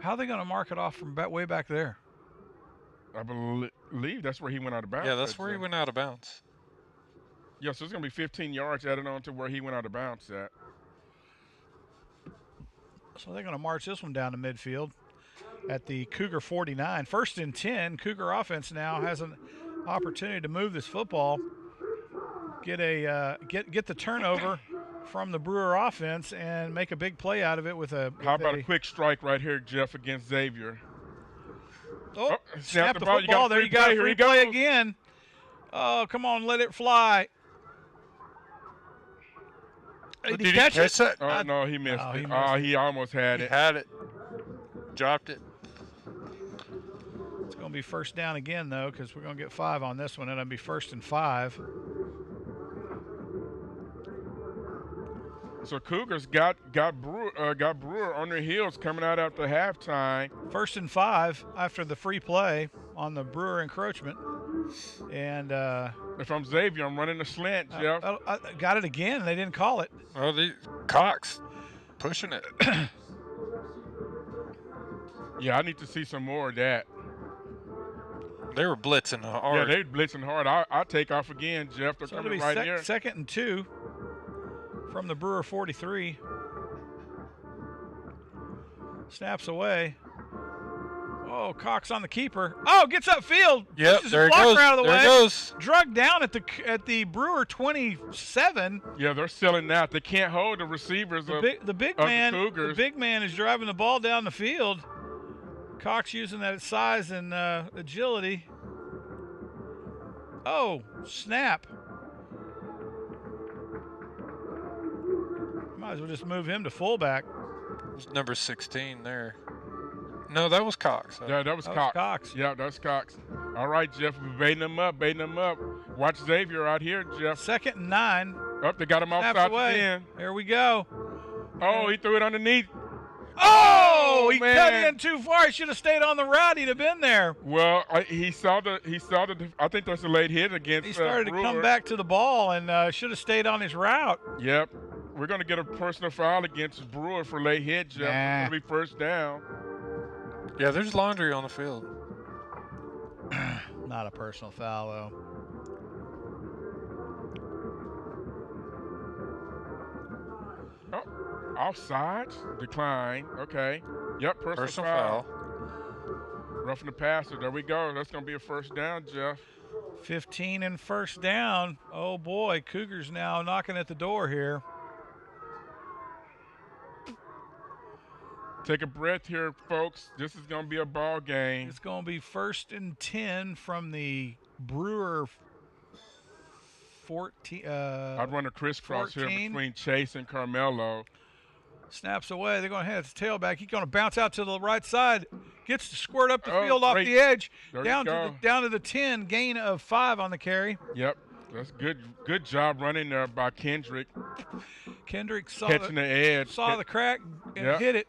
[SPEAKER 1] How are they going to mark it off from way back there?
[SPEAKER 2] I believe that's where he went out of bounds.
[SPEAKER 4] Yeah, that's where he went out of bounds.
[SPEAKER 2] Yeah, so it's going to be 15 yards added on to where he went out of bounds at.
[SPEAKER 1] So they're going to march this one down to midfield at the Cougar 49. 1st and 10. Cougar offense now has an opportunity to move this football, get the turnover from the Brewer offense, and make a big play out of it with a.
[SPEAKER 2] How about a quick strike right here, Jeff, against Xavier?
[SPEAKER 1] Oh, snap the football. There you go. Free play again. Oh, come on, let it fly.
[SPEAKER 4] Did he catch it?
[SPEAKER 2] Oh, no, he missed it. He almost had it.
[SPEAKER 4] He had it. Dropped it.
[SPEAKER 1] It's going to be 1st down again, though, because we're going to get 5 on this one. It'll be 1st and 5.
[SPEAKER 2] So Cougars got Brewer on their heels coming out after halftime.
[SPEAKER 1] 1st and 5 after the free play on the Brewer encroachment. And
[SPEAKER 2] if I'm Xavier, I'm running the slant, Jeff.
[SPEAKER 1] I got it again. They didn't call it.
[SPEAKER 4] Oh, Cox pushing it.
[SPEAKER 2] Yeah, I need to see some more of that.
[SPEAKER 4] They were blitzing hard.
[SPEAKER 2] Yeah, they were blitzing hard. I'll take off again, Jeff. They're coming right here.
[SPEAKER 1] 2nd and 2 from the Brewer 43. Snaps away. Oh, Cox on the keeper. Oh, gets upfield.
[SPEAKER 4] Yep, there it goes.
[SPEAKER 1] Out of the
[SPEAKER 4] there
[SPEAKER 1] way.
[SPEAKER 4] It goes.
[SPEAKER 1] Drugged down at the Brewer 27.
[SPEAKER 2] Yeah, they're selling out. They can't hold the receivers
[SPEAKER 1] the big man is driving the ball down the field. Cox using that size and agility. Oh, snap. Might as well just move him to fullback.
[SPEAKER 4] There's number 16 there. No, that was Cox.
[SPEAKER 2] Yeah, that was
[SPEAKER 1] That was
[SPEAKER 2] Cox.
[SPEAKER 1] Cox.
[SPEAKER 2] Yeah, that's Cox. All right, Jeff, we're baiting them up. Watch Xavier out here, Jeff.
[SPEAKER 1] 2nd and 9.
[SPEAKER 2] Up, they got him
[SPEAKER 1] Snaps
[SPEAKER 2] outside
[SPEAKER 1] away.
[SPEAKER 2] the end.
[SPEAKER 1] There we go.
[SPEAKER 2] Oh, he threw it underneath.
[SPEAKER 1] Oh, he
[SPEAKER 2] man.
[SPEAKER 1] cut in too far. He should have stayed on the route. He'd have been there.
[SPEAKER 2] Well, he saw the. I think that's a late hit against.
[SPEAKER 1] He started to
[SPEAKER 2] Brewer.
[SPEAKER 1] come back to the ball and should have stayed on his route.
[SPEAKER 2] Yep, we're gonna get a personal foul against Brewer for late hit, Jeff.
[SPEAKER 1] Nah.
[SPEAKER 2] It's gonna be first down.
[SPEAKER 4] Yeah, there's laundry on the field.
[SPEAKER 1] Not a personal foul, though.
[SPEAKER 2] Oh, offsides, decline. Okay. Yep, personal
[SPEAKER 4] Foul.
[SPEAKER 2] Roughing the passer. There we go. That's gonna be a first down, Jeff.
[SPEAKER 1] 15 and first down. Oh, boy. Cougars now knocking at the door here.
[SPEAKER 2] Take a breath here, folks. This is going to be a ball game.
[SPEAKER 1] It's going to be 1st and 10 from the Brewer 14.
[SPEAKER 2] I'd run a crisscross
[SPEAKER 1] 14.
[SPEAKER 2] here between Chase and Carmelo.
[SPEAKER 1] Snaps away. They're going to hand it to tailback. He's going to bounce out to the right side. Gets to squirt up the field off
[SPEAKER 2] great.
[SPEAKER 1] the edge.
[SPEAKER 2] There
[SPEAKER 1] Down
[SPEAKER 2] you
[SPEAKER 1] to
[SPEAKER 2] go.
[SPEAKER 1] the 10. Gain of 5 on the carry.
[SPEAKER 2] Yep. That's good. Good job running there by Kendrick.
[SPEAKER 1] Kendrick saw
[SPEAKER 2] Catching the edge.
[SPEAKER 1] the crack and
[SPEAKER 2] Yep.
[SPEAKER 1] hit it.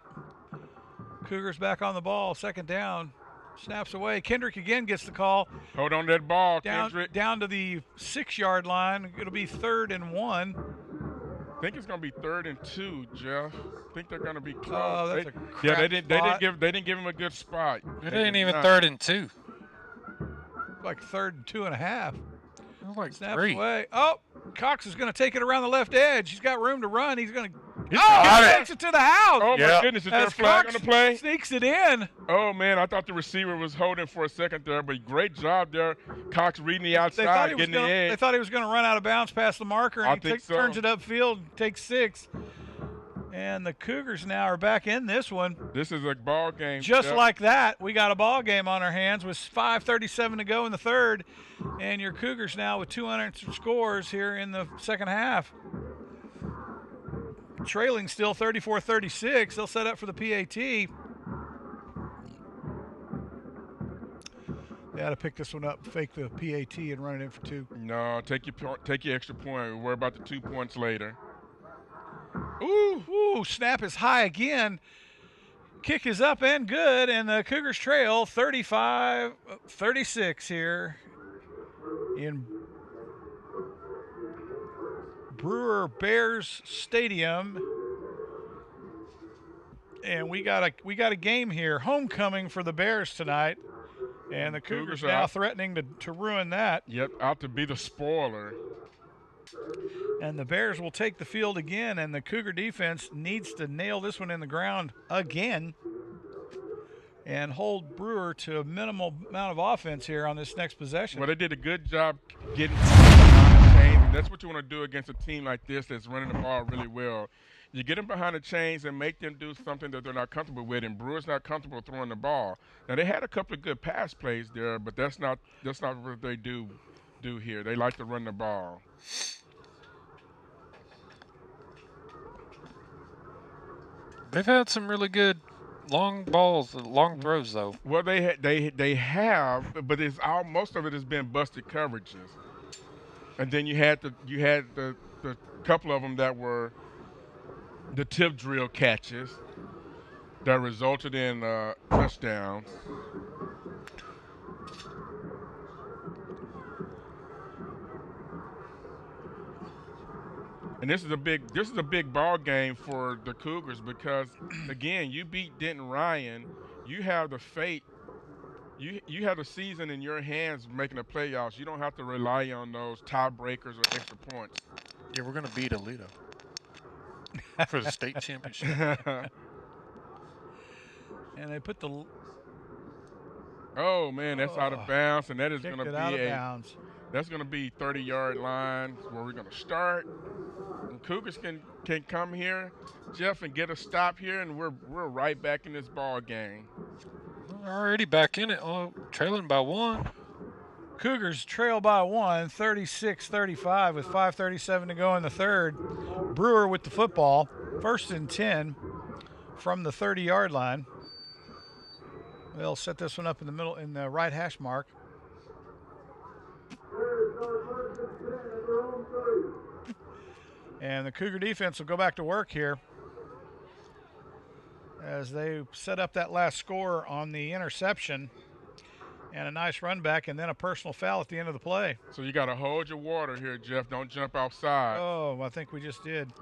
[SPEAKER 1] Cougars back on the ball. 2nd down. Snaps away. Kendrick again gets the call.
[SPEAKER 2] Hold on to that ball,
[SPEAKER 1] Down to the 6-yard line. It'll be 3rd and 1.
[SPEAKER 2] I think it's going to be 3rd and 2, Jeff. I think they're going to be close.
[SPEAKER 1] Oh, that's a
[SPEAKER 2] yeah,
[SPEAKER 1] crap spot.
[SPEAKER 2] they didn't give him a good spot.
[SPEAKER 4] It ain't even 3rd and 2.
[SPEAKER 1] Like 3rd and 2.5.
[SPEAKER 4] It was like
[SPEAKER 1] Snaps
[SPEAKER 4] 3.
[SPEAKER 1] away. Oh, Cox is going to take it around the left edge. He's got room to run. He's going to. He
[SPEAKER 2] got
[SPEAKER 1] takes it to the house.
[SPEAKER 2] Oh,
[SPEAKER 4] Yeah.
[SPEAKER 2] my goodness. Is there a
[SPEAKER 1] As
[SPEAKER 2] flag
[SPEAKER 1] Cox
[SPEAKER 2] on the play?
[SPEAKER 1] sneaks it in.
[SPEAKER 2] Oh, man, I thought the receiver was holding for a second there, but great job there. Cox reading the
[SPEAKER 1] They thought
[SPEAKER 2] outside,
[SPEAKER 1] he was
[SPEAKER 2] getting the
[SPEAKER 1] gonna,
[SPEAKER 2] edge.
[SPEAKER 1] They thought he was going to run out of bounds past the marker,
[SPEAKER 2] I
[SPEAKER 1] and he
[SPEAKER 2] think so.
[SPEAKER 1] turns it upfield, takes 6. And the Cougars now are back in this one.
[SPEAKER 2] This is a ball game.
[SPEAKER 1] Just
[SPEAKER 2] Jeff.
[SPEAKER 1] like that, we got a ball game on our hands with 5:37 to go in the 3rd. And your Cougars now with 200 scores here in the 2nd half. Trailing still 34-36. They'll set up for the PAT. They got to pick this one up, fake the PAT, and run it in for 2.
[SPEAKER 2] No, take your extra point. We'll worry about the 2 points later.
[SPEAKER 1] Ooh, snap is high again. Kick is up and good, and the Cougars trail 35-36 here in Brewer Bears Stadium. And we got a game here, homecoming for the Bears tonight, and the Cougars now threatening to ruin that.
[SPEAKER 2] Yep, out to be the spoiler.
[SPEAKER 1] And the Bears will take the field again, and the Cougar defense needs to nail this one in the ground again and hold Brewer to a minimal amount of offense here on this next possession.
[SPEAKER 2] Well, they did a good job getting behind the chains, and that's what you want to do against a team like this that's running the ball really well. You get them behind the chains and make them do something that they're not comfortable with, and Brewer's not comfortable throwing the ball. Now, they had a couple of good pass plays there, but that's not what they do here. They like to run the ball.
[SPEAKER 4] They've had some really good long balls, long throws, though.
[SPEAKER 2] Well, they have, but most of it has been busted coverages, and then you had the couple of them that were the tip drill catches that resulted in touchdowns. And this is a big ball game for the Cougars because again, you beat Denton Ryan, you have the fate, you have the season in your hands making the playoffs. You don't have to rely on those tiebreakers or extra points.
[SPEAKER 4] Yeah, we're gonna beat Alito for the state championship.
[SPEAKER 1] And they put the
[SPEAKER 2] Oh man, that's out of bounds, and that is
[SPEAKER 1] kicked
[SPEAKER 2] going to
[SPEAKER 1] it out of
[SPEAKER 2] be
[SPEAKER 1] bounds.
[SPEAKER 2] that's going to be 30-yard line where we're going to start. And Cougars can come here, Jeff, and get a stop here, and we're right back in this ball game.
[SPEAKER 4] We're already back in it, trailing by 1.
[SPEAKER 1] Cougars trail by 1, 36-35 with 5:37 to go in the 3rd. Brewer with the football, 1st and 10 from the 30-yard line. They'll set this one up in the middle, in the right hash mark. And the Cougar defense will go back to work here as they set up that last score on the interception and a nice run back and then a personal foul at the end of the play.
[SPEAKER 2] So you got to hold your water here, Jeff. Don't jump outside.
[SPEAKER 1] Oh, I think we just did.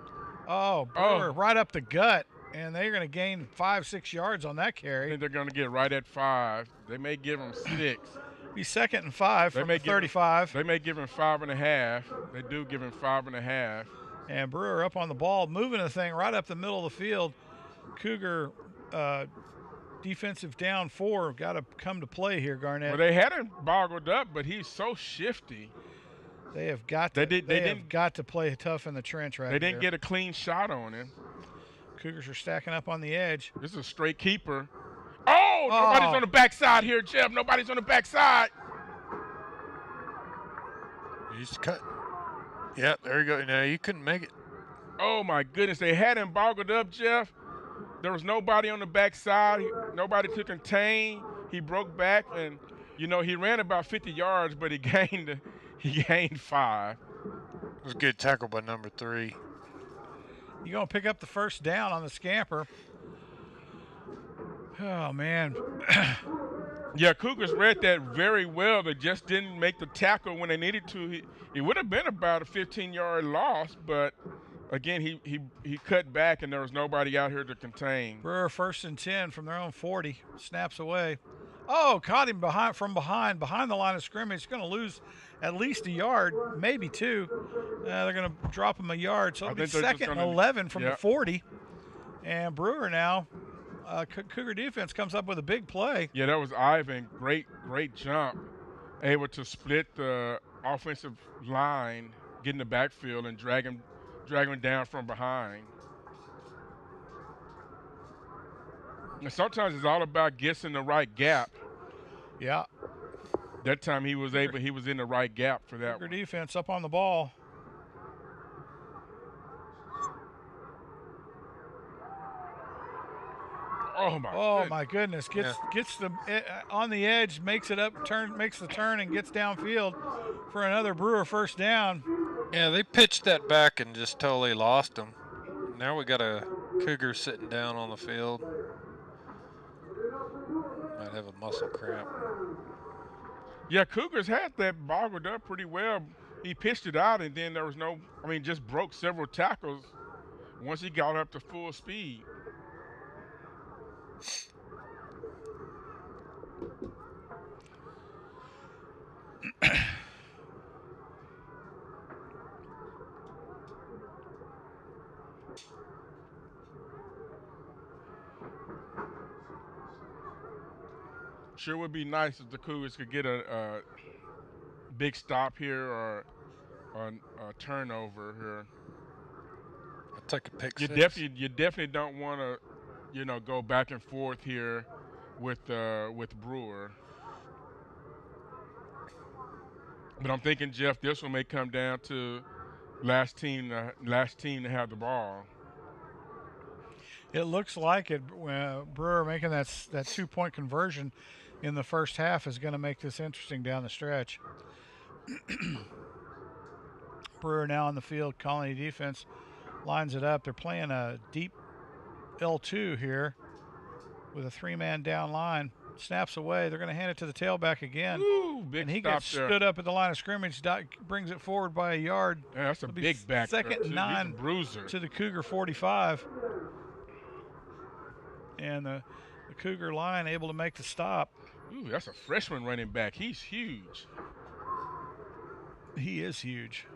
[SPEAKER 1] Oh, Brewer right up the gut, and they're going to gain 5-6 yards on that
[SPEAKER 2] I
[SPEAKER 1] carry.
[SPEAKER 2] think they're going to get right at 5. They may give them 6.
[SPEAKER 1] Be 2nd and 5 from the 35.
[SPEAKER 2] They may give him 5.5. They do give him 5.5.
[SPEAKER 1] And Brewer up on the ball, moving the thing right up the middle of the field. Cougar defensive down 4 got to come to play here, Garnett.
[SPEAKER 2] Well, they had him boggled up, but he's so shifty.
[SPEAKER 1] They have got to. They have got to play tough in the trench right
[SPEAKER 2] They didn't
[SPEAKER 1] there.
[SPEAKER 2] get a clean shot on him.
[SPEAKER 1] Cougars are stacking up on the edge.
[SPEAKER 2] This is a straight keeper. Oh, nobody's on the backside here, Jeff. Nobody's on the backside.
[SPEAKER 4] He's cut. Yep, there you go. Now you couldn't make it.
[SPEAKER 2] Oh my goodness, they had him boggled up, Jeff. There was nobody on the backside. Nobody to contain. He broke back, and he ran about 50 yards, but he gained 5.
[SPEAKER 4] It was a good tackle by number 3.
[SPEAKER 1] You're going to pick up the first down on the scamper. Oh, man.
[SPEAKER 2] Yeah, Cougars read that very well. They just didn't make the tackle when they needed to. It would have been about a 15-yard loss, but again, he cut back, and there was nobody out here to contain.
[SPEAKER 1] Brewer 1st and 10 from their own 40. Snaps away. Oh, caught him behind the line of scrimmage. Going to lose at least a yard, maybe 2. They're going to drop him a yard. So it'll be 2nd and 11 from the 40. And Brewer now, Cougar defense comes up with a big play.
[SPEAKER 2] Yeah, that was Ivan. Great jump. Able to split the offensive line, get in the backfield, and drag him down from behind. And sometimes it's all about guessing the right gap.
[SPEAKER 1] Yeah.
[SPEAKER 2] That time he was in the right gap for that
[SPEAKER 1] Cougar
[SPEAKER 2] one.
[SPEAKER 1] defense up on the ball.
[SPEAKER 2] Oh
[SPEAKER 1] my goodness! Gets on the edge, makes it up, makes the turn, and gets downfield for another Brewer first down.
[SPEAKER 4] Yeah, they pitched that back and just totally lost them. Now we got a Cougar sitting down on the field. Might have a muscle cramp.
[SPEAKER 2] Yeah, Cougars had that boggled up pretty well. He pitched it out, and then there was just broke several tackles once he got up to full speed. Sure would be nice if the Cougars could get a big stop here or a turnover here.
[SPEAKER 4] I'll take a pick six.
[SPEAKER 2] You definitely don't want to, go back and forth here with Brewer. But I'm thinking, Jeff, this one may come down to last team to have the ball.
[SPEAKER 1] It looks like it. Brewer making that 2-point conversion in the first half is going to make this interesting down the stretch. Brewer now on the field. Colony defense lines it up. They're playing a deep L2 here with a 3-man down line. Snaps away. They're going to hand it to the tailback again.
[SPEAKER 2] Ooh, big
[SPEAKER 1] and he
[SPEAKER 2] stop
[SPEAKER 1] gets
[SPEAKER 2] there.
[SPEAKER 1] stood up at the line of scrimmage, brings it forward by a yard.
[SPEAKER 2] Yeah, that's a big back.
[SPEAKER 1] 2nd and 9
[SPEAKER 2] bruiser
[SPEAKER 1] to the Cougar 45. And the Cougar line able to make the stop.
[SPEAKER 2] Ooh, that's a freshman running back. He's huge.
[SPEAKER 1] He is huge.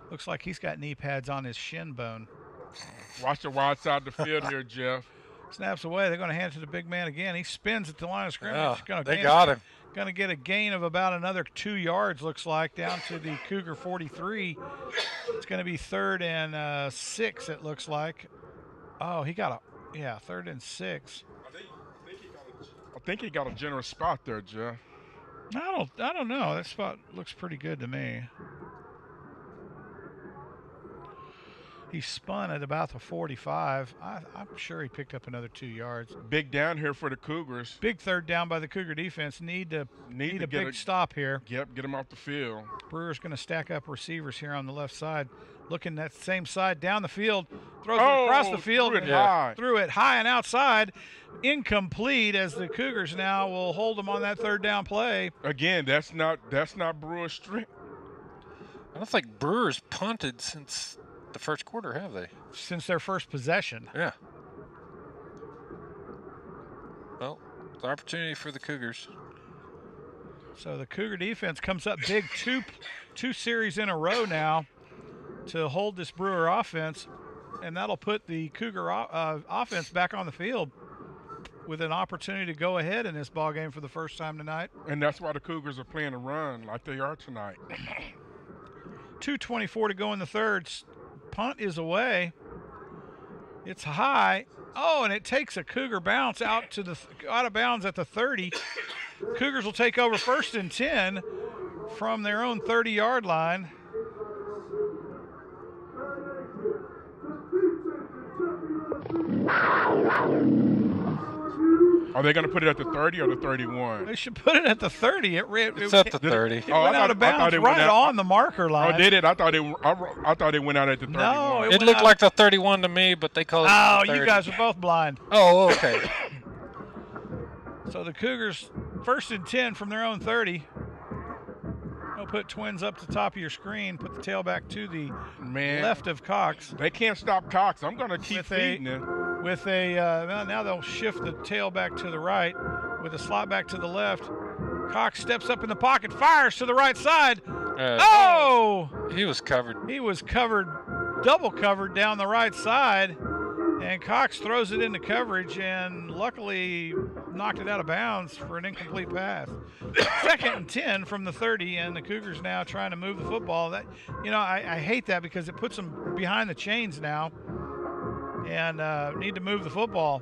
[SPEAKER 1] Looks like he's got knee pads on his shin bone.
[SPEAKER 2] Watch the wide side of the field here, Jeff.
[SPEAKER 1] Snaps away. They're going to hand it to the big man again. He spins at the line of scrimmage.
[SPEAKER 4] They got him.
[SPEAKER 1] Going to get a gain of about another 2 yards, looks like, down to the Cougar 43. It's going to be 3rd and 6, it looks like. Oh, he got 3rd and 6.
[SPEAKER 2] I think he got a generous spot there, Jeff.
[SPEAKER 1] I don't know. That spot looks pretty good to me. He spun at about the 45. I'm sure he picked up another 2 yards.
[SPEAKER 2] Big down here for the Cougars.
[SPEAKER 1] Big third down by the Cougar defense. Need a big stop here.
[SPEAKER 2] Yep, get him off the field.
[SPEAKER 1] Brewer's going to stack up receivers here on the left side. Looking that same side down the field. Throws it across the field. Threw it high and outside. Incomplete as the Cougars now will hold them on that third down play.
[SPEAKER 2] Again, that's not Brewer's strength.
[SPEAKER 4] I don't think Brewers punted since the first quarter, have they?
[SPEAKER 1] Since their first possession.
[SPEAKER 4] Yeah. Well, it's an opportunity for the Cougars.
[SPEAKER 1] So the Cougar defense comes up big two series in a row now to hold this Brewer offense, and that'll put the Cougar offense back on the field with an opportunity to go ahead in this ball game for the first time tonight.
[SPEAKER 2] And that's why the Cougars are playing a run like they are tonight.
[SPEAKER 1] 2:24 to go in the third. Punt is away. It's high. Oh, and it takes a Cougar bounce out of bounds at the 30. Cougars will take over 1st and 10 from their own 30-yard line.
[SPEAKER 2] Are they going to put it at the 30 or the 31?
[SPEAKER 1] They should put it at the 30.
[SPEAKER 4] It's at the 30.
[SPEAKER 1] It went out of bounds right on the marker line.
[SPEAKER 2] Oh, did it? I thought it went out at the 31.
[SPEAKER 1] No,
[SPEAKER 4] it looked like the 31 to me, but they called it the 30.
[SPEAKER 1] You guys are both blind.
[SPEAKER 4] Oh, okay.
[SPEAKER 1] So the Cougars 1st and 10 from their own 30. I'll put Twins up the top of your screen. Put the tailback to the left of Cox.
[SPEAKER 2] They can't stop Cox. I'm going to keep feeding it.
[SPEAKER 1] With now they'll shift the tail back to the right with a slot back to the left. Cox steps up in the pocket, fires to the right side.
[SPEAKER 4] He was covered.
[SPEAKER 1] He was covered, double covered down the right side, and Cox throws it into coverage and luckily knocked it out of bounds for an incomplete pass. 2nd and 10 from the 30, and the Cougars now trying to move the football. That I hate that because it puts them behind the chains now. And need to move the football.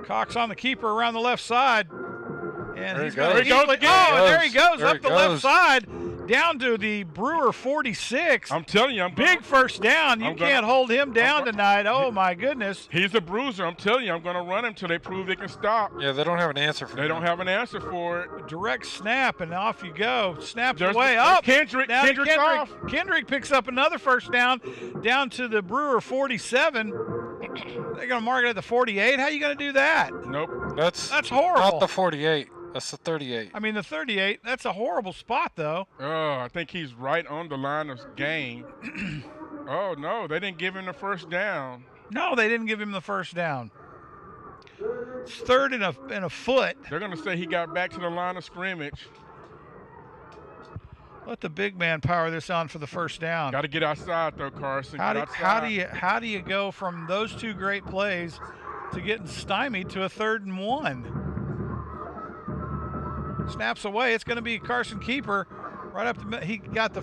[SPEAKER 1] Cox on the keeper around the left side. And he's going to there he goes up the left side down to the Brewer 46.
[SPEAKER 2] I'm telling you,
[SPEAKER 1] big first down. You can't hold him down tonight. Oh my goodness.
[SPEAKER 2] He's a bruiser. I'm telling you, I'm going to run him till they prove they can stop.
[SPEAKER 4] Yeah, they don't have an answer for it.
[SPEAKER 2] They don't have an answer for it.
[SPEAKER 1] Direct snap and off you go. Snaps away up.
[SPEAKER 2] Kendrick's off.
[SPEAKER 1] Kendrick picks up another first down to the Brewer 47. They're going to mark it at the 48. How are you going to do that?
[SPEAKER 2] Nope.
[SPEAKER 4] That's
[SPEAKER 1] horrible.
[SPEAKER 4] Not the 48. That's the 38.
[SPEAKER 1] I mean, the 38, that's a horrible spot, though.
[SPEAKER 2] Oh, I think he's right on the line of game. Oh, no, they didn't give him the first down.
[SPEAKER 1] No, they didn't give him the first down. It's 3rd and a foot.
[SPEAKER 2] They're going to say he got back to the line of scrimmage.
[SPEAKER 1] Let the big man power this on for the first down.
[SPEAKER 2] Got to get outside, though, Carson.
[SPEAKER 1] How do you go from those two great plays to getting stymied to a 3rd and 1? Snaps away. It's going to be Carson Keeper right up the. He got the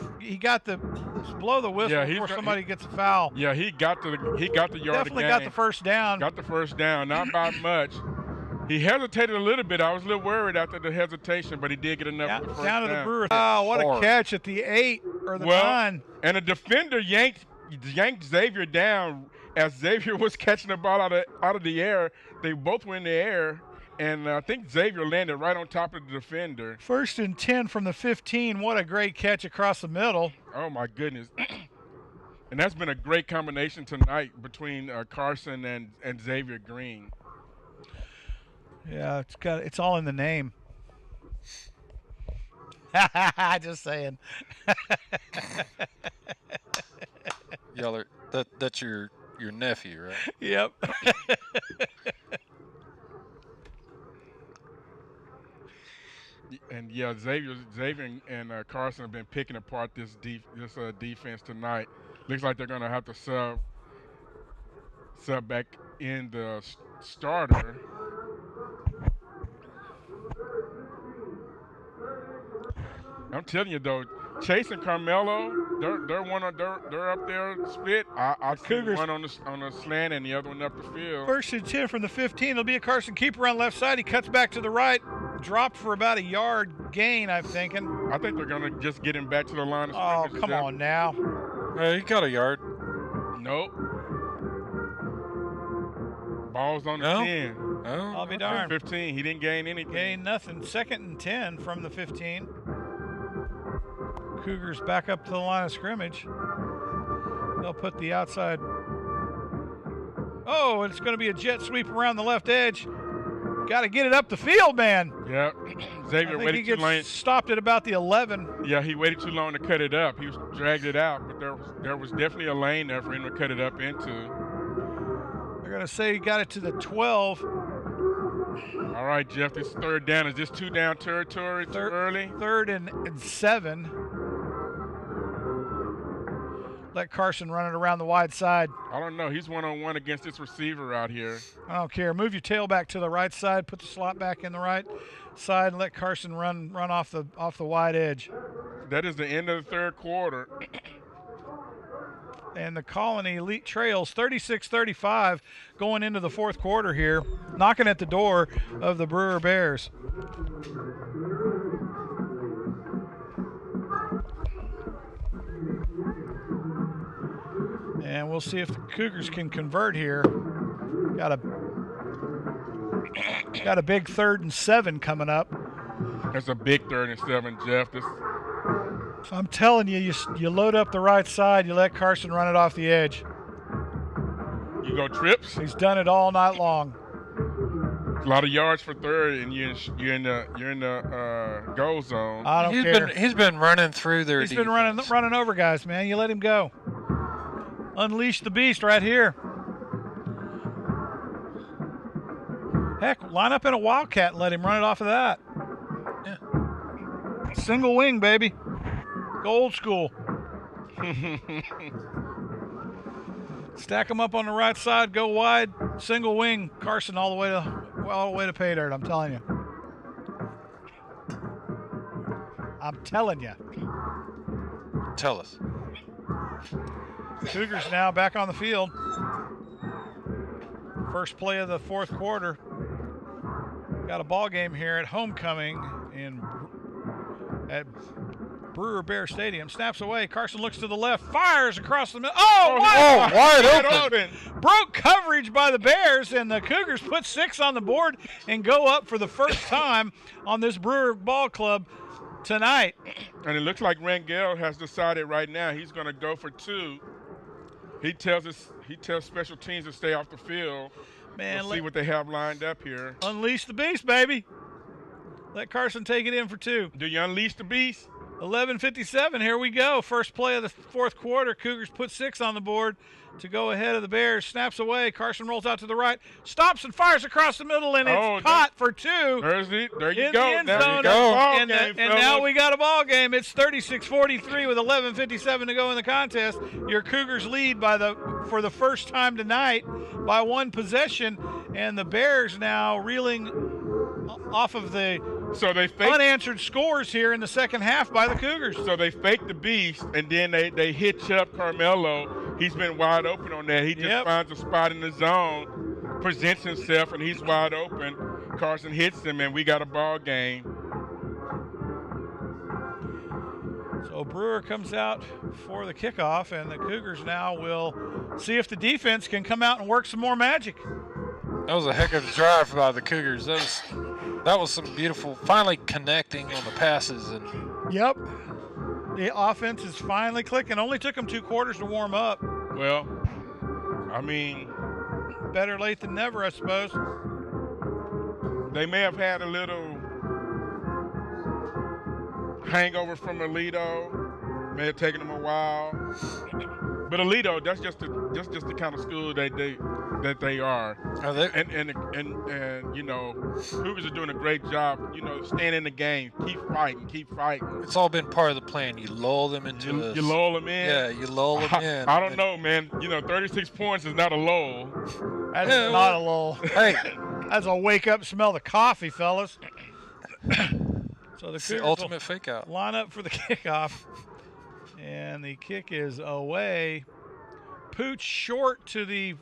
[SPEAKER 1] blow the whistle before somebody gets a foul.
[SPEAKER 2] Yeah, he got the yard.
[SPEAKER 1] Definitely got the first down.
[SPEAKER 2] Got the first down, not by much. He hesitated a little bit. I was a little worried after the hesitation, but he did get enough for the first down.
[SPEAKER 1] Down to the Brewer. Oh, what a catch at the 8 or the 9.
[SPEAKER 2] And a defender yanked Xavier down as Xavier was catching the ball out of the air. They both were in the air. And I think Xavier landed right on top of the defender.
[SPEAKER 1] 1st and 10 from the 15. What a great catch across the middle.
[SPEAKER 2] Oh, my goodness. And that's been a great combination tonight between Carson and Xavier Green.
[SPEAKER 1] Yeah, it's all in the name. Just saying.
[SPEAKER 4] Yeller, that's your nephew, right?
[SPEAKER 1] Yep.
[SPEAKER 2] And yeah, Xavier and Carson have been picking apart this defense tonight. Looks like they're gonna have to sub back in the starter. I'm telling you though, Chase and Carmelo, they're up there split. I see one on the slant and the other one up the field.
[SPEAKER 1] 1st and 10 from the 15. It'll be a Carson Keeper on left side. He cuts back to the right. dropped for about a yard gain, I'm thinking.
[SPEAKER 2] I think they're going to just get him back to the line of
[SPEAKER 1] Oh,
[SPEAKER 2] scrimmage.
[SPEAKER 1] come on now.
[SPEAKER 4] He got a yard.
[SPEAKER 2] Nope. Ball's on the
[SPEAKER 4] No?
[SPEAKER 2] 10.
[SPEAKER 4] Oh,
[SPEAKER 1] I'll be
[SPEAKER 2] Or
[SPEAKER 1] darned.
[SPEAKER 2] 15. He didn't gain anything.
[SPEAKER 1] Gain nothing. 2nd and 10 from the 15. Cougars back up to the line of scrimmage. They'll put the outside. Oh, it's going to be a jet sweep around the left edge. Got to get it up the field, man.
[SPEAKER 2] Yep.
[SPEAKER 1] I
[SPEAKER 2] Xavier
[SPEAKER 1] think he
[SPEAKER 2] waited too long.
[SPEAKER 1] gets stopped at about the 11.
[SPEAKER 2] Yeah, he waited too long to cut it up. He was dragged it out, but there was definitely a lane there for him to cut it up into.
[SPEAKER 1] They're going to say he got it to the 12.
[SPEAKER 2] All right, Jeff, this is 3rd down. Is this 2-down territory too early?
[SPEAKER 1] 3rd and 7. Let Carson run it around the wide side.
[SPEAKER 2] I don't know. He's one-on-one against this receiver out here.
[SPEAKER 1] I don't care. Move your tail back to the right side. Put the slot back in the right side and let Carson run off the wide edge.
[SPEAKER 2] That is the end of the 3rd quarter.
[SPEAKER 1] And the Colony Elite trails 36-35 going into the 4th quarter here, knocking at the door of the Brewer Bears. And we'll see if the Cougars can convert here. Got a big 3rd and 7 coming up.
[SPEAKER 2] That's a big 3rd and 7, Jeff.
[SPEAKER 1] I'm telling you, you load up the right side, you let Carson run it off the edge.
[SPEAKER 2] You go trips.
[SPEAKER 1] He's done it all night long.
[SPEAKER 2] A lot of yards for 3rd, and you're in the goal zone.
[SPEAKER 1] I don't care.
[SPEAKER 4] He's been running through their
[SPEAKER 1] He's
[SPEAKER 4] defense.
[SPEAKER 1] been running over guys, man. You let him go. Unleash the beast right here. Heck, line up in a wildcat and let him run it off of that.
[SPEAKER 4] Yeah.
[SPEAKER 1] Single wing, baby. Go old school. Stack them up on the right side, go wide, single wing. Carson all the way to pay dirt, I'm telling you. I'm telling you.
[SPEAKER 4] Tell us.
[SPEAKER 1] Cougars now back on the field. First play of the 4th quarter. Got a ball game here at homecoming at Brewer Bears Stadium. Snaps away. Carson looks to the left. Fires across the middle. Oh,
[SPEAKER 4] wide open.
[SPEAKER 1] Broke coverage by the Bears, and the Cougars put 6 on the board and go up for the first time on this Brewer Ball Club tonight.
[SPEAKER 2] And it looks like Rangel has decided right now he's going to go for 2. He tells special teams to stay off the field.
[SPEAKER 1] Man,
[SPEAKER 2] we'll see what they have lined up here.
[SPEAKER 1] Unleash the beast, baby. Let Carson take it in for 2.
[SPEAKER 2] Do you unleash the beast?
[SPEAKER 1] 11:57, here we go. First play of the 4th quarter. Cougars put 6 on the board to go ahead of the Bears. Snaps away. Carson rolls out to the right. Stops and fires across the middle, and it's caught for 2.
[SPEAKER 2] There you
[SPEAKER 1] in
[SPEAKER 2] go.
[SPEAKER 1] The end
[SPEAKER 2] There
[SPEAKER 1] zone.
[SPEAKER 2] you go.
[SPEAKER 1] And now we got a ball game. It's 36-43 with 11:57 to go in the contest. Your Cougars lead for the first time tonight by 1 possession, and the Bears now reeling off of the unanswered scores here in the second half by the Cougars.
[SPEAKER 2] So they fake the beast, and then they hitch up Carmelo. He's been wide open on that. He just finds a spot in the zone, presents himself, and he's wide open. Carson hits him, and we got a ball game.
[SPEAKER 1] So Brewer comes out for the kickoff, and the Cougars now will see if the defense can come out and work some more magic.
[SPEAKER 4] That was a heck of a drive by the Cougars. That was some beautiful, finally connecting on the passes.
[SPEAKER 1] Yep. The offense is finally clicking. Only took them 2 quarters to warm up.
[SPEAKER 2] Well, I mean,
[SPEAKER 1] better late than never, I suppose.
[SPEAKER 2] They may have had a little hangover from Aledo. May have taken them a while. But Aledo, that's just the kind of school that they are. And you know, Cougars are doing a great job, you know, staying in the game, keep fighting.
[SPEAKER 4] It's all been part of the plan. You lull them into
[SPEAKER 2] you lull them in.
[SPEAKER 4] Yeah, you lull them in.
[SPEAKER 2] I don't know, man. You know, 36 points is not a lull.
[SPEAKER 1] That's not a lull.
[SPEAKER 4] Hey,
[SPEAKER 1] that's a wake up, smell the coffee, fellas. So
[SPEAKER 4] it's the ultimate fake out.
[SPEAKER 1] Line up for the kickoff. And the kick is away. Pooch short to the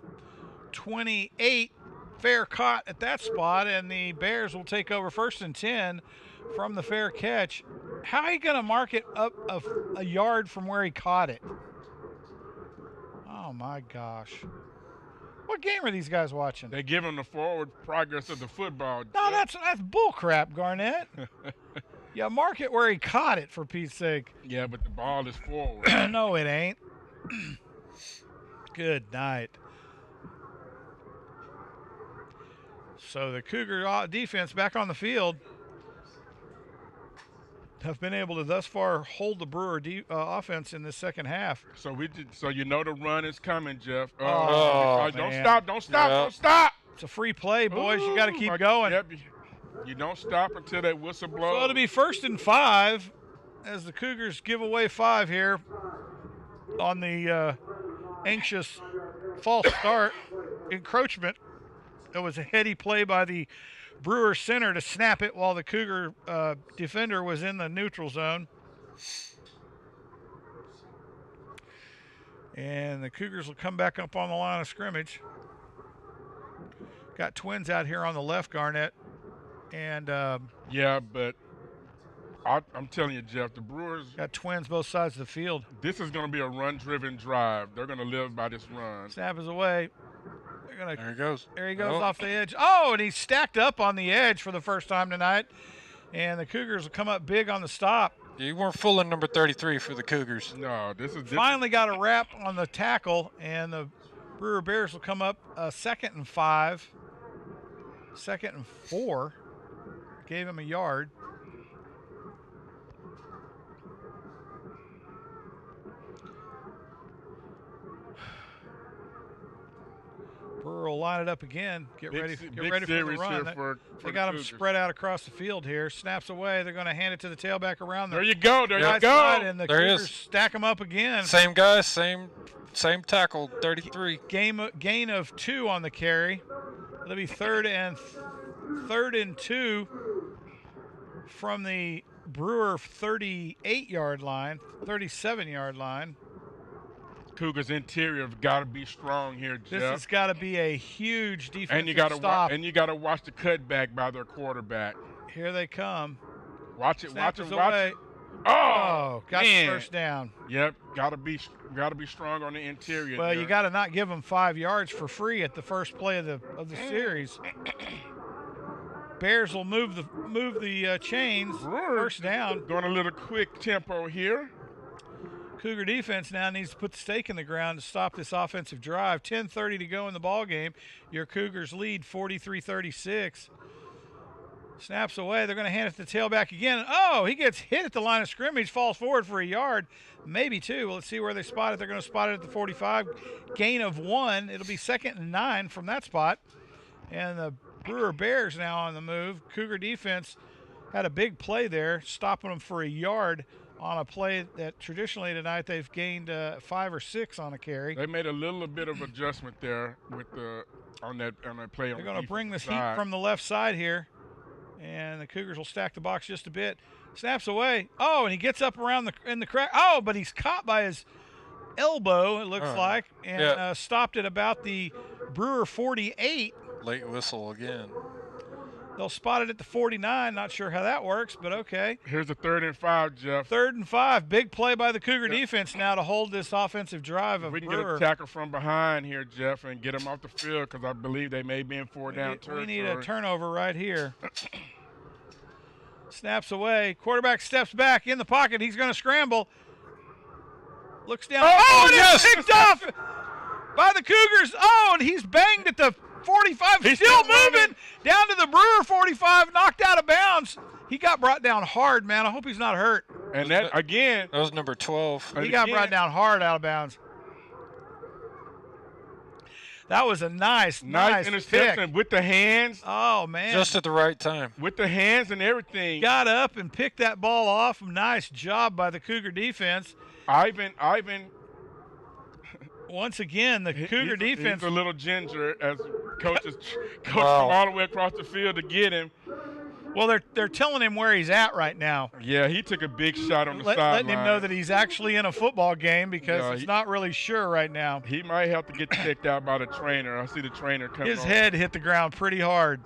[SPEAKER 1] 28. fair caught at that spot, and the Bears will take over 1st and 10 from the fair catch. How are you going to mark it up a yard from where he caught it? Oh, my gosh. What game are these guys watching?
[SPEAKER 2] They give him the forward progress of the football.
[SPEAKER 1] No, that's bull crap, Garnett. Yeah, mark it where he caught it, for Pete's sake.
[SPEAKER 2] Yeah, but the ball is forward.
[SPEAKER 1] No, it ain't. Good night. So the Cougar defense back on the field have been able to thus far hold the Brewer offense in the second half.
[SPEAKER 2] So you know the run is coming, Jeff. Don't
[SPEAKER 1] man.
[SPEAKER 2] Don't stop.
[SPEAKER 1] It's a free play, boys. You got to keep
[SPEAKER 2] Ooh,
[SPEAKER 1] going.
[SPEAKER 2] Yep. You don't stop until that whistle blows.
[SPEAKER 1] So it'll be 1st and 5 as the Cougars give away 5 here on the anxious false start encroachment. It was a heady play by the Brewer center to snap it while the Cougar defender was in the neutral zone. And the Cougars will come back up on the line of scrimmage. Got twins out here on the left, Garnett. And
[SPEAKER 2] yeah, but I'm telling you, Jeff, the Brewers
[SPEAKER 1] got twins both sides of the field.
[SPEAKER 2] This is going to be a run-driven drive. They're going to live by this run.
[SPEAKER 1] Snap is away.
[SPEAKER 4] There he goes.
[SPEAKER 1] There he goes off the edge. Oh, and he's stacked up on the edge for the first time tonight. And the Cougars will come up big on the stop.
[SPEAKER 4] You weren't fooling number 33 for the Cougars.
[SPEAKER 2] No, this is
[SPEAKER 1] finally got a wrap on the tackle, and the Brewer Bears will come up 2nd and 5, 2nd and 4. Gave him a yard. Brewer will line it up again. Get ready for the run. They got them spread out across the field here. Snaps away. They're going to hand it to the tailback around the
[SPEAKER 2] There you go.
[SPEAKER 1] There you go. And the Cougars stack them up again.
[SPEAKER 4] Same guy, same tackle, 33.
[SPEAKER 1] Gain of 2 on the carry. It'll be 3rd and 2 from the Brewer 38-yard line, 37-yard line.
[SPEAKER 2] Cougars interior have got to be strong here, Jeff.
[SPEAKER 1] This has got to be a huge defensive
[SPEAKER 2] and you gotta
[SPEAKER 1] stop.
[SPEAKER 2] And you got to watch the cutback by their quarterback.
[SPEAKER 1] Here they come.
[SPEAKER 2] Watch it.
[SPEAKER 1] Snap
[SPEAKER 2] Watch it.
[SPEAKER 1] Away.
[SPEAKER 2] Oh,
[SPEAKER 1] got
[SPEAKER 2] man.
[SPEAKER 1] the first down.
[SPEAKER 2] Yep, got to be strong on the interior.
[SPEAKER 1] Well,
[SPEAKER 2] there.
[SPEAKER 1] you got to not give them 5 yards for free at the first play of the series. Bears will move the chains. First down.
[SPEAKER 2] Going a little quick tempo here.
[SPEAKER 1] Cougar defense now needs to put the stake in the ground to stop this offensive drive. 10:30 to go in the ball game. Your Cougars lead 43-36. Snaps away. They're going to hand it to the tailback again. Oh, he gets hit at the line of scrimmage, falls forward for a yard, maybe 2. Well, let's see where they spot it. They're going to spot it at the 45. Gain of 1. It'll be 2nd and 9 from that spot. And the Brewer Bears now on the move. Cougar defense had a big play there, stopping them for a yard on a play that traditionally tonight they've gained 5 or 6 on a carry.
[SPEAKER 2] They made a little bit of adjustment there with on that play.
[SPEAKER 1] They're going to bring this heat from the left side here, and the Cougars will stack the box just a bit. Snaps away. Oh, and he gets up around in the crack. Oh, but he's caught by his elbow, it looks like, and stopped at about the Brewer 48.
[SPEAKER 4] Late whistle again.
[SPEAKER 1] They'll spot it at the 49. Not sure how that works, but okay.
[SPEAKER 2] Here's a 3rd and 5, Jeff.
[SPEAKER 1] 3rd and 5. Big play by the Cougar defense now to hold this offensive drive of
[SPEAKER 2] we can
[SPEAKER 1] Brewer.
[SPEAKER 2] get a tackle from behind here, Jeff, and get them off the field because I believe they may be in 4-down territory.
[SPEAKER 1] We need a turnover right here. Snaps away. Quarterback steps back in the pocket. He's going to scramble. Looks down. Oh, and it's picked off by the Cougars. Oh, and he's banged at the 45. He's still moving down to the Brewer 45, knocked out of bounds. He got brought down hard, man. I hope he's not hurt.
[SPEAKER 2] And that, again.
[SPEAKER 4] That was number 12.
[SPEAKER 1] He got brought down hard out of bounds. That was a nice
[SPEAKER 2] interception
[SPEAKER 1] pick.
[SPEAKER 2] with the hands.
[SPEAKER 1] Oh, man.
[SPEAKER 4] Just at the right time.
[SPEAKER 2] With the hands and everything.
[SPEAKER 1] Got up and picked that ball off. Nice job by the Cougar defense.
[SPEAKER 2] Ivan.
[SPEAKER 1] Once again, the Cougar defense.
[SPEAKER 2] He's a little ginger as coaches come all the way across the field to get him.
[SPEAKER 1] Well, they're telling him where he's at right now.
[SPEAKER 2] Yeah, he took a big shot on the sideline.
[SPEAKER 1] Letting him know that he's actually in a football game because
[SPEAKER 2] Yeah,
[SPEAKER 1] he's not really sure right now.
[SPEAKER 2] He might have to get checked out by the trainer. I see the trainer coming.
[SPEAKER 1] His head hit the ground pretty hard.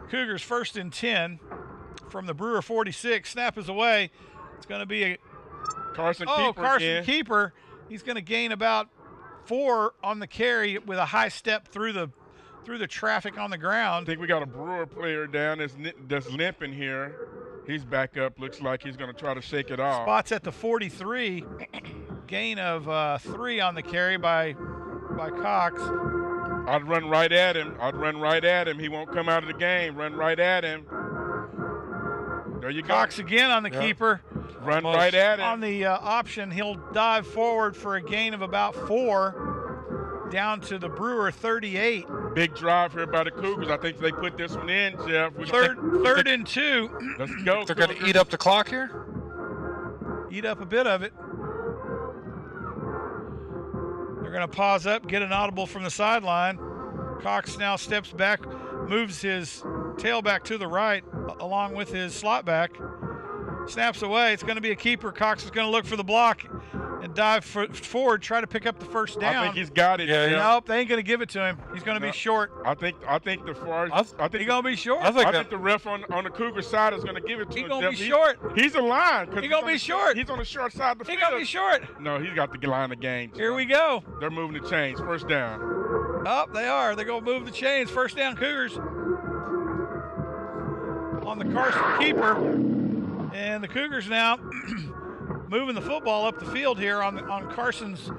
[SPEAKER 1] Cougars 1st and 10 from the Brewer 46. Snap is away. It's going to be a
[SPEAKER 2] Carson
[SPEAKER 1] Keeper. He's going to gain about 4 on the carry with a high step through the traffic on the ground.
[SPEAKER 2] I think we got a Brewer player down that's limping here. He's back up. Looks like he's going to try to shake it off.
[SPEAKER 1] Spots at the 43. Gain of 3 on the carry by Cox.
[SPEAKER 2] I'd run right at him. He won't come out of the game. Run right at him. There you go.
[SPEAKER 1] Cox again on the keeper.
[SPEAKER 2] Run right at him.
[SPEAKER 1] On the option, he'll dive forward for a gain of about 4 down to the Brewer 38.
[SPEAKER 2] Big drive here by the Cougars. I think they put this one in, Jeff.
[SPEAKER 1] Third and 2.
[SPEAKER 2] Let's go.
[SPEAKER 4] They're going to eat up the clock here?
[SPEAKER 1] Eat up a bit of it. They're going to pause up, get an audible from the sideline. Cox now steps back, moves his tailback to the right along with his slot back. Snaps away. It's going to be a keeper. Cox is going to look for the block and dive forward, try to pick up the first down.
[SPEAKER 2] I think he's got it.
[SPEAKER 4] Yeah.
[SPEAKER 1] Nope, they ain't going to give it to him. He's going to be short.
[SPEAKER 2] I think he's
[SPEAKER 1] going to be short.
[SPEAKER 2] I think the ref on the Cougar side is going to give it to him.
[SPEAKER 1] He's going to be short.
[SPEAKER 2] He's a line.
[SPEAKER 1] He's going to be short.
[SPEAKER 2] He's on the short side of the field.
[SPEAKER 1] He's going to be short.
[SPEAKER 2] No, he's got the line of game.
[SPEAKER 1] Here we go.
[SPEAKER 2] They're moving the chains. First down.
[SPEAKER 1] Oh, they are. They're going to move the chains. First down, Cougars. On the Carson keeper. And the Cougars now moving the football up the field here on Carson's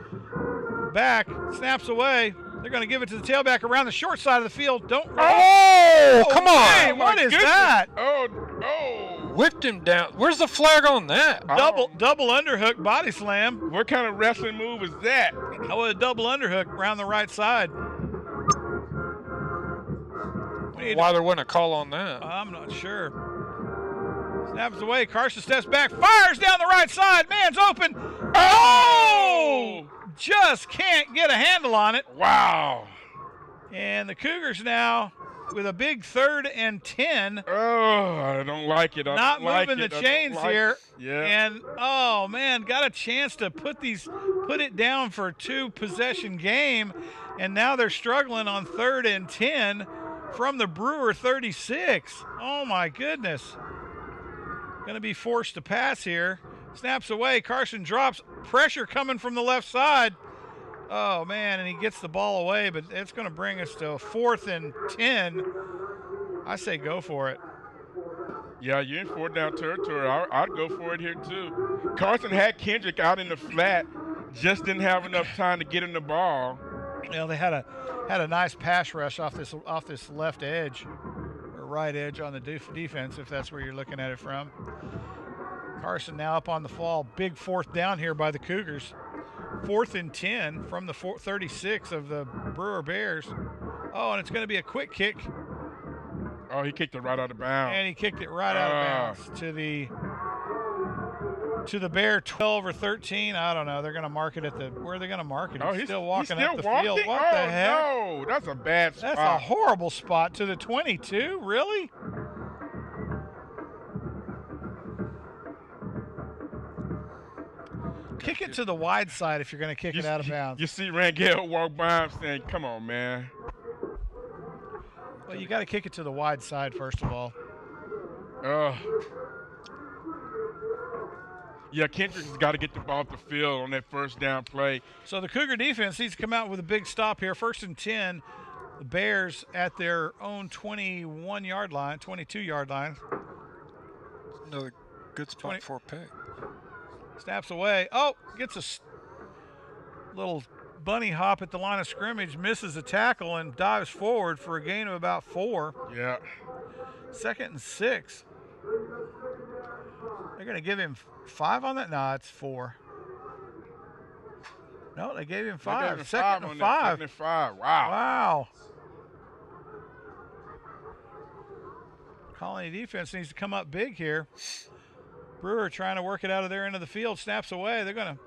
[SPEAKER 1] back. Snaps away. They're going to give it to the tailback around the short side of the field. Come on. Hey, what is that?
[SPEAKER 2] Oh.
[SPEAKER 4] Whipped him down. Where's the flag on that?
[SPEAKER 1] Double underhook body slam.
[SPEAKER 2] What kind of wrestling move is that?
[SPEAKER 1] That was a double underhook around the right side.
[SPEAKER 4] Why there wasn't a call on that?
[SPEAKER 1] I'm not sure. Snaps away. Carson steps back. Fires down the right side. Man's open. Oh! Just can't get a handle on it.
[SPEAKER 2] Wow.
[SPEAKER 1] And the Cougars now with a big 3rd and 10.
[SPEAKER 2] Oh, I don't like it.
[SPEAKER 1] Not moving the chains here.
[SPEAKER 2] Yeah.
[SPEAKER 1] And, oh, man, got a chance to put it down for a 2-possession game. And now they're struggling on 3rd and 10 from the Brewer 36. Oh, my goodness. Going to be forced to pass here. Snaps away. Carson drops. Pressure coming from the left side. Oh, man, and he gets the ball away, but it's going to bring us to 4th and 10. I say go for it.
[SPEAKER 2] Yeah, you're in 4th down territory. I'd go for it here, too. Carson had Kendrick out in the flat. Just didn't have enough time to get him the ball.
[SPEAKER 1] Well, they had a nice pass rush off this left edge. Right edge on the defense, if that's where you're looking at it from. Carson now up on the fall. Big 4th down here by the Cougars. 4th and 10 from the 36 of the Brewer Bears. Oh, and it's going to be a quick kick.
[SPEAKER 2] Oh, he kicked it right out of bounds.
[SPEAKER 1] And he kicked it right out of bounds to the Bear 12 or 13. I don't know. They're going to mark it where are they going to mark it? He's still walking up the field. What the heck?
[SPEAKER 2] No, that's a bad spot.
[SPEAKER 1] That's a horrible spot to the 22. Really? Kick it to the wide side if you're going to kick it out of bounds.
[SPEAKER 2] You see Rangel walk by him saying, come on, man.
[SPEAKER 1] Well, you got to kick it to the wide side, first of all.
[SPEAKER 2] Yeah, Kendrick's got to get the ball off the field on that first down play.
[SPEAKER 1] So the Cougar defense needs to come out with a big stop here. 1st and 10. The Bears at their own 21-yard line, 22-yard line.
[SPEAKER 4] Another good spot for a pick.
[SPEAKER 1] Snaps away. Oh, gets a little bunny hop at the line of scrimmage, misses a tackle, and dives forward for a gain of about 4.
[SPEAKER 2] Yeah.
[SPEAKER 1] 2nd and 6. They're going to give him 5 on that? No, it's 4. No, they gave him 5. 2nd and 5.
[SPEAKER 2] 2nd and 5. Wow.
[SPEAKER 1] Wow. Colony defense needs to come up big here. Brewer trying to work it out of their end of the field. Snaps away. They're going to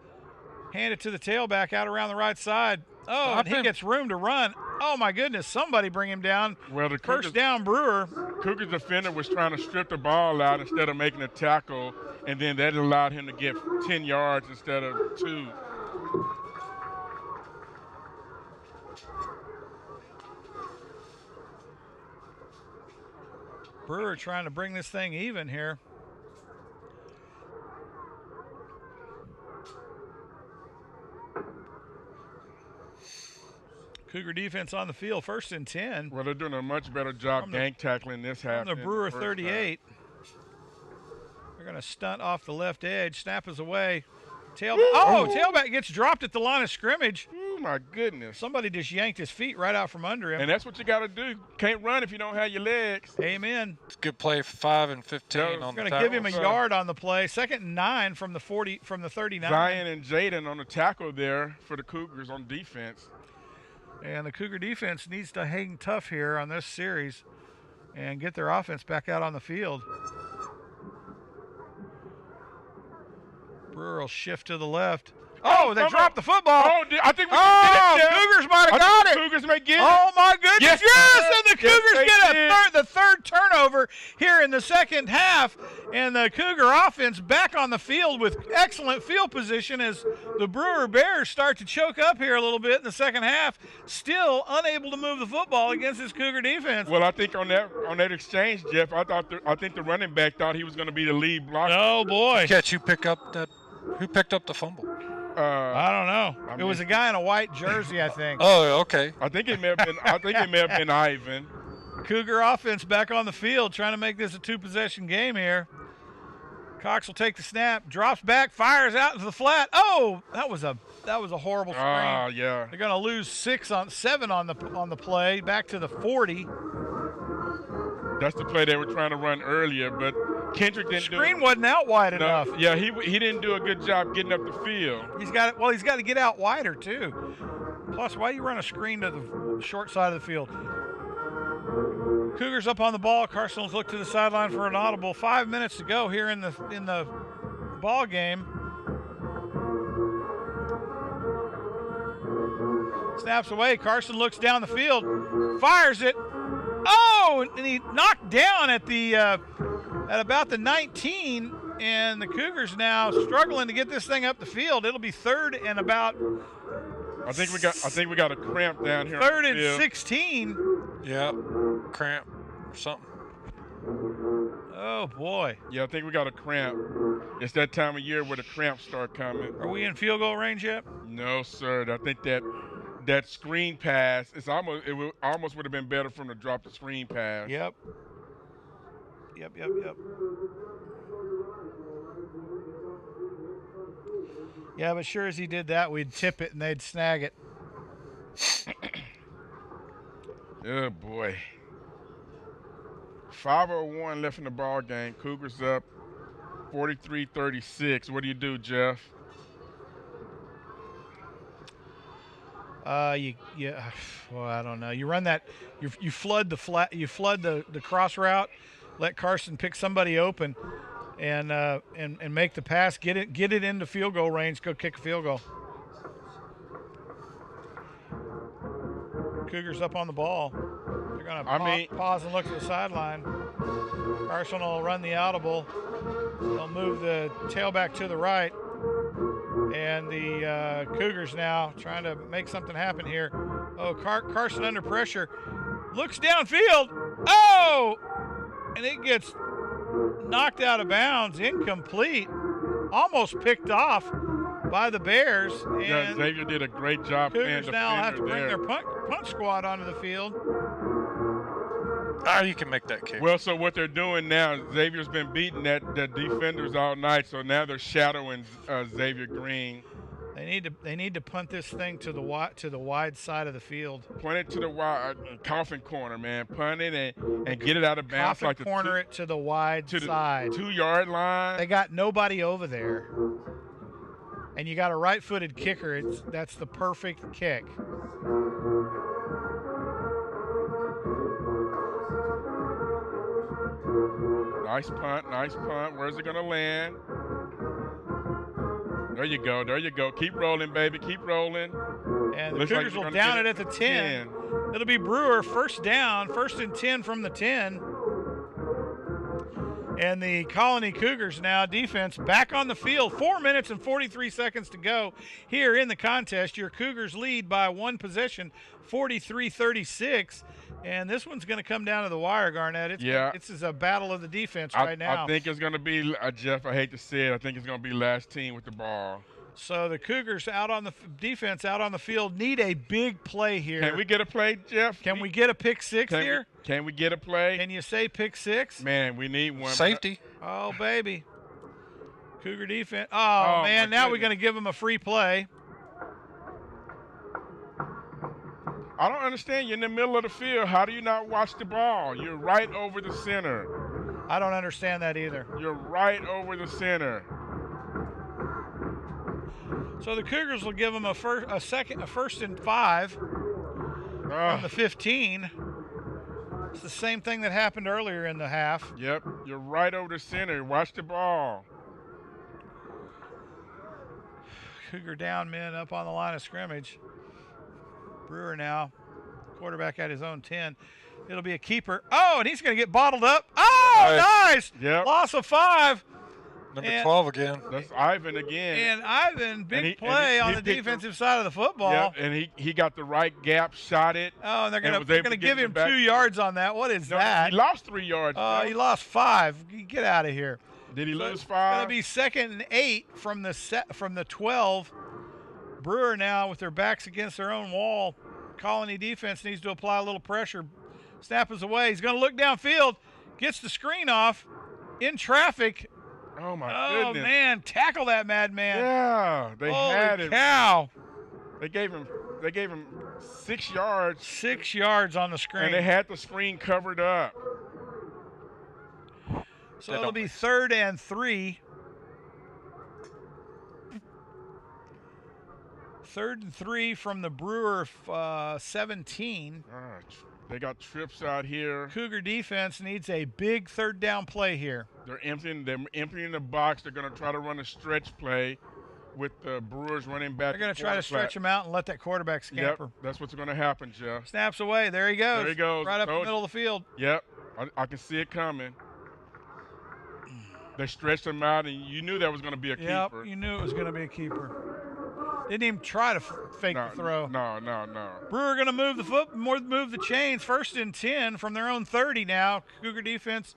[SPEAKER 1] hand it to the tailback out around the right side. Oh, and he gets room to run. Oh, my goodness. Somebody bring him down.
[SPEAKER 2] Well, the
[SPEAKER 1] First down, Brewer.
[SPEAKER 2] Cougars defender was trying to strip the ball out instead of making a tackle, and then that allowed him to get 10 yards instead of 2.
[SPEAKER 1] Brewer trying to bring this thing even here. Cougar defense on the field, 1st and 10.
[SPEAKER 2] Well, they're doing a much better job gang tackling this half.
[SPEAKER 1] From the Brewer 38. They're going to stunt off the left edge. Snap is away. Tailback gets dropped at the line of scrimmage.
[SPEAKER 2] Oh, my goodness.
[SPEAKER 1] Somebody just yanked his feet right out from under him.
[SPEAKER 2] And that's what you got to do. Can't run if you don't have your legs.
[SPEAKER 1] Amen.
[SPEAKER 4] It's a good play for 5 and 15 on the tackle.
[SPEAKER 1] Going to give him a yard on the play. 2nd and 9 from the 39.
[SPEAKER 2] Zion and Jaden on the tackle there for the Cougars on defense.
[SPEAKER 1] And the Cougar defense needs to hang tough here on this series and get their offense back out on the field. Brewer will shift to the left. Oh, they dropped the football.
[SPEAKER 2] Oh, I think we can get it.
[SPEAKER 1] Cougars might have got it.
[SPEAKER 2] Cougars may get it.
[SPEAKER 1] Oh, my goodness. Yes, and the Cougars get the third turnover here in the second half. And the Cougar offense back on the field with excellent field position as the Brewer Bears start to choke up here a little bit in the second half. Still unable to move the football against this Cougar defense.
[SPEAKER 2] Well, I think on that exchange, Jeff, I think the running back thought he was going to be the lead blocker.
[SPEAKER 1] Oh, boy.
[SPEAKER 4] Catch, who picked up the fumble?
[SPEAKER 1] I don't know. It was a guy in a white jersey, I think.
[SPEAKER 4] Oh, okay.
[SPEAKER 2] I think it may have been Ivan.
[SPEAKER 1] Cougar offense back on the field, trying to make this a 2-possession game here. Cox will take the snap, drops back, fires out into the flat. Oh, that was a horrible screen.
[SPEAKER 2] Yeah.
[SPEAKER 1] They're going to lose 7 on the play, back to the 40.
[SPEAKER 2] That's the play they were trying to run earlier, but Kendrick didn't do it.
[SPEAKER 1] Screen wasn't out wide enough.
[SPEAKER 2] Yeah, he didn't do a good job getting up the field.
[SPEAKER 1] He's got to get out wider too. Plus, why do you run a screen to the short side of the field? Cougars up on the ball. Carson will look to the sideline for an audible. 5 minutes to go here in the ball game. Snaps away. Carson looks down the field, fires it. Oh, and he knocked down at about the 19, and the Cougars now struggling to get this thing up the field. It'll be 3rd and about.
[SPEAKER 2] I think we got a cramp down here.
[SPEAKER 1] 3rd and 16.
[SPEAKER 4] Yeah, cramp or something.
[SPEAKER 1] Oh boy.
[SPEAKER 2] Yeah, I think we got a cramp. It's that time of year where the cramps start coming.
[SPEAKER 1] Are we in field goal range yet?
[SPEAKER 2] No, sir. I think that screen pass, it almost would have been better for him to drop the screen pass.
[SPEAKER 1] Yep. Yeah, but sure as he did that, we'd tip it and they'd snag it.
[SPEAKER 2] Oh, boy. 5:01 left in the ball game. Cougars up 43-36. What do you do, Jeff?
[SPEAKER 1] Well, I don't know. You run that, you flood the flat, you flood the cross route, let Carson pick somebody open, and make the pass, get it into field goal range, go kick a field goal. Cougars up on the ball. They're gonna pause and look at the sideline. Carson will run the audible. They'll move the tailback to the right. And the Cougars now trying to make something happen here. Oh, Carson under pressure. Looks downfield. Oh! And it gets knocked out of bounds. Incomplete. Almost picked off by the Bears. And
[SPEAKER 2] Xavier did a great job.
[SPEAKER 1] Cougars now have to bring their punt squad onto the field.
[SPEAKER 4] You can make that kick.
[SPEAKER 2] Well, so what they're doing now, Xavier's been beating the defenders all night, so now they're shadowing Xavier Green.
[SPEAKER 1] They need to punt this thing to the wide side of the field.
[SPEAKER 2] Punt it to the wide coffin corner, man. Punt it and get it out of bounds.
[SPEAKER 1] Coffin corner it to the wide side.
[SPEAKER 2] 2-yard line.
[SPEAKER 1] They got nobody over there. And you got a right-footed kicker. That's the perfect kick.
[SPEAKER 2] Nice punt. Where's it going to land? There you go. There you go. Keep rolling, baby. Keep rolling.
[SPEAKER 1] And the
[SPEAKER 2] Looks like
[SPEAKER 1] Cougars
[SPEAKER 2] we're
[SPEAKER 1] will
[SPEAKER 2] gonna
[SPEAKER 1] down
[SPEAKER 2] get
[SPEAKER 1] it at the 10. It'll be Brewer, first down, 1st and 10 from the 10. And the Colony Cougars now, defense, back on the field. 4 minutes and 43 seconds to go here in the contest. Your Cougars lead by 1 possession, 43-36. And this one's going to come down to the wire, Garnett. This is a battle of the defense right now.
[SPEAKER 2] I think it's going to be, Jeff, I hate to say it, I think it's going to be last team with the ball.
[SPEAKER 1] So the Cougars out on the defense, out on the field, need a big play here.
[SPEAKER 2] Can we get a play, Jeff?
[SPEAKER 1] Can we get a pick six here?
[SPEAKER 2] Can we get a play?
[SPEAKER 1] Can you say pick six?
[SPEAKER 2] Man, we need one.
[SPEAKER 4] Safety.
[SPEAKER 1] Oh, baby. Cougar defense. Oh man, now we're going to give them a free play.
[SPEAKER 2] I don't understand. You're in the middle of the field. How do you not watch the ball? You're right over the center.
[SPEAKER 1] I don't understand that either.
[SPEAKER 2] You're right over the center.
[SPEAKER 1] So the Cougars will give them a first and 5 from the 15. It's the same thing that happened earlier in the half.
[SPEAKER 2] Yep, you're right over the center. Watch the ball.
[SPEAKER 1] Cougar down men up on the line of scrimmage. Brewer now, quarterback at his own 10. It'll be a keeper. Oh, and he's going to get bottled up. Oh, nice.
[SPEAKER 2] Yep.
[SPEAKER 1] Loss of 5.
[SPEAKER 4] Number 12 again.
[SPEAKER 2] That's Ivan again.
[SPEAKER 1] And Ivan, big play on the defensive side of the football.
[SPEAKER 2] Yep, and he got the right gap, shot it.
[SPEAKER 1] Oh, and they're going to give him 2 yards on that. What is that?
[SPEAKER 2] He lost 3 yards.
[SPEAKER 1] Oh, he lost 5. Get out of here.
[SPEAKER 2] Did he lose 5?
[SPEAKER 1] It's going to be 2nd and 8 from the 12. Brewer now with their backs against their own wall. Colony defense needs to apply a little pressure. Snap is away. He's going to look downfield. Gets the screen off. In traffic.
[SPEAKER 2] Oh, my goodness.
[SPEAKER 1] Oh, man. Tackle that madman.
[SPEAKER 2] Yeah. They had him.
[SPEAKER 1] Holy cow.
[SPEAKER 2] They gave him 6 yards.
[SPEAKER 1] 6 yards on the screen.
[SPEAKER 2] And they had the screen covered up.
[SPEAKER 1] So it'll be 3rd and 3. 3rd and 3 from the Brewer 17.
[SPEAKER 2] They got trips out here.
[SPEAKER 1] Cougar defense needs a big 3rd down play here.
[SPEAKER 2] They're emptying the box. They're going to try to run a stretch play with the Brewers running back.
[SPEAKER 1] They're going to try to stretch him out and let that quarterback scamper.
[SPEAKER 2] Yep, that's what's going to happen, Jeff.
[SPEAKER 1] Snaps away. There he goes.
[SPEAKER 2] There he goes.
[SPEAKER 1] Right up the middle of the field.
[SPEAKER 2] Yep, I can see it coming. They stretched him out, and you knew that was going to be a keeper.
[SPEAKER 1] Yep, you knew it was going to be a keeper. Didn't even try to fake the throw.
[SPEAKER 2] No.
[SPEAKER 1] Brewer going to move the chains. 1st and 10 from their own 30 now. Cougar defense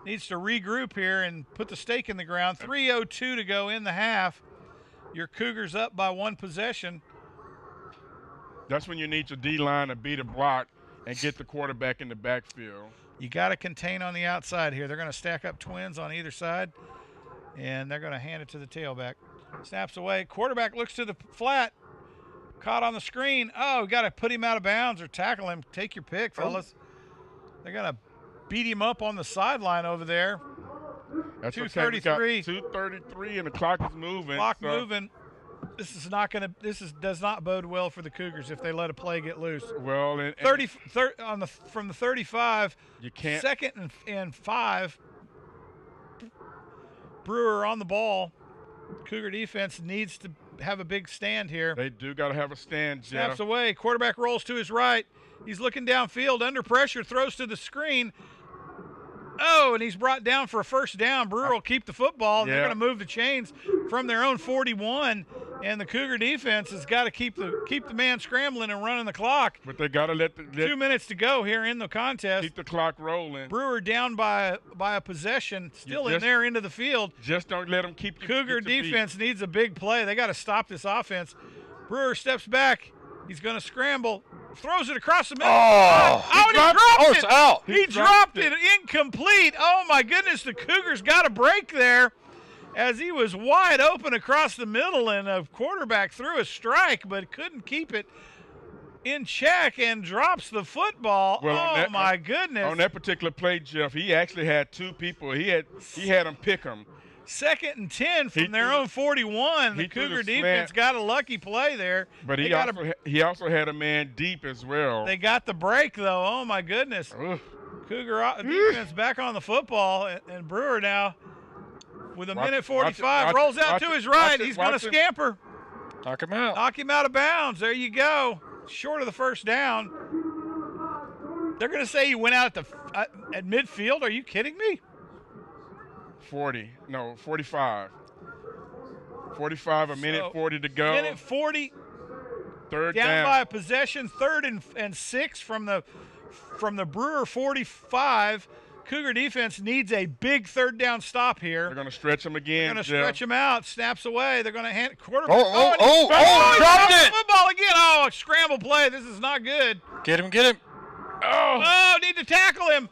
[SPEAKER 1] needs to regroup here and put the stake in the ground. 3:02 to go in the half. Your Cougars up by 1 possession.
[SPEAKER 2] That's when you need your D-line to beat a block and get the quarterback in the backfield.
[SPEAKER 1] You got to contain on the outside here. They're going to stack up twins on either side, and they're going to hand it to the tailback. Snaps away. Quarterback looks to the flat. Caught on the screen. Oh, got to put him out of bounds or tackle him. Take your pick, fellas. They're going to beat him up on the sideline over there.
[SPEAKER 2] That's
[SPEAKER 1] 2:33.
[SPEAKER 2] 2:33, and the clock is moving.
[SPEAKER 1] Moving. This does not bode well for the Cougars if they let a play get loose.
[SPEAKER 2] Well, and
[SPEAKER 1] 30 from the 35.
[SPEAKER 2] You can't.
[SPEAKER 1] 2nd and 5. Brewer on the ball. Cougar defense needs to have a big stand here.
[SPEAKER 2] They do got to have a stand, Jeff.
[SPEAKER 1] Snaps away. Quarterback rolls to his right. He's looking downfield, under pressure, throws to the screen. Oh, and he's brought down for a 1st down. Brewer will keep the football. Yeah. They're going to move the chains from their own 41, and the Cougar defense has got to keep the man scrambling and running the clock.
[SPEAKER 2] But they got to let
[SPEAKER 1] 2 minutes to go here in the contest.
[SPEAKER 2] Keep the clock rolling.
[SPEAKER 1] Brewer down by a possession, still in there into the field.
[SPEAKER 2] Just don't let them keep the
[SPEAKER 1] Cougar defense needs a big play. They got to stop this offense. Brewer steps back. He's going to scramble. Throws it across the middle.
[SPEAKER 4] It's out.
[SPEAKER 1] He dropped it incomplete. Oh, my goodness. The Cougars got a break there as he was wide open across the middle, and a quarterback threw a strike but couldn't keep it in check and drops the football. Well, my goodness.
[SPEAKER 2] On that particular play, Jeff, he actually had 2 people. He had them pick him.
[SPEAKER 1] 2nd and 10 from their own 41. The Cougar defense got a lucky play there.
[SPEAKER 2] But he also had a man deep as well.
[SPEAKER 1] They got the break, though. Oh, my goodness. Cougar defense back on the football, and Brewer now with a
[SPEAKER 2] Watch-
[SPEAKER 1] minute
[SPEAKER 2] watch it,
[SPEAKER 1] 45.
[SPEAKER 2] watch it,
[SPEAKER 1] Rolls out
[SPEAKER 2] watch
[SPEAKER 1] to
[SPEAKER 2] it,
[SPEAKER 1] his
[SPEAKER 2] watch
[SPEAKER 1] right.
[SPEAKER 2] it,
[SPEAKER 1] He's going to
[SPEAKER 2] watch it.
[SPEAKER 1] scamper.
[SPEAKER 4] Knock him out.
[SPEAKER 1] Knock him out of bounds. There you go. Short of the first down. They're going to say he went out at midfield. Are you kidding me?
[SPEAKER 2] 45. 45, a minute
[SPEAKER 1] So,
[SPEAKER 2] 40 to go.
[SPEAKER 1] Minute 40.
[SPEAKER 2] Third
[SPEAKER 1] Down
[SPEAKER 2] down.
[SPEAKER 1] by a possession. 3rd and 6 from the Brewer 45. Cougar defense needs a big third down stop here.
[SPEAKER 2] They're going to stretch him again.
[SPEAKER 1] They're going to
[SPEAKER 2] Jeff.
[SPEAKER 1] stretch him out. Snaps away. They're going to hand quarterback.
[SPEAKER 4] Oh,
[SPEAKER 1] and he
[SPEAKER 4] dropped it.
[SPEAKER 1] Football again. Oh, scramble play. This is not good.
[SPEAKER 4] Get him.
[SPEAKER 1] Oh, need to tackle him.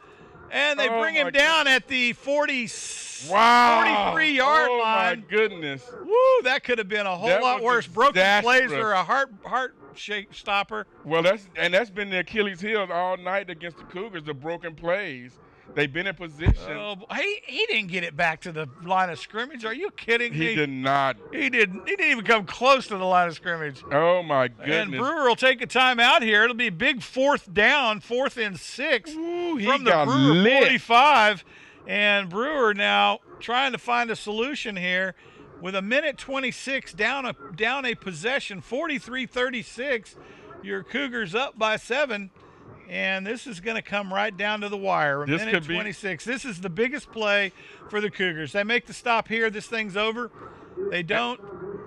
[SPEAKER 1] And they bring him down at the 43-yard
[SPEAKER 2] Oh,
[SPEAKER 1] line.
[SPEAKER 2] my goodness.
[SPEAKER 1] Woo, that could have been a whole
[SPEAKER 2] That
[SPEAKER 1] lot
[SPEAKER 2] was
[SPEAKER 1] worse. Broken plays
[SPEAKER 2] disastrous.
[SPEAKER 1] or a heart shake stopper.
[SPEAKER 2] Well, that's been the Achilles heel all night against the Cougars, the broken plays. They've been in position.
[SPEAKER 1] Oh, he didn't get it back to the line of scrimmage. Are you kidding me?
[SPEAKER 2] He did not.
[SPEAKER 1] He didn't even come close to the line of scrimmage.
[SPEAKER 2] Oh, my goodness.
[SPEAKER 1] And Brewer will take a timeout here. It'll be a big 4th down, 4th and 6
[SPEAKER 2] Ooh, he
[SPEAKER 1] from the
[SPEAKER 2] got
[SPEAKER 1] Brewer
[SPEAKER 2] lit.
[SPEAKER 1] 45. And Brewer now trying to find a solution here with a minute 26 down a possession, 43-36. Your Cougars up by 7. And this is going to come right down to the wire. A minute 26. This is the biggest play for the Cougars. They make the stop here. This thing's over. They don't.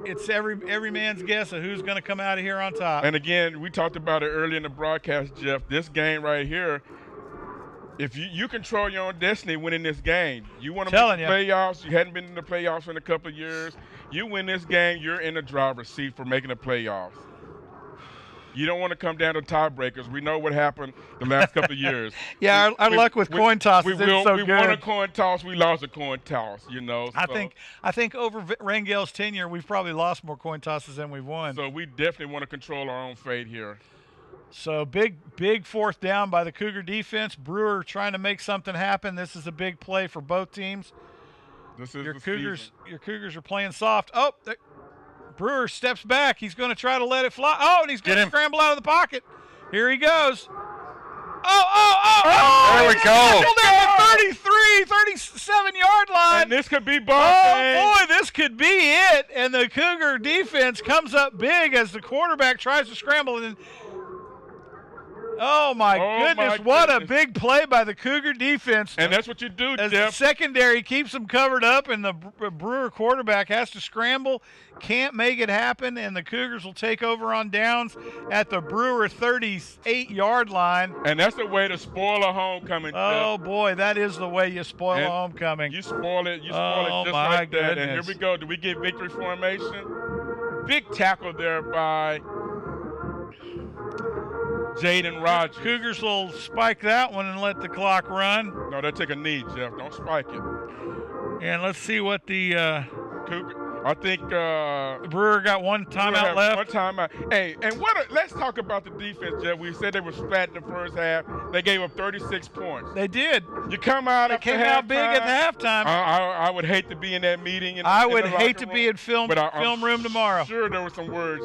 [SPEAKER 1] It's every man's guess of who's going to come out of here on top.
[SPEAKER 2] And again, we talked about it earlier in the broadcast, Jeff. This game right here, if you control your own destiny winning this game. You want to make the playoffs. You hadn't been in the playoffs in a couple of years. You win this game, you're in the driver's seat for making the playoffs. You don't want to come down to tiebreakers. We know what happened the last couple of years.
[SPEAKER 1] Yeah, our luck with coin tosses isn't so
[SPEAKER 2] we
[SPEAKER 1] good.
[SPEAKER 2] won a coin toss. We lost a coin toss, you know.
[SPEAKER 1] I think over Rangel's tenure, we've probably lost more coin tosses than we've won.
[SPEAKER 2] So we definitely want to control our own fate here.
[SPEAKER 1] So big 4th down by the Cougar defense. Brewer trying to make something happen. This is a big play for both teams.
[SPEAKER 2] This is
[SPEAKER 1] your
[SPEAKER 2] the
[SPEAKER 1] Cougars.
[SPEAKER 2] season.
[SPEAKER 1] Your Cougars are playing soft. Oh, Brewer steps back. He's going to try to let it fly. Oh, and he's going to scramble out of the pocket. Here he goes. Oh!
[SPEAKER 4] There we go.
[SPEAKER 1] Down the 37-yard line.
[SPEAKER 2] And this could be ball game.
[SPEAKER 1] Oh, boy, this could be it. And the Cougar defense comes up big as the quarterback tries to scramble. And oh, my goodness. What a big play by the Cougar defense.
[SPEAKER 2] And that's what you do,
[SPEAKER 1] as
[SPEAKER 2] Jeff.
[SPEAKER 1] the secondary keeps them covered up, and the Brewer quarterback has to scramble, can't make it happen, and the Cougars will take over on downs at the Brewer 38-yard line.
[SPEAKER 2] And that's the way to spoil a homecoming,
[SPEAKER 1] Oh,
[SPEAKER 2] Jeff.
[SPEAKER 1] boy, that is the way you spoil a homecoming.
[SPEAKER 2] You spoil it. You spoil it just
[SPEAKER 1] my
[SPEAKER 2] like that. And
[SPEAKER 1] goodness.
[SPEAKER 2] here we go. Do we get victory formation? Big tackle there by Jaden Rogers.
[SPEAKER 1] Cougars will spike that one and let the clock run.
[SPEAKER 2] No, they take a knee, Jeff. Don't spike it.
[SPEAKER 1] And let's see what the
[SPEAKER 2] I think
[SPEAKER 1] Brewer got one timeout left.
[SPEAKER 2] One timeout. Hey, and let's talk about the defense, Jeff. We said they were flat in the first half. They gave up 36 points.
[SPEAKER 1] They did.
[SPEAKER 2] You come out.
[SPEAKER 1] They came out big at the halftime.
[SPEAKER 2] I would hate to be in that meeting.
[SPEAKER 1] I would hate to be in film room tomorrow.
[SPEAKER 2] Sure, there were some words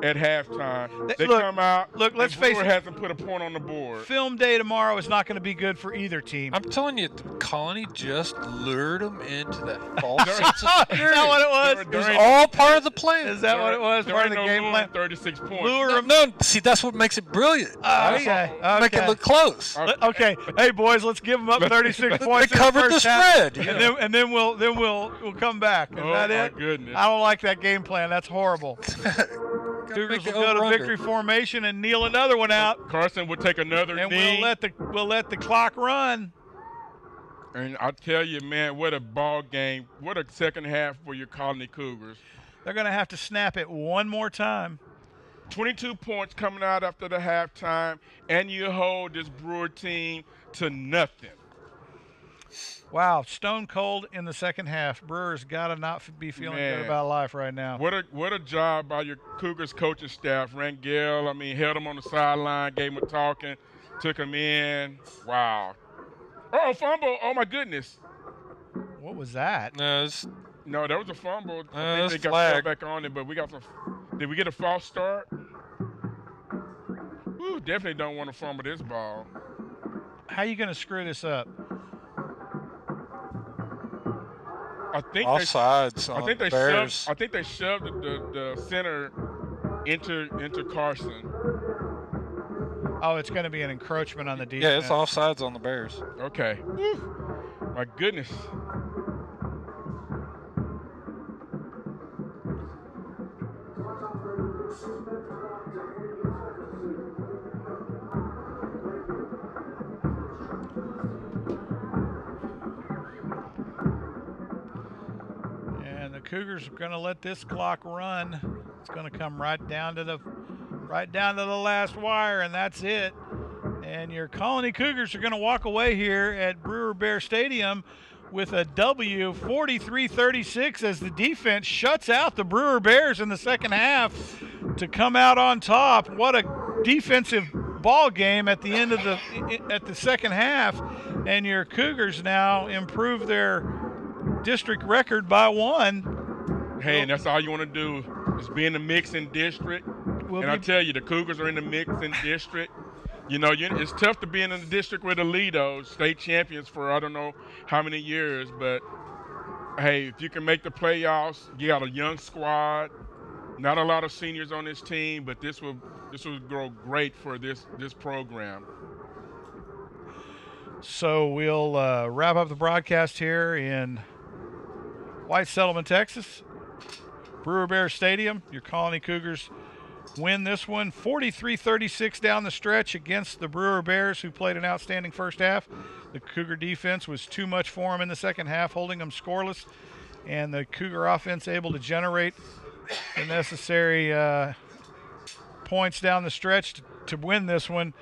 [SPEAKER 2] at halftime. They
[SPEAKER 1] look,
[SPEAKER 2] come out.
[SPEAKER 1] Look, let's face
[SPEAKER 2] Brewer
[SPEAKER 1] it.
[SPEAKER 2] hasn't put a point on the board.
[SPEAKER 1] Film day tomorrow is not going to be good for either team.
[SPEAKER 4] I'm telling you, Colony just lured them into that false sense of
[SPEAKER 1] Is that what it was?
[SPEAKER 4] It was all part of the plan.
[SPEAKER 1] Is that what it was? Part of the game plan?
[SPEAKER 2] 36 points.
[SPEAKER 1] Lure them.
[SPEAKER 4] No, see, that's what makes it brilliant.
[SPEAKER 1] Okay.
[SPEAKER 4] Make it look close.
[SPEAKER 1] Okay. Hey, boys, let's give them up 36 points.
[SPEAKER 4] They covered the spread.
[SPEAKER 1] And then we'll come back. Is that it?
[SPEAKER 2] My goodness.
[SPEAKER 1] I don't like that game plan. That's horrible. Cougars will go to victory formation and kneel another one out.
[SPEAKER 2] Carson will take another
[SPEAKER 1] and
[SPEAKER 2] knee.
[SPEAKER 1] we'll let the clock run.
[SPEAKER 2] And I tell you, man, what a ball game. What a second half for your Colony Cougars.
[SPEAKER 1] They're going to have to snap it one more time.
[SPEAKER 2] 22 points coming out after the halftime, and you hold this Brewer team to nothing.
[SPEAKER 1] Wow, stone cold in the second half. Brewer's got to not be feeling good about life right now.
[SPEAKER 2] What a job by your Cougars coaching staff. Rangel, held him on the sideline, gave him a talking, took him in. Wow. Oh, fumble. Oh, my goodness.
[SPEAKER 1] What was that?
[SPEAKER 2] No, that was a fumble. I think
[SPEAKER 4] that's
[SPEAKER 2] they got
[SPEAKER 4] flag.
[SPEAKER 2] back on it, but we got some. Did we get a false start? Ooh, definitely don't want to fumble this ball.
[SPEAKER 1] How are you going to screw this up?
[SPEAKER 2] I think
[SPEAKER 4] Offsides
[SPEAKER 2] I
[SPEAKER 4] on
[SPEAKER 2] think
[SPEAKER 4] the
[SPEAKER 2] they
[SPEAKER 4] Bears.
[SPEAKER 2] shoved. I think they shoved the center into Carson.
[SPEAKER 1] Oh, it's going to be an encroachment on the defense.
[SPEAKER 4] Yeah, it's offsides on the Bears.
[SPEAKER 2] Okay. Whew. My goodness.
[SPEAKER 1] And the Cougars are going to let this clock run. It's going to come right down to the last wire, and that's it. And your Colony Cougars are going to walk away here at Brewer Bear Stadium with a W, 43-36, as the defense shuts out the Brewer Bears in the second half to come out on top. What a defensive ball game at the end of the second half. And your Cougars now improve their district record by 1.
[SPEAKER 2] Hey, and that's all you want to do is be in the mixing district. And I tell you, the Cougars are in the mixing district. You know, it's tough to be in the district with Aledo, state champions for I don't know how many years. But, hey, if you can make the playoffs, you got a young squad. Not a lot of seniors on this team, but this will grow great for this program.
[SPEAKER 1] So we'll wrap up the broadcast here in White Settlement, Texas. Brewer Bears Stadium. Your Colony Cougars win this one 43-36 down the stretch against the Brewer Bears, who played an outstanding first half. The Cougar defense was too much for them in the second half, holding them scoreless, and the Cougar offense able to generate the necessary points down the stretch to win this one.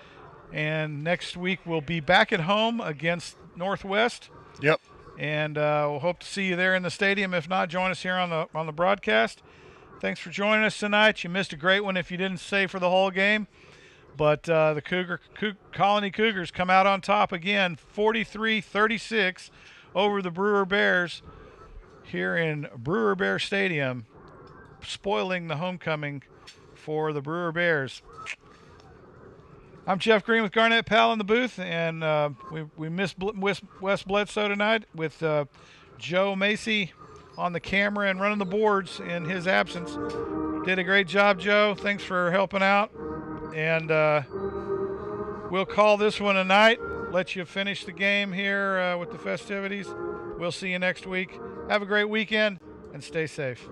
[SPEAKER 1] And next week we'll be back at home against Northwest.
[SPEAKER 4] Yep.
[SPEAKER 1] And we'll hope to see you there in the stadium. If not, join us here on the broadcast. Thanks for joining us tonight. You missed a great one if you didn't stay for the whole game. But the Colony Cougars come out on top again, 43-36 over the Brewer Bears here in Brewer Bear Stadium, spoiling the homecoming for the Brewer Bears. I'm Jeff Green with Garnett Powell in the booth, and we missed Wes Bledsoe tonight with Joe Macy on the camera and running the boards in his absence. Did a great job, Joe. Thanks for helping out. And we'll call this one a night, let you finish the game here with the festivities. We'll see you next week. Have a great weekend and stay safe.